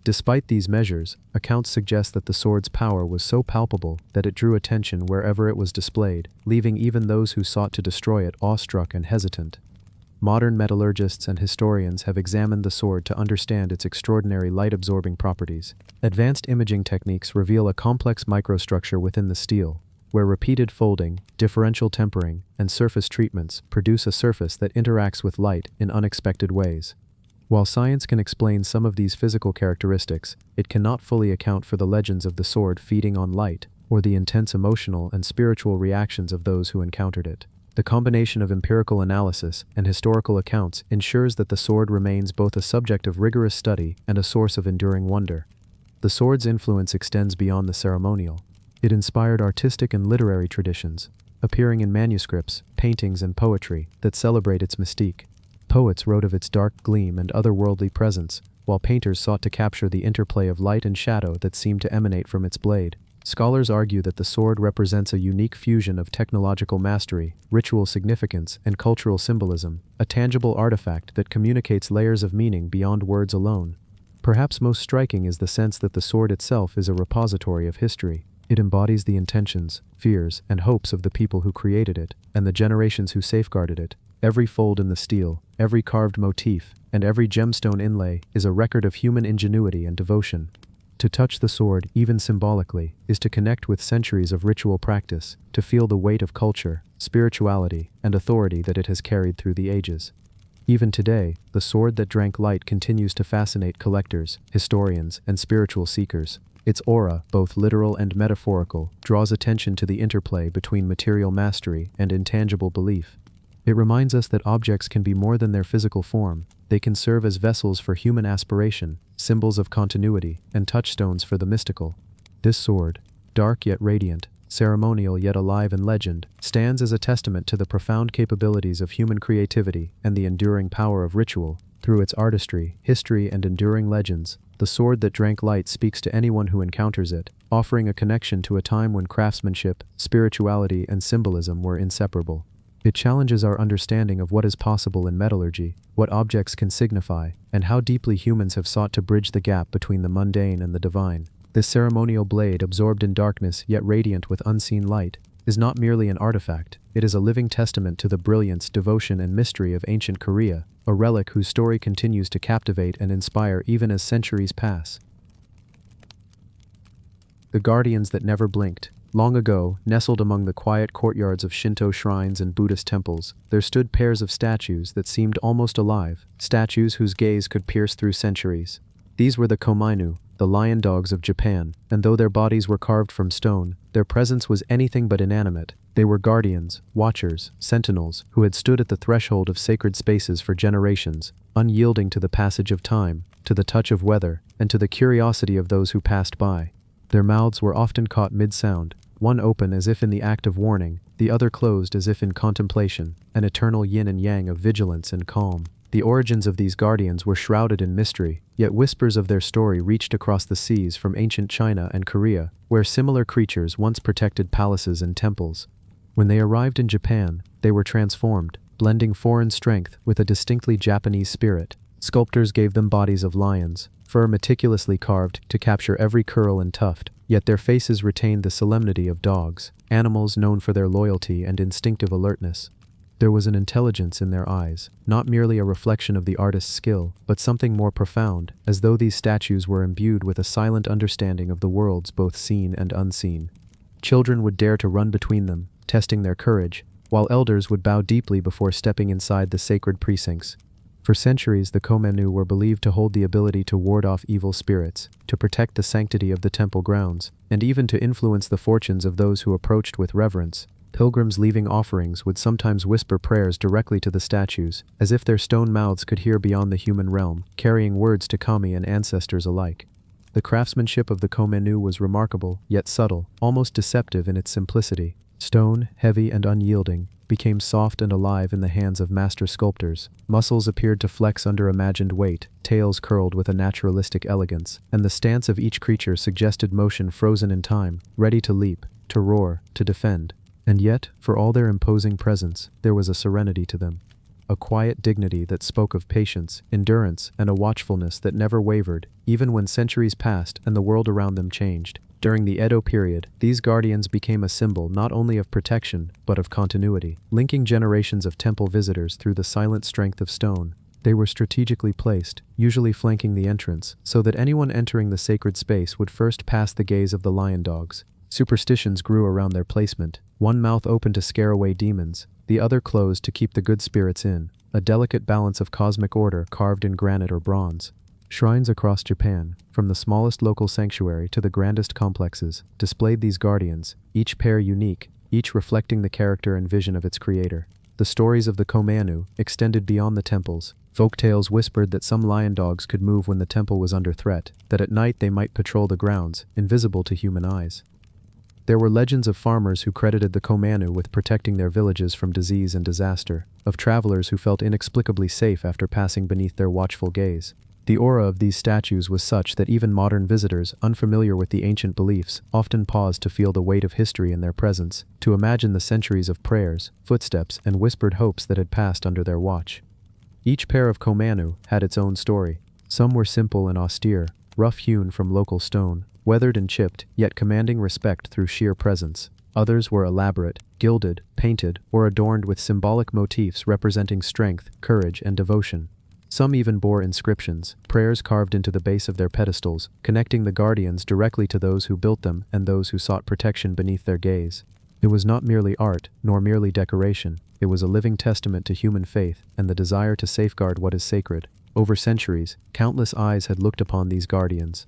Despite these measures, accounts suggest that the sword's power was so palpable that it drew attention wherever it was displayed, leaving even those who sought to destroy it awestruck and hesitant. Modern metallurgists and historians have examined the sword to understand its extraordinary light-absorbing properties. Advanced imaging techniques reveal a complex microstructure within the steel, where repeated folding, differential tempering, and surface treatments produce a surface that interacts with light in unexpected ways. While science can explain some of these physical characteristics, it cannot fully account for the legends of the sword feeding on light, or the intense emotional and spiritual reactions of those who encountered it. The combination of empirical analysis and historical accounts ensures that the sword remains both a subject of rigorous study and a source of enduring wonder. The sword's influence extends beyond the ceremonial. It inspired artistic and literary traditions, appearing in manuscripts, paintings, and poetry that celebrate its mystique. Poets wrote of its dark gleam and otherworldly presence, while painters sought to capture the interplay of light and shadow that seemed to emanate from its blade. Scholars argue that the sword represents a unique fusion of technological mastery, ritual significance, and cultural symbolism, a tangible artifact that communicates layers of meaning beyond words alone. Perhaps most striking is the sense that the sword itself is a repository of history. It embodies the intentions, fears, and hopes of the people who created it, and the generations who safeguarded it. Every fold in the steel, every carved motif, and every gemstone inlay is a record of human ingenuity and devotion. To touch the sword, even symbolically, is to connect with centuries of ritual practice, to feel the weight of culture, spirituality, and authority that it has carried through the ages. Even today, the sword that drank light continues to fascinate collectors, historians, and spiritual seekers. Its aura, both literal and metaphorical, draws attention to the interplay between material mastery and intangible belief. It reminds us that objects can be more than their physical form. They can serve as vessels for human aspiration, symbols of continuity, and touchstones for the mystical. This sword, dark yet radiant, ceremonial yet alive in legend, stands as a testament to the profound capabilities of human creativity and the enduring power of ritual. Through its artistry, history, and enduring legends, the sword that drank light speaks to anyone who encounters it, offering a connection to a time when craftsmanship, spirituality, and symbolism were inseparable. It challenges our understanding of what is possible in metallurgy, what objects can signify, and how deeply humans have sought to bridge the gap between the mundane and the divine. This ceremonial blade, absorbed in darkness yet radiant with unseen light, is not merely an artifact, it is a living testament to the brilliance, devotion, and mystery of ancient Korea, a relic whose story continues to captivate and inspire even as centuries pass. The guardians that never blinked. Long ago, nestled among the quiet courtyards of Shinto shrines and Buddhist temples, there stood pairs of statues that seemed almost alive, statues whose gaze could pierce through centuries. These were the komainu, the lion dogs of Japan, and though their bodies were carved from stone, their presence was anything but inanimate. They were guardians, watchers, sentinels, who had stood at the threshold of sacred spaces for generations, unyielding to the passage of time, to the touch of weather, and to the curiosity of those who passed by. Their mouths were often caught mid-sound, one open as if in the act of warning, the other closed as if in contemplation, an eternal yin and yang of vigilance and calm. The origins of these guardians were shrouded in mystery, yet whispers of their story reached across the seas from ancient China and Korea, where similar creatures once protected palaces and temples. When they arrived in Japan, they were transformed, blending foreign strength with a distinctly Japanese spirit. Sculptors gave them bodies of lions, fur meticulously carved to capture every curl and tuft, yet their faces retained the solemnity of dogs, animals known for their loyalty and instinctive alertness. There was an intelligence in their eyes, not merely a reflection of the artist's skill, but something more profound, as though these statues were imbued with a silent understanding of the worlds both seen and unseen. Children would dare to run between them, testing their courage, while elders would bow deeply before stepping inside the sacred precincts. For centuries, the komainu were believed to hold the ability to ward off evil spirits, to protect the sanctity of the temple grounds, and even to influence the fortunes of those who approached with reverence. Pilgrims leaving offerings would sometimes whisper prayers directly to the statues, as if their stone mouths could hear beyond the human realm, carrying words to kami and ancestors alike. The craftsmanship of the komainu was remarkable, yet subtle, almost deceptive in its simplicity. Stone, heavy and unyielding, became soft and alive in the hands of master sculptors. Muscles appeared to flex under imagined weight, tails curled with a naturalistic elegance, and the stance of each creature suggested motion frozen in time, ready to leap, to roar, to defend. And yet, for all their imposing presence, there was a serenity to them. A quiet dignity that spoke of patience, endurance, and a watchfulness that never wavered, even when centuries passed and the world around them changed. During the Edo period, these guardians became a symbol not only of protection, but of continuity, linking generations of temple visitors through the silent strength of stone. They were strategically placed, usually flanking the entrance, so that anyone entering the sacred space would first pass the gaze of the lion dogs. Superstitions grew around their placement, one mouth open to scare away demons, the other closed to keep the good spirits in, a delicate balance of cosmic order carved in granite or bronze. Shrines across Japan, from the smallest local sanctuary to the grandest complexes, displayed these guardians, each pair unique, each reflecting the character and vision of its creator. The stories of the komainu extended beyond the temples. Folktales whispered that some lion dogs could move when the temple was under threat, that at night they might patrol the grounds, invisible to human eyes. There were legends of farmers who credited the komainu with protecting their villages from disease and disaster, of travelers who felt inexplicably safe after passing beneath their watchful gaze. The aura of these statues was such that even modern visitors, unfamiliar with the ancient beliefs, often paused to feel the weight of history in their presence, to imagine the centuries of prayers, footsteps, and whispered hopes that had passed under their watch. Each pair of komainu had its own story. Some were simple and austere, rough-hewn from local stone, weathered and chipped, yet commanding respect through sheer presence. Others were elaborate, gilded, painted, or adorned with symbolic motifs representing strength, courage, and devotion. Some even bore inscriptions, prayers carved into the base of their pedestals, connecting the guardians directly to those who built them and those who sought protection beneath their gaze. It was not merely art, nor merely decoration. It was a living testament to human faith and the desire to safeguard what is sacred. Over centuries, countless eyes had looked upon these guardians.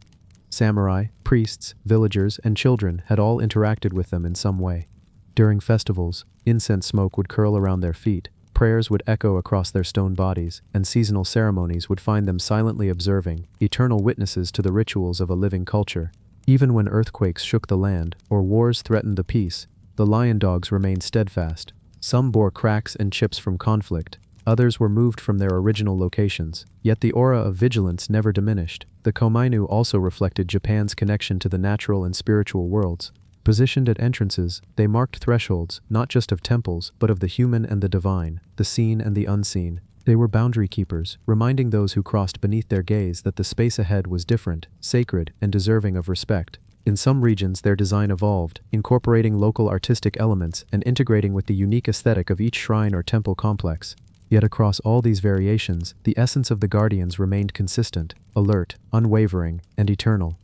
Samurai, priests, villagers, and children had all interacted with them in some way. During festivals, incense smoke would curl around their feet, prayers would echo across their stone bodies, and seasonal ceremonies would find them silently observing, eternal witnesses to the rituals of a living culture. Even when earthquakes shook the land, or wars threatened the peace, the lion dogs remained steadfast. Some bore cracks and chips from conflict, others were moved from their original locations, yet the aura of vigilance never diminished. The komainu also reflected Japan's connection to the natural and spiritual worlds. Positioned at entrances, they marked thresholds, not just of temples, but of the human and the divine, the seen and the unseen. They were boundary keepers, reminding those who crossed beneath their gaze that the space ahead was different, sacred, and deserving of respect. In some regions, their design evolved, incorporating local artistic elements and integrating with the unique aesthetic of each shrine or temple complex. Yet across all these variations, the essence of the guardians remained consistent, alert, unwavering, and eternal.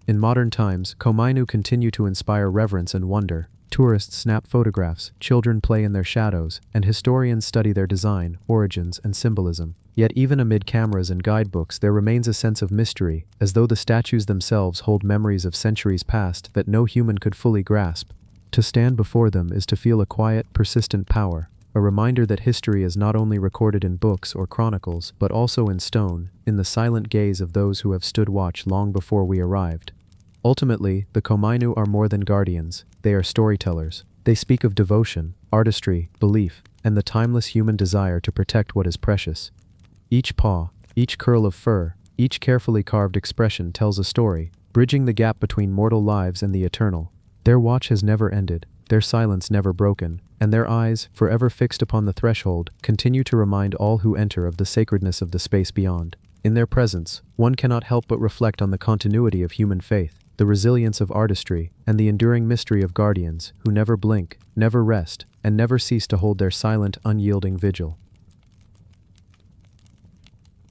In modern times, komainu continue to inspire reverence and wonder. Tourists snap photographs, children play in their shadows, and historians study their design, origins, and symbolism. Yet even amid cameras and guidebooks there remains a sense of mystery, as though the statues themselves hold memories of centuries past that no human could fully grasp. To stand before them is to feel a quiet, persistent power, a reminder that history is not only recorded in books or chronicles, but also in stone, in the silent gaze of those who have stood watch long before we arrived. Ultimately, the komainu are more than guardians, they are storytellers. They speak of devotion, artistry, belief, and the timeless human desire to protect what is precious. Each paw, each curl of fur, each carefully carved expression tells a story, bridging the gap between mortal lives and the eternal. Their watch has never ended, their silence never broken, and their eyes, forever fixed upon the threshold, continue to remind all who enter of the sacredness of the space beyond. In their presence, one cannot help but reflect on the continuity of human faith, the resilience of artistry, and the enduring mystery of guardians who never blink, never rest, and never cease to hold their silent, unyielding vigil.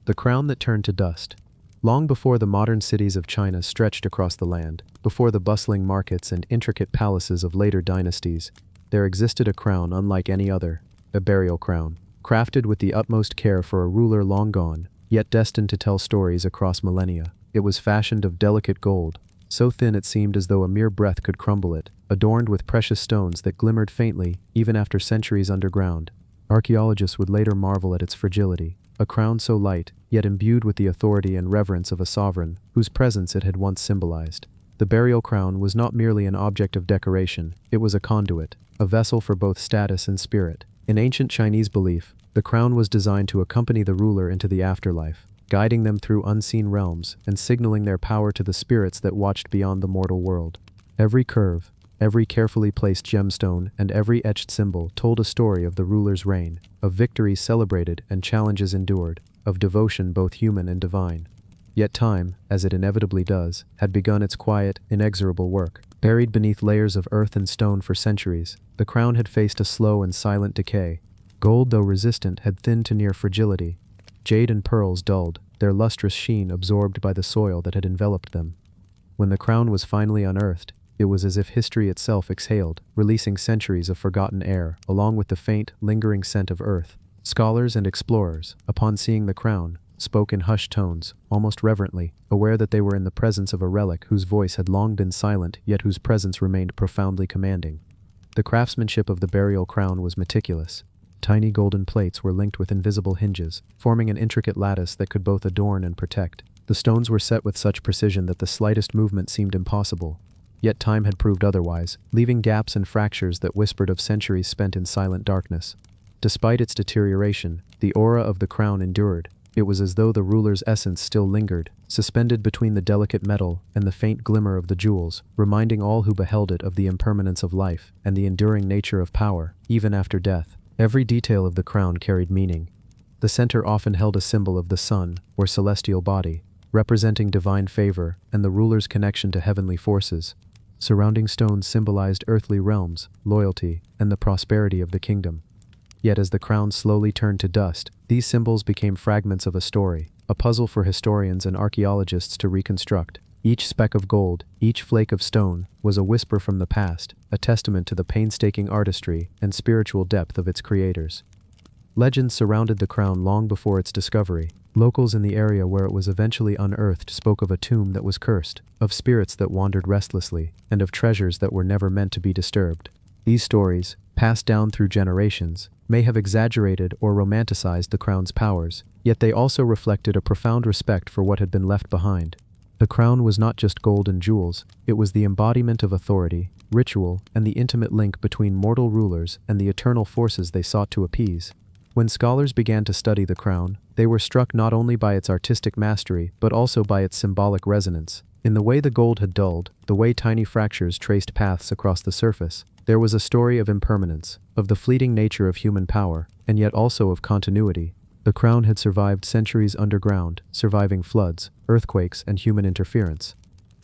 The crown that turned to dust. Long before the modern cities of China stretched across the land, before the bustling markets and intricate palaces of later dynasties, there existed a crown unlike any other, a burial crown, crafted with the utmost care for a ruler long gone, yet destined to tell stories across millennia. It was fashioned of delicate gold, so thin it seemed as though a mere breath could crumble it, adorned with precious stones that glimmered faintly even after centuries underground. Archaeologists would later marvel at its fragility, a crown so light, yet imbued with the authority and reverence of a sovereign, whose presence it had once symbolized. The burial crown was not merely an object of decoration, it was a conduit, a vessel for both status and spirit. In ancient Chinese belief, the crown was designed to accompany the ruler into the afterlife, guiding them through unseen realms and signaling their power to the spirits that watched beyond the mortal world. Every curve, every carefully placed gemstone, and every etched symbol told a story of the ruler's reign, of victories celebrated and challenges endured, of devotion both human and divine. Yet time, as it inevitably does, had begun its quiet, inexorable work. Buried beneath layers of earth and stone for centuries, the crown had faced a slow and silent decay. Gold, though resistant, had thinned to near fragility. Jade and pearls dulled, their lustrous sheen absorbed by the soil that had enveloped them. When the crown was finally unearthed, it was as if history itself exhaled, releasing centuries of forgotten air, along with the faint, lingering scent of earth. Scholars and explorers, upon seeing the crown, spoke in hushed tones, almost reverently, aware that they were in the presence of a relic whose voice had long been silent, yet whose presence remained profoundly commanding. The craftsmanship of the burial crown was meticulous. Tiny golden plates were linked with invisible hinges, forming an intricate lattice that could both adorn and protect. The stones were set with such precision that the slightest movement seemed impossible. Yet time had proved otherwise, leaving gaps and fractures that whispered of centuries spent in silent darkness. Despite its deterioration, the aura of the crown endured. It was as though the ruler's essence still lingered, suspended between the delicate metal and the faint glimmer of the jewels, reminding all who beheld it of the impermanence of life and the enduring nature of power, even after death. Every detail of the crown carried meaning. The center often held a symbol of the sun, or celestial body, representing divine favor and the ruler's connection to heavenly forces. Surrounding stones symbolized earthly realms, loyalty, and the prosperity of the kingdom. Yet as the crown slowly turned to dust, these symbols became fragments of a story, a puzzle for historians and archaeologists to reconstruct. Each speck of gold, each flake of stone, was a whisper from the past, a testament to the painstaking artistry and spiritual depth of its creators. Legends surrounded the crown long before its discovery. Locals in the area where it was eventually unearthed spoke of a tomb that was cursed, of spirits that wandered restlessly, and of treasures that were never meant to be disturbed. These stories, passed down through generations, may have exaggerated or romanticized the crown's powers, yet they also reflected a profound respect for what had been left behind. The crown was not just gold and jewels, it was the embodiment of authority, ritual, and the intimate link between mortal rulers and the eternal forces they sought to appease. When scholars began to study the crown, they were struck not only by its artistic mastery but also by its symbolic resonance. In the way the gold had dulled, the way tiny fractures traced paths across the surface, there was a story of impermanence, of the fleeting nature of human power, and yet also of continuity. The crown had survived centuries underground, surviving floods, earthquakes, and human interference.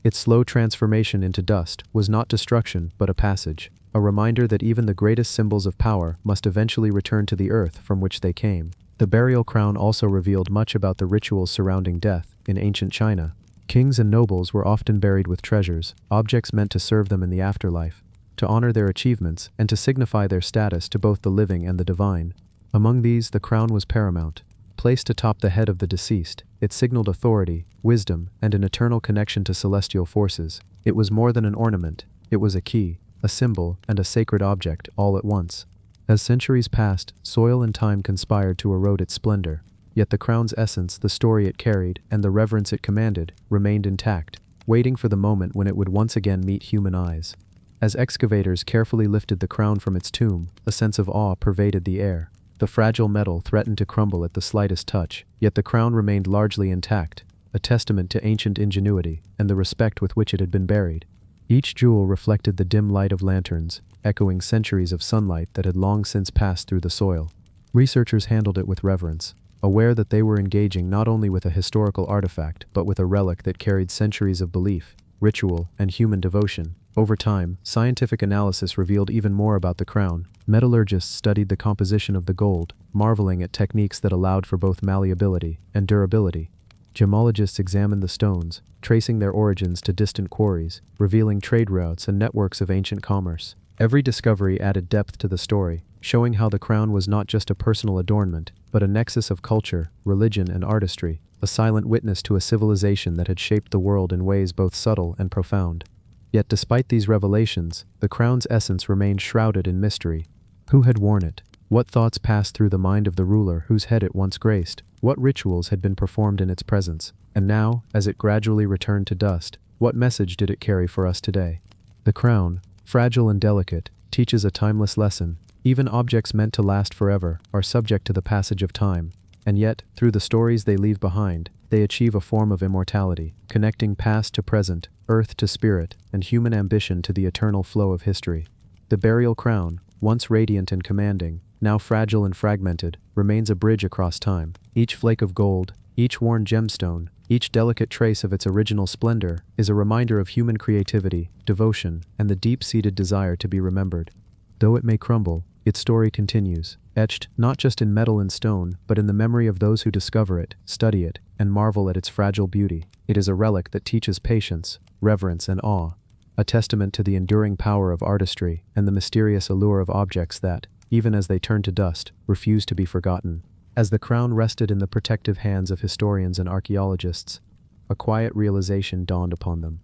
Its slow transformation into dust was not destruction but a passage, a reminder that even the greatest symbols of power must eventually return to the earth from which they came. The burial crown also revealed much about the rituals surrounding death in ancient China. Kings and nobles were often buried with treasures, objects meant to serve them in the afterlife, to honor their achievements and to signify their status to both the living and the divine. Among these, the crown was paramount. Placed atop the head of the deceased, it signaled authority, wisdom, and an eternal connection to celestial forces. It was more than an ornament. It was a key, a symbol, and a sacred object all at once. As centuries passed, soil and time conspired to erode its splendor. Yet the crown's essence, the story it carried, and the reverence it commanded, remained intact, waiting for the moment when it would once again meet human eyes. As excavators carefully lifted the crown from its tomb, a sense of awe pervaded the air. The fragile metal threatened to crumble at the slightest touch, yet the crown remained largely intact, a testament to ancient ingenuity and the respect with which it had been buried. Each jewel reflected the dim light of lanterns, echoing centuries of sunlight that had long since passed through the soil. Researchers handled it with reverence, aware that they were engaging not only with a historical artifact but with a relic that carried centuries of belief, ritual, and human devotion. Over time, scientific analysis revealed even more about the crown. Metallurgists studied the composition of the gold, marveling at techniques that allowed for both malleability and durability. Gemologists examined the stones, tracing their origins to distant quarries, revealing trade routes and networks of ancient commerce. Every discovery added depth to the story, showing how the crown was not just a personal adornment, but a nexus of culture, religion, and artistry, a silent witness to a civilization that had shaped the world in ways both subtle and profound. Yet despite these revelations, the crown's essence remained shrouded in mystery. Who had worn it? What thoughts passed through the mind of the ruler whose head it once graced? What rituals had been performed in its presence? And now, as it gradually returned to dust, what message did it carry for us today? The crown, fragile and delicate, teaches a timeless lesson. Even objects meant to last forever are subject to the passage of time. And yet, through the stories they leave behind, they achieve a form of immortality, connecting past to present, earth to spirit, and human ambition to the eternal flow of history. The burial crown, once radiant and commanding, now fragile and fragmented, remains a bridge across time. Each flake of gold, each worn gemstone, each delicate trace of its original splendor is a reminder of human creativity, devotion, and the deep-seated desire to be remembered. Though it may crumble, its story continues, etched not just in metal and stone, but in the memory of those who discover it, study it, and marvel at its fragile beauty. It is a relic that teaches patience, reverence, and awe, a testament to the enduring power of artistry and the mysterious allure of objects that, even as they turn to dust, refuse to be forgotten. As the crown rested in the protective hands of historians and archaeologists, a quiet realization dawned upon them.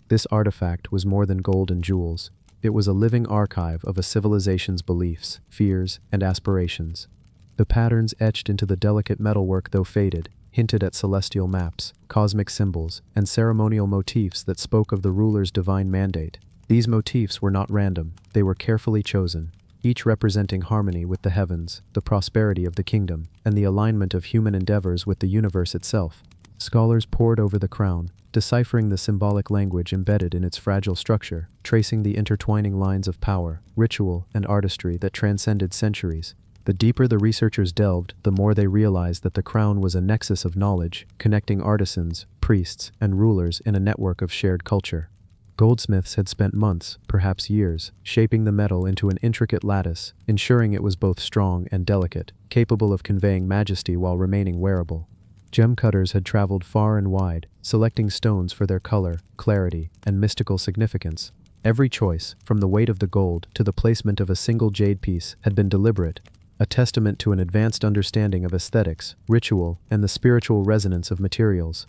This artifact was more than gold and jewels. It was a living archive of a civilization's beliefs, fears, and aspirations. The patterns etched into the delicate metalwork, though faded, hinted at celestial maps, cosmic symbols, and ceremonial motifs that spoke of the ruler's divine mandate. These motifs were not random, they were carefully chosen, each representing harmony with the heavens, the prosperity of the kingdom, and the alignment of human endeavors with the universe itself. Scholars pored over the crown, deciphering the symbolic language embedded in its fragile structure, tracing the intertwining lines of power, ritual, and artistry that transcended centuries. The deeper the researchers delved, the more they realized that the crown was a nexus of knowledge, connecting artisans, priests, and rulers in a network of shared culture. Goldsmiths had spent months, perhaps years, shaping the metal into an intricate lattice, ensuring it was both strong and delicate, capable of conveying majesty while remaining wearable. Gem cutters had traveled far and wide, selecting stones for their color, clarity, and mystical significance. Every choice, from the weight of the gold to the placement of a single jade piece, had been deliberate, a testament to an advanced understanding of aesthetics, ritual, and the spiritual resonance of materials.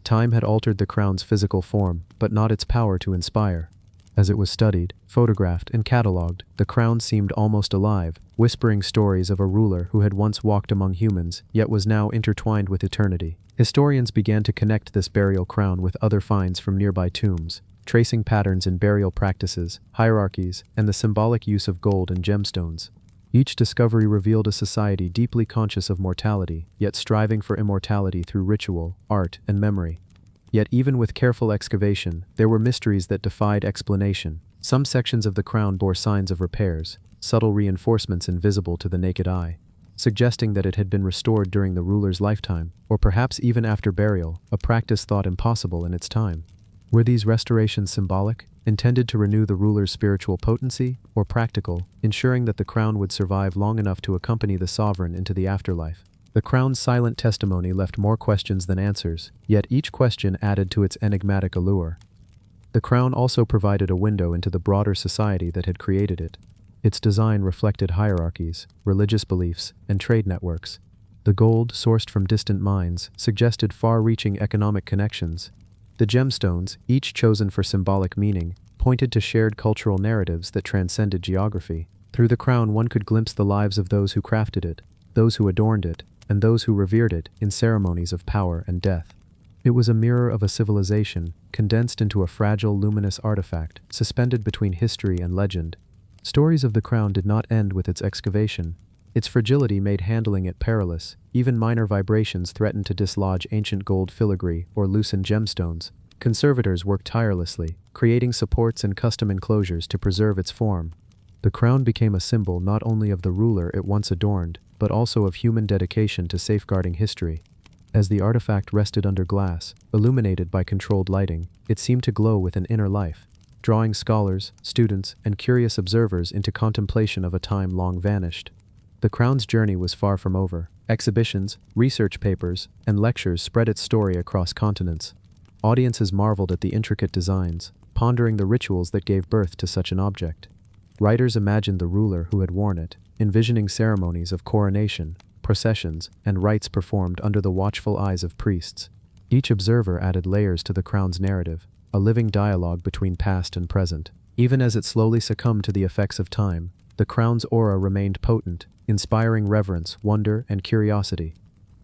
Time had altered the crown's physical form, but not its power to inspire. As it was studied, photographed, and catalogued, the crown seemed almost alive, whispering stories of a ruler who had once walked among humans, yet was now intertwined with eternity. Historians began to connect this burial crown with other finds from nearby tombs, tracing patterns in burial practices, hierarchies, and the symbolic use of gold and gemstones. Each discovery revealed a society deeply conscious of mortality, yet striving for immortality through ritual, art, and memory. Yet even with careful excavation, there were mysteries that defied explanation. Some sections of the crown bore signs of repairs, subtle reinforcements invisible to the naked eye, suggesting that it had been restored during the ruler's lifetime, or perhaps even after burial, a practice thought impossible in its time. Were these restorations symbolic, intended to renew the ruler's spiritual potency, or practical, ensuring that the crown would survive long enough to accompany the sovereign into the afterlife? The crown's silent testimony left more questions than answers, yet each question added to its enigmatic allure. The crown also provided a window into the broader society that had created it. Its design reflected hierarchies, religious beliefs, and trade networks. The gold, sourced from distant mines, suggested far-reaching economic connections. The gemstones, each chosen for symbolic meaning, pointed to shared cultural narratives that transcended geography. Through the crown one could glimpse the lives of those who crafted it, those who adorned it, and those who revered it in ceremonies of power and death. It was a mirror of a civilization, condensed into a fragile, luminous artifact, suspended between history and legend. Stories of the crown did not end with its excavation. Its fragility made handling it perilous. Even minor vibrations threatened to dislodge ancient gold filigree or loosen gemstones. Conservators worked tirelessly, creating supports and custom enclosures to preserve its form. The crown became a symbol not only of the ruler it once adorned, but also of human dedication to safeguarding history. As the artifact rested under glass, illuminated by controlled lighting, it seemed to glow with an inner life, drawing scholars, students, and curious observers into contemplation of a time long vanished. The crown's journey was far from over. Exhibitions, research papers, and lectures spread its story across continents. Audiences marveled at the intricate designs, pondering the rituals that gave birth to such an object. Writers imagined the ruler who had worn it, envisioning ceremonies of coronation, processions, and rites performed under the watchful eyes of priests. Each observer added layers to the crown's narrative, a living dialogue between past and present. Even as it slowly succumbed to the effects of time, the crown's aura remained potent, inspiring reverence, wonder, and curiosity.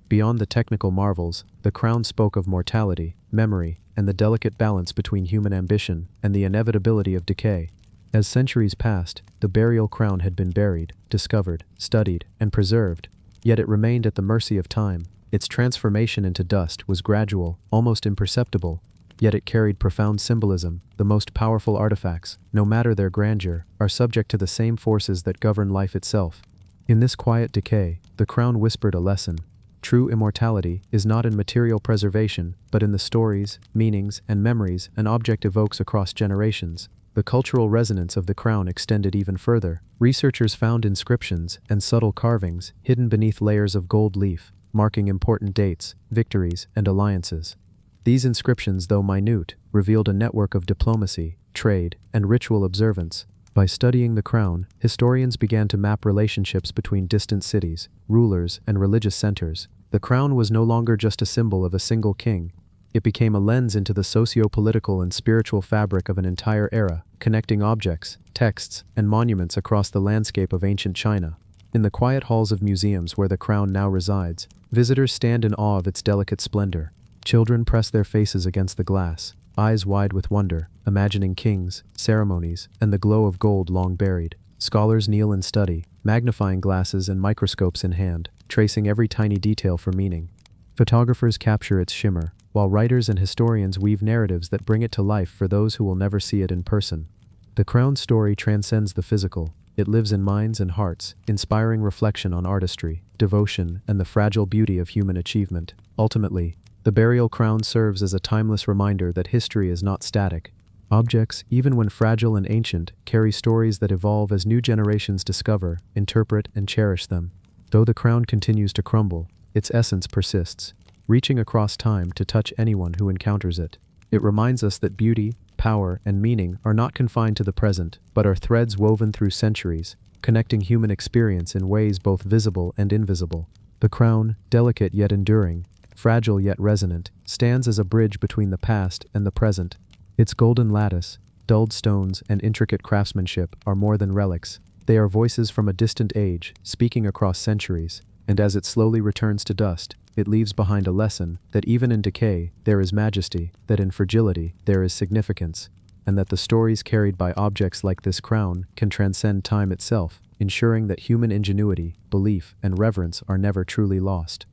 Beyond the technical marvels, the crown spoke of mortality, memory, and the delicate balance between human ambition and the inevitability of decay. As centuries passed, the burial crown had been buried, discovered, studied, and preserved, yet it remained at the mercy of time. Its transformation into dust was gradual, almost imperceptible, yet it carried profound symbolism. The most powerful artifacts, no matter their grandeur, are subject to the same forces that govern life itself. In this quiet decay, the crown whispered a lesson. True immortality is not in material preservation, but in the stories, meanings, and memories an object evokes across generations. The cultural resonance of the crown extended even further. Researchers found inscriptions and subtle carvings hidden beneath layers of gold leaf, marking important dates, victories, and alliances. These inscriptions, though minute, revealed a network of diplomacy, trade, and ritual observance. By studying the crown, historians began to map relationships between distant cities, rulers, and religious centers. The crown was no longer just a symbol of a single king. It became a lens into the socio-political and spiritual fabric of an entire era, connecting objects, texts, and monuments across the landscape of ancient China. In the quiet halls of museums where the crown now resides, visitors stand in awe of its delicate splendor. Children press their faces against the glass, eyes wide with wonder, imagining kings, ceremonies, and the glow of gold long buried. Scholars kneel and study, magnifying glasses and microscopes in hand, tracing every tiny detail for meaning. Photographers capture its shimmer, while writers and historians weave narratives that bring it to life for those who will never see it in person. The crown's story transcends the physical. It lives in minds and hearts, inspiring reflection on artistry, devotion, and the fragile beauty of human achievement. Ultimately, the burial crown serves as a timeless reminder that history is not static. Objects, even when fragile and ancient, carry stories that evolve as new generations discover, interpret, and cherish them. Though the crown continues to crumble, its essence persists, reaching across time to touch anyone who encounters it. It reminds us that beauty, power, and meaning are not confined to the present, but are threads woven through centuries, connecting human experience in ways both visible and invisible. The crown, delicate yet enduring, fragile yet resonant, stands as a bridge between the past and the present. Its golden lattice, dulled stones, and intricate craftsmanship are more than relics. They are voices from a distant age, speaking across centuries, and as it slowly returns to dust, it leaves behind a lesson that even in decay there is majesty, that in fragility there is significance, and that the stories carried by objects like this crown can transcend time itself, ensuring that human ingenuity, belief, and reverence are never truly lost.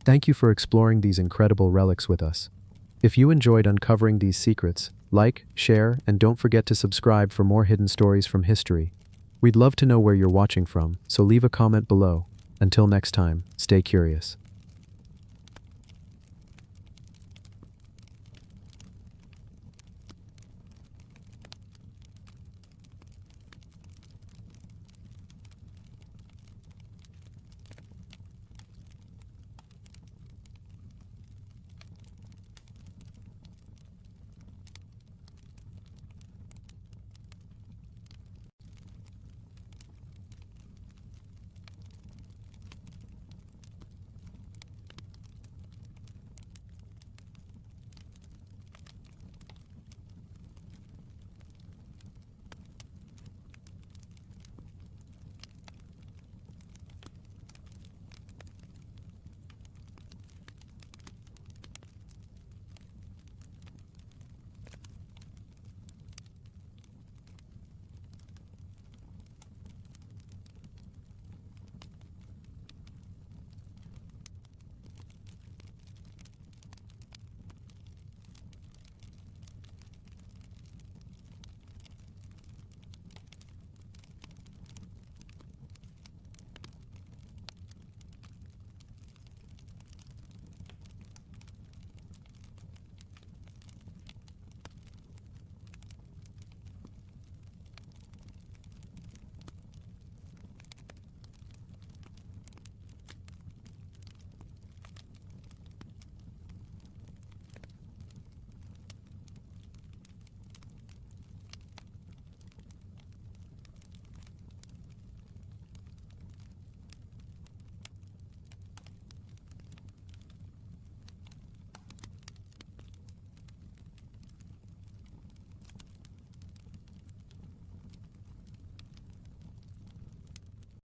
Thank you for exploring these incredible relics with us. If you enjoyed uncovering these secrets, like, share, and don't forget to subscribe for more hidden stories from history. We'd love to know where you're watching from, so leave a comment below. Until next time, stay curious.